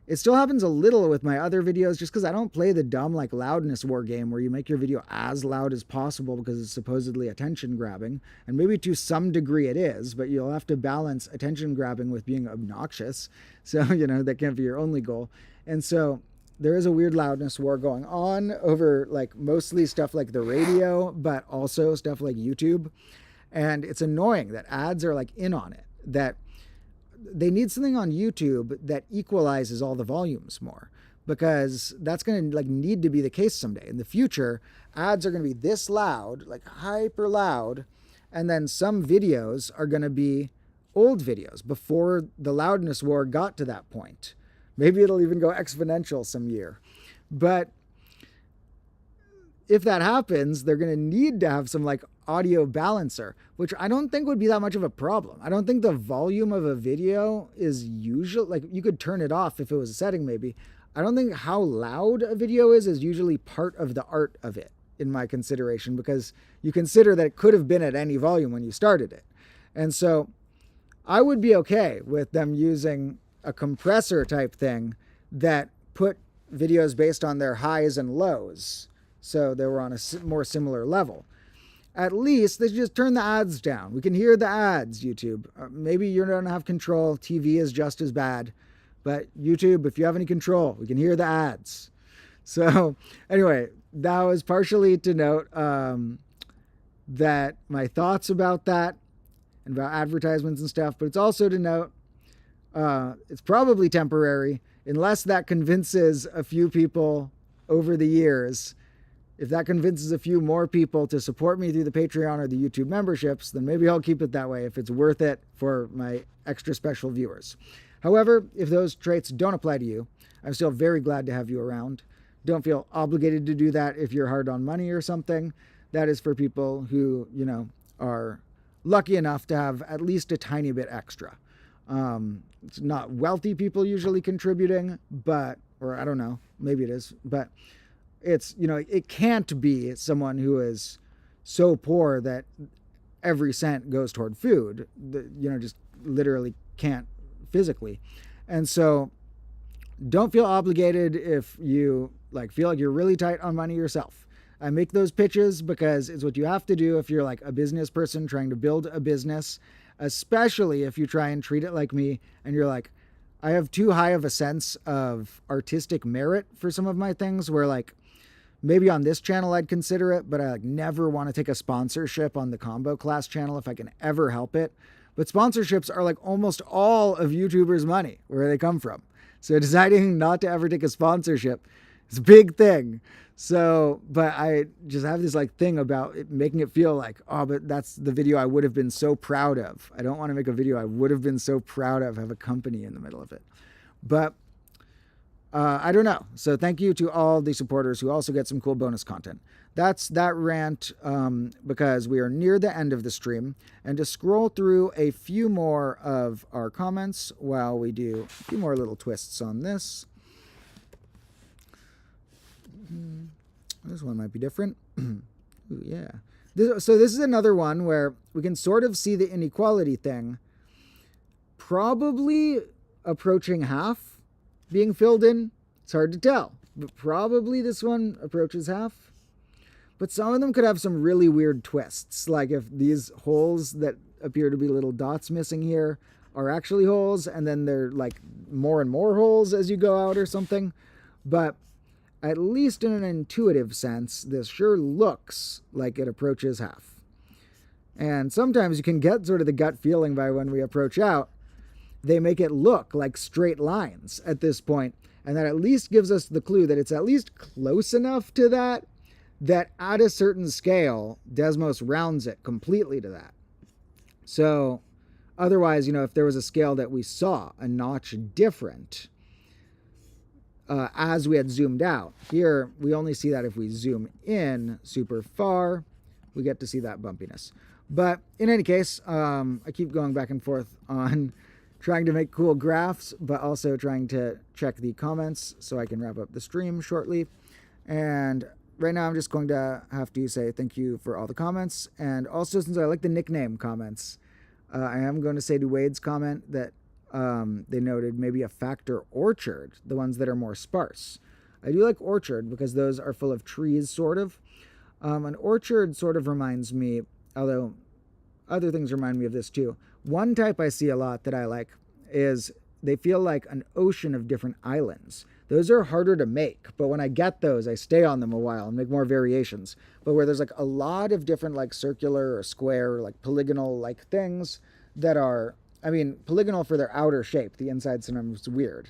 It still happens a little with my other videos just because I don't play the dumb loudness war game where you make your video as loud as possible because it's supposedly attention grabbing. And maybe to some degree it is, but you'll have to balance attention grabbing with being obnoxious. So, that can't be your only goal. And so there is a weird loudness war going on over mostly stuff like the radio, but also stuff like YouTube. And it's annoying that ads are in on it, that they need something on YouTube that equalizes all the volumes more, because that's going to need to be the case someday. In the future, ads are going to be this loud, hyper loud, and then some videos are going to be old videos before the loudness war got to that point. Maybe it'll even go exponential some year. But if that happens, they're going to need to have some audio balancer, which I don't think would be that much of a problem. I don't think the volume of a video is usual. You could turn it off if it was a setting maybe. I don't think how loud a video is usually part of the art of it in my consideration, because you consider that it could have been at any volume when you started it. And so I would be okay with them using a compressor type thing that put videos based on their highs and lows, so they were on a more similar level. At least they should just turn the ads down. We can hear the ads, YouTube. Maybe you don't have control. TV is just as bad. But YouTube, if you have any control, we can hear the ads. So anyway, that was partially to note that my thoughts about that and about advertisements and stuff, but it's also to note it's probably temporary unless that convinces a few people over the years. If that convinces a few more people to support me through the Patreon or the YouTube memberships, then maybe I'll keep it that way if it's worth it for my extra special viewers. However, if those traits don't apply to you, I'm still very glad to have you around. Don't feel obligated to do that if you're hard on money or something. That is for people who, are lucky enough to have at least a tiny bit extra. It's not wealthy people usually contributing, or I don't know, maybe it is, but it's, it can't be someone who is so poor that every cent goes toward food, just literally can't physically. And so don't feel obligated if you feel like you're really tight on money yourself. I make those pitches because it's what you have to do if you're a business person trying to build a business, especially if you try and treat it like me and you're I have too high of a sense of artistic merit for some of my things where maybe on this channel I'd consider it, but I never want to take a sponsorship on the combo class channel if I can ever help it. But sponsorships are almost all of YouTubers' money, where they come from. So deciding not to ever take a sponsorship is a big thing. So, but I just have this thing about it, making it feel but that's the video I would have been so proud of. I don't want to make a video I would have been so proud of, have a company in the middle of it. But I don't know. So thank you to all the supporters who also get some cool bonus content. That's that rant, because we are near the end of the stream. And to scroll through a few more of our comments while we do a few more little twists on this. This one might be different. Ooh, yeah. So this is another one where we can sort of see the inequality thing probably approaching half being filled in. It's hard to tell, but probably this one approaches half. But some of them could have some really weird twists, like if these holes that appear to be little dots missing here are actually holes, and then they're more and more holes as you go out or something. But at least in an intuitive sense, this sure looks like it approaches half. And sometimes you can get sort of the gut feeling by when we approach out, they make it look like straight lines at this point. And that at least gives us the clue that it's at least close enough to that that at a certain scale, Desmos rounds it completely to that. So otherwise, if there was a scale that we saw a notch different as we had zoomed out, here we only see that if we zoom in super far, we get to see that bumpiness. But in any case, I keep going back and forth on trying to make cool graphs, but also trying to check the comments so I can wrap up the stream shortly. And right now I'm just going to have to say thank you for all the comments. And also, since I like the nickname comments, I am going to say to Wade's comment that they noted maybe a factor orchard, the ones that are more sparse. I do like orchard because those are full of trees, sort of. An orchard sort of reminds me, although other things remind me of this too. One type I see a lot that I like is they feel like an ocean of different islands. Those are harder to make, but when I get those, I stay on them a while and make more variations. But where there's like a lot of different like circular or square or like polygonal like things that are, polygonal for their outer shape. The inside sometimes is weird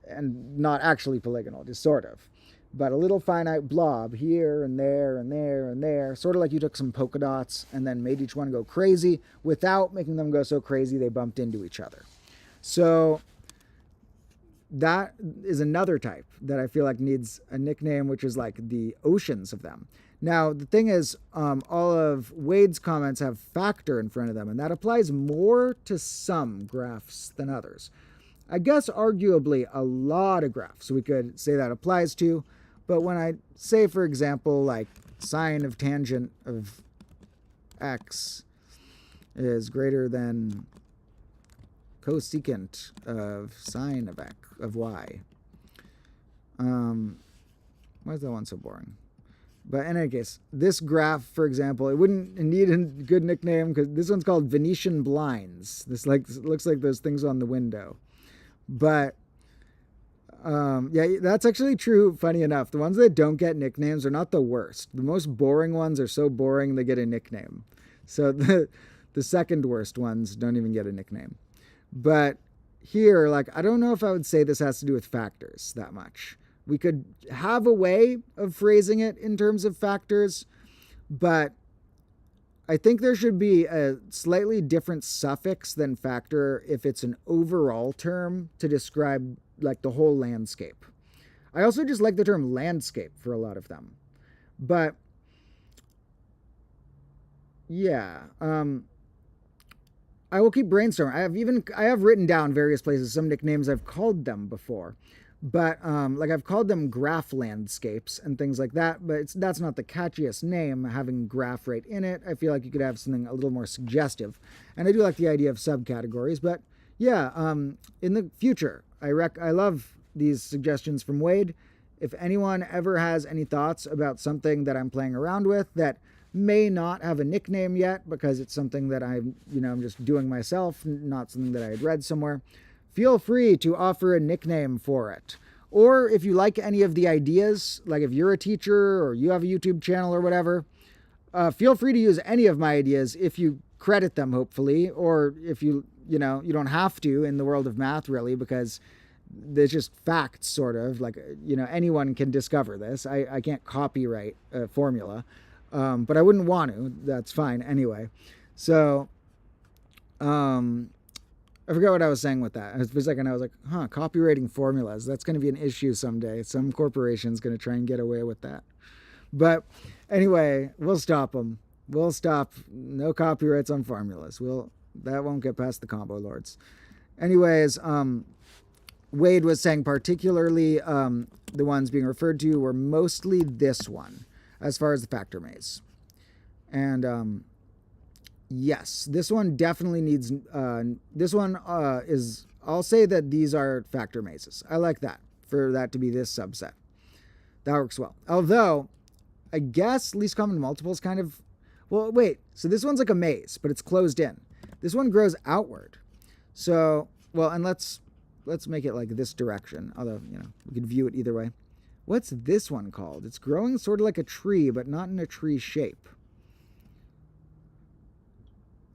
and not actually polygonal, just sort of. But a little finite blob here and there and there and there, sort of like you took some polka dots and then made each one go crazy without making them go so crazy they bumped into each other. So that is another type that I feel like needs a nickname, which is like the oceans of them. Now, the thing is, all of Wade's comments have factor in front of them, and that applies more to some graphs than others. I guess arguably a lot of graphs we could say that applies to, but when I say, for example, like sine of tangent of x is greater than cosecant of sine of x of y. Why is that one so boring? But in any case, this graph, for example, it wouldn't need a good nickname because this one's called Venetian blinds. This looks like those things on the window. But yeah, that's actually true. Funny enough, the ones that don't get nicknames are not the worst. The most boring ones are so boring they get a nickname. So the second worst ones don't even get a nickname. But here, like, I don't know if I would say this has to do with factors that much. We could have a way of phrasing it in terms of factors, but I think there should be a slightly different suffix than factor if it's an overall term to describe like the whole landscape. I also just like the term landscape for a lot of them. But yeah, I will keep brainstorming. I have written down various places some nicknames I've called them before. But like I've called them graph landscapes and things like that, but that's not the catchiest name, having graph right in it. I feel like you could have something a little more suggestive. And I do like the idea of subcategories, but yeah, in the future, I love these suggestions from Wade. If anyone ever has any thoughts about something that I'm playing around with that may not have a nickname yet because it's something that I'm just doing myself, not something that I had read somewhere, feel free to offer a nickname for it. Or if you like any of the ideas, like if you're a teacher or you have a YouTube channel or whatever, feel free to use any of my ideas if you credit them, hopefully, or if you don't have to in the world of math, really, because there's just facts, sort of, like, anyone can discover this. I can't copyright a formula, but I wouldn't want to. That's fine anyway. So, I forgot what I was saying with that. For a second, I was like, copywriting formulas. That's going to be an issue someday. Some corporation's going to try and get away with that. But anyway, we'll stop them. We'll stop. No copyrights on formulas. That won't get past the combo lords. Anyways, Wade was saying particularly the ones being referred to were mostly this one, as far as the factor maze. And yes, this one definitely needs, I'll say that these are factor mazes. I like that, for that to be this subset. That works well. Although, I guess least common multiples kind of, well, wait, so this one's like a maze, but it's closed in. This one grows outward. So, well, and let's make it like this direction, although, we could view it either way. What's this one called? It's growing sort of like a tree, but not in a tree shape.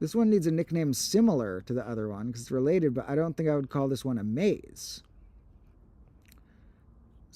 This one needs a nickname similar to the other one because it's related, but I don't think I would call this one a maze.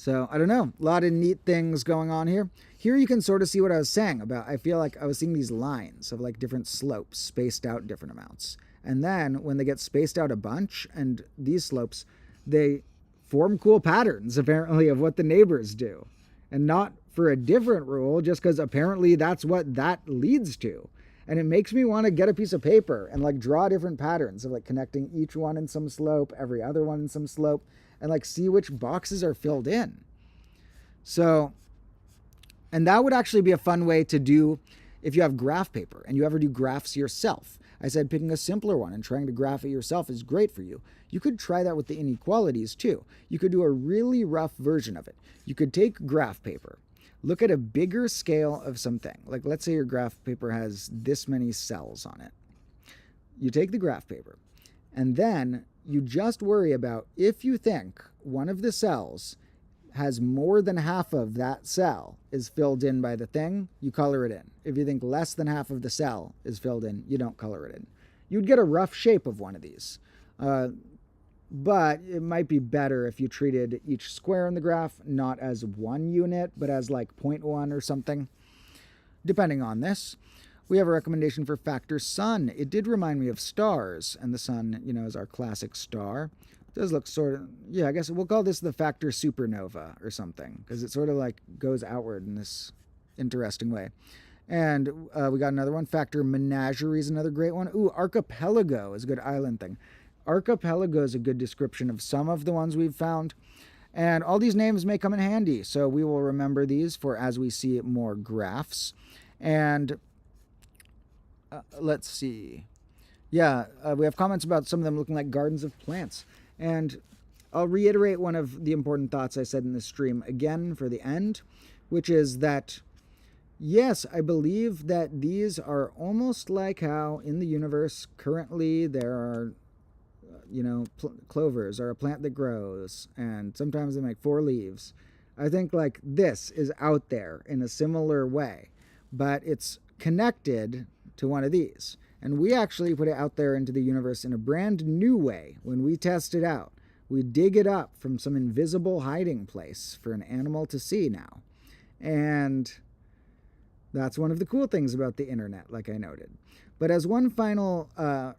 So I don't know, a lot of neat things going on here. Here you can sort of see what I was saying about, I feel like I was seeing these lines of like different slopes spaced out different amounts. And then when they get spaced out a bunch, and these slopes, they form cool patterns apparently of what the neighbors do. And not for a different rule, just because apparently that's what that leads to. And it makes me want to get a piece of paper and like draw different patterns of like connecting each one in some slope, every other one in some slope, and like see which boxes are filled in. So, and that would actually be a fun way to do if you have graph paper and you ever do graphs yourself. I said picking a simpler one and trying to graph it yourself is great for you. You could try that with the inequalities too. You could do a really rough version of it. You could take graph paper, look at a bigger scale of something. Like let's say your graph paper has this many cells on it. You take the graph paper and then you just worry about if you think one of the cells has more than half of that cell is filled in by the thing, you color it in. If you think less than half of the cell is filled in, you don't color it in. You'd get a rough shape of one of these. But it might be better if you treated each square in the graph not as one unit, but as like 0.1 or something, depending on this. We have a recommendation for factor sun. It did remind me of stars, and the sun, you know, is our classic star. It does look sort of, yeah, I guess we'll call this the factor supernova or something, because it sort of like goes outward in this interesting way. And we got another one. Factor menagerie is another great one. Ooh, archipelago is a good island thing. Archipelago is a good description of some of the ones we've found. And all these names may come in handy, so we will remember these for as we see more graphs. And let's see. Yeah, we have comments about some of them looking like gardens of plants. And I'll reiterate one of the important thoughts I said in this stream again for the end, which is that, yes, I believe that these are almost like how in the universe currently there are, you know, clovers are a plant that grows, and sometimes they make 4 leaves. I think like this is out there in a similar way, but it's connected to one of these. And we actually put it out there into the universe in a brand new way when we test it out. We dig it up from some invisible hiding place for an animal to see now. And that's one of the cool things about the internet, like I noted. But as one final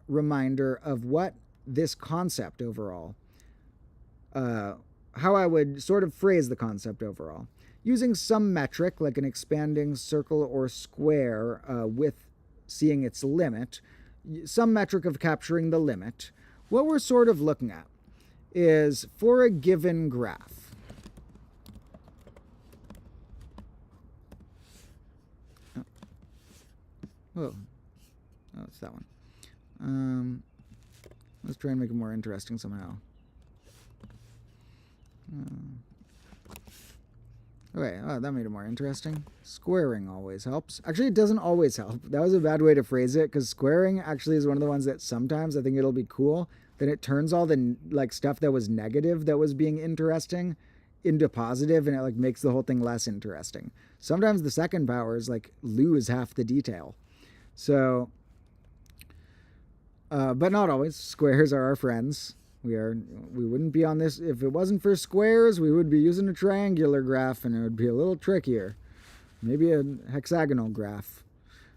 reminder of what this concept overall, how I would sort of phrase the concept overall, using some metric like an expanding circle or square with seeing its limit, some metric of capturing the limit, what we're sort of looking at is for a given graph. Oh, it's that one. Let's try and make it more interesting somehow. Okay, oh, that made it more interesting. Squaring always helps. Actually, it doesn't always help. That was a bad way to phrase it, because squaring actually is one of the ones that sometimes I think it'll be cool. Then it turns all the like stuff that was negative that was being interesting into positive, and it like makes the whole thing less interesting. Sometimes the second powers like lose half the detail. So, but not always. Squares are our friends. We wouldn't be on this if it wasn't for squares. We would be using a triangular graph, and it would be a little trickier. Maybe a hexagonal graph,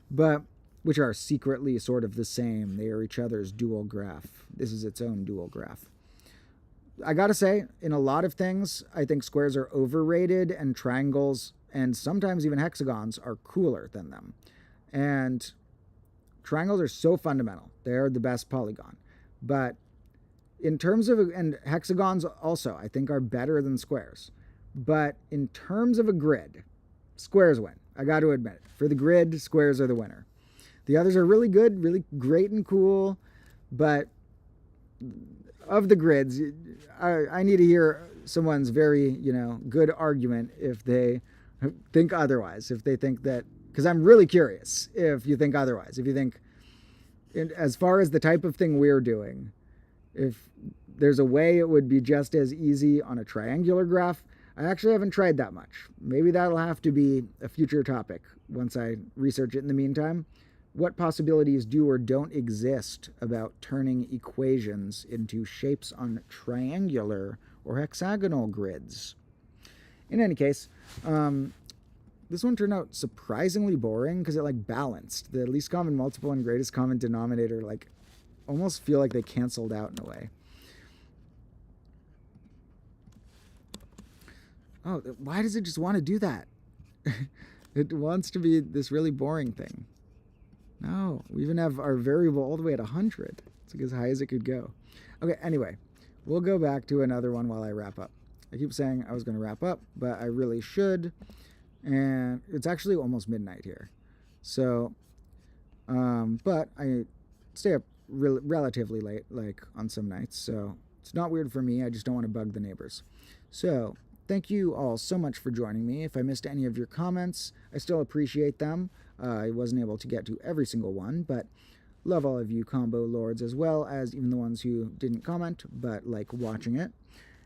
but which are secretly sort of the same. They are each other's dual graph. This is its own dual graph. I gotta say, in a lot of things, I think squares are overrated, and triangles and sometimes even hexagons are cooler than them. And triangles are so fundamental. They're the best polygon. But in terms of, and hexagons also, I think are better than squares. But in terms of a grid, squares win. I got to admit it. For the grid, squares are the winner. The others are really good, really great and cool. But of the grids, I need to hear someone's very, good argument if they think otherwise. If they think that, because I'm really curious if you think otherwise. If you think, as far as the type of thing we're doing, if there's a way it would be just as easy on a triangular graph, I actually haven't tried that much. Maybe that'll have to be a future topic once I research it in the meantime. What possibilities do or don't exist about turning equations into shapes on triangular or hexagonal grids? In any case, this one turned out surprisingly boring because it like balanced. The least common multiple and greatest common denominator like almost feel like they canceled out in a way. Oh, why does it just want to do that? It wants to be this really boring thing. No, we even have our variable all the way at 100. It's like as high as it could go. Okay, anyway, we'll go back to another one while I wrap up. I keep saying I was going to wrap up, but I really should. And it's actually almost midnight here. So, but I stay up relatively late, like on some nights. So it's not weird for me. I just don't want to bug the neighbors. So thank you all so much for joining me. If I missed any of your comments, I still appreciate them. I wasn't able to get to every single one, but love all of you combo lords as well as even the ones who didn't comment but like watching it.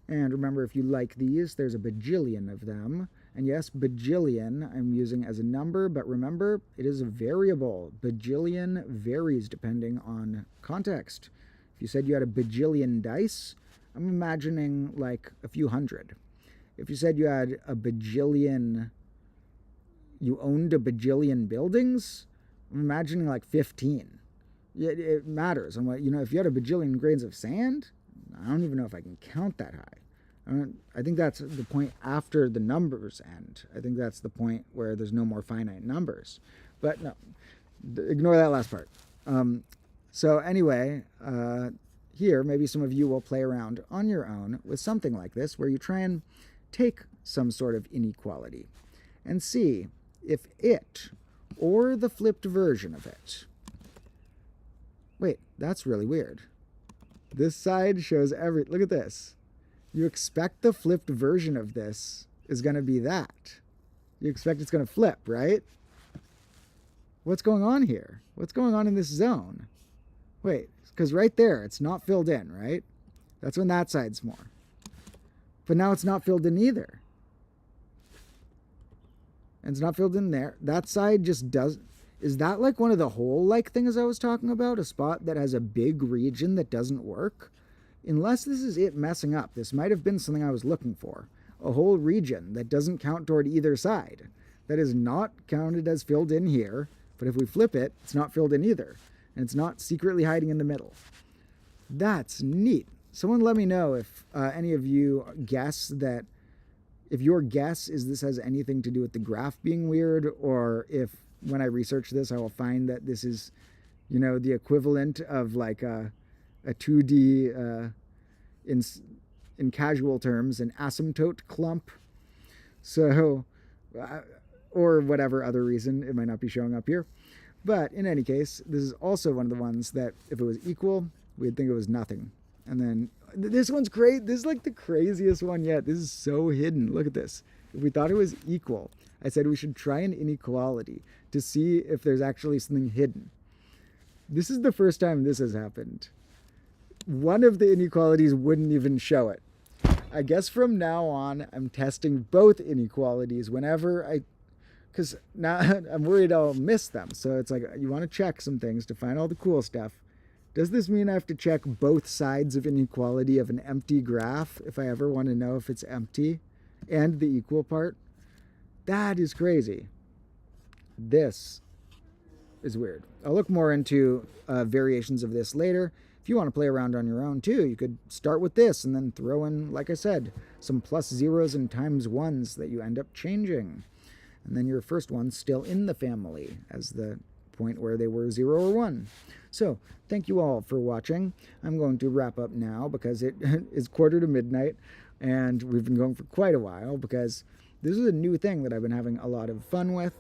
And remember, if you like these, there's a bajillion of them. And yes, bajillion I'm using as a number, but remember, it is a variable. Bajillion varies depending on context. If you said you had a bajillion dice, I'm imagining like a few hundred. If you said you had a bajillion, you owned a bajillion buildings, I'm imagining like 15. It matters. I'm like, if you had a bajillion grains of sand, I don't even know if I can count that high. I think that's the point after the numbers end. I think that's the point where there's no more finite numbers. But no, ignore that last part. So anyway, here, maybe some of you will play around on your own with something like this, where you try and take some sort of inequality and see if it, or the flipped version of it. Wait, that's really weird. This side shows look at this. You expect the flipped version of this is going to be that. You expect it's going to flip, right? What's going on here? What's going on in this zone? Wait, because right there, it's not filled in, right? That's when that side's more. But now it's not filled in either. And it's not filled in there. That side just does. Is that like one of the hole-like things I was talking about? A spot that has a big region that doesn't work? Unless this is it messing up. This might have been something I was looking for. A whole region that doesn't count toward either side. That is not counted as filled in here. But if we flip it, it's not filled in either. And it's not secretly hiding in the middle. That's neat. Someone let me know if any of you guess that, if your guess is this has anything to do with the graph being weird, or if when I research this I will find that this is, the equivalent of like a 2D, in casual terms, an asymptote clump. So, or whatever other reason it might not be showing up here. But in any case, this is also one of the ones that if it was equal, we'd think it was nothing. And then this one's great. This is like the craziest one yet. This is so hidden. Look at this. If we thought it was equal, I said we should try an inequality to see if there's actually something hidden. This is the first time this has happened. One of the inequalities wouldn't even show it. I guess from now on, I'm testing both inequalities whenever because now I'm worried I'll miss them. So it's like, you want to check some things to find all the cool stuff. Does this mean I have to check both sides of inequality of an empty graph if I ever want to know if it's empty, and the equal part? That is crazy. This is weird. I'll look more into variations of this later. If you want to play around on your own too, you could start with this and then throw in, like I said, some plus zeros and times ones that you end up changing. And then your first one's still in the family as the point where they were 0 or 1. So, thank you all for watching. I'm going to wrap up now because it is 1:45 and we've been going for quite a while because this is a new thing that I've been having a lot of fun with.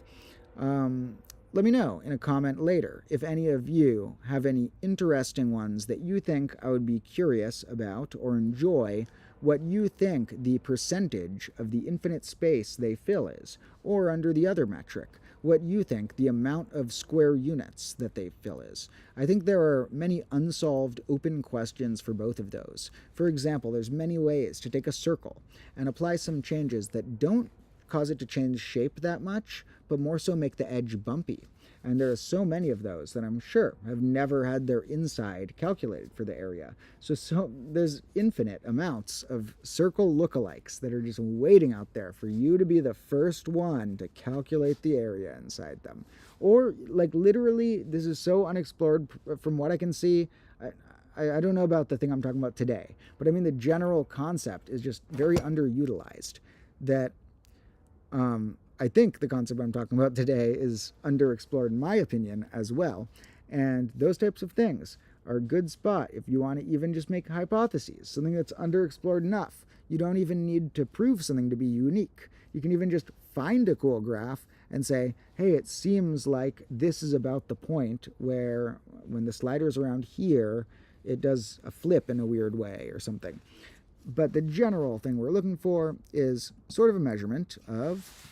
Let me know in a comment later if any of you have any interesting ones that you think I would be curious about or enjoy, what you think the percentage of the infinite space they fill is, or under the other metric, what you think the amount of square units that they fill is. I think there are many unsolved open questions for both of those. For example, there's many ways to take a circle and apply some changes that don't cause it to change shape that much, but more so make the edge bumpy. And there are so many of those that I'm sure have never had their inside calculated for the area. So there's infinite amounts of circle lookalikes that are just waiting out there for you to be the first one to calculate the area inside them. Or, like, literally, this is so unexplored from what I can see. I don't know about the thing I'm talking about today, but I mean the general concept is just very underutilized. That I think the concept I'm talking about today is underexplored in my opinion as well. And those types of things are a good spot if you want to even just make hypotheses, something that's underexplored enough. You don't even need to prove something to be unique. You can even just find a cool graph and say, hey, it seems like this is about the point where when the slider's around here, it does a flip in a weird way or something. But the general thing we're looking for is sort of a measurement of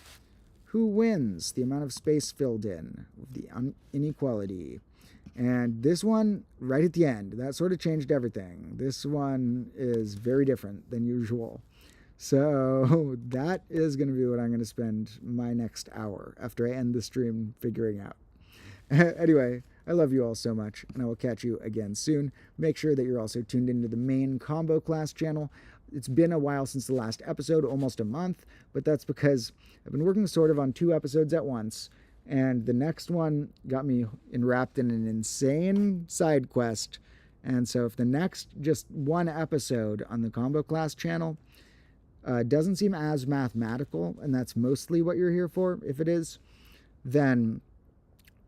who wins, the amount of space filled in, the inequality. And this one, right at the end, that sort of changed everything. This one is very different than usual. So that is going to be what I'm going to spend my next hour after I end the stream figuring out. Anyway, I love you all so much, and I will catch you again soon. Make sure that you're also tuned into the main combo class channel. It's been a while since the last episode, almost a month, but that's because I've been working sort of on 2 episodes at once, and the next one got me enwrapped in an insane side quest. And so if the next just 1 episode on the combo class channel doesn't seem as mathematical, and that's mostly what you're here for, if it is, then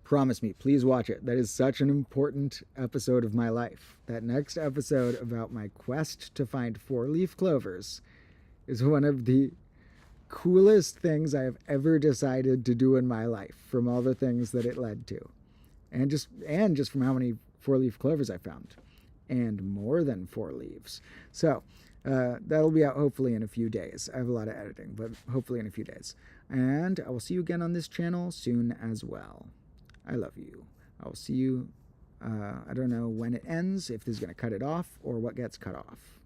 promise me, please watch it. That is such an important episode of my life. That next episode about my quest to find 4-leaf clovers is one of the coolest things I have ever decided to do in my life, from all the things that it led to. And just from how many 4-leaf clovers I found. And more than 4 leaves. So that'll be out hopefully in a few days. I have a lot of editing, but hopefully in a few days. And I will see you again on this channel soon as well. I love you. I will see you, I don't know when it ends, if this is going to cut it off or what gets cut off.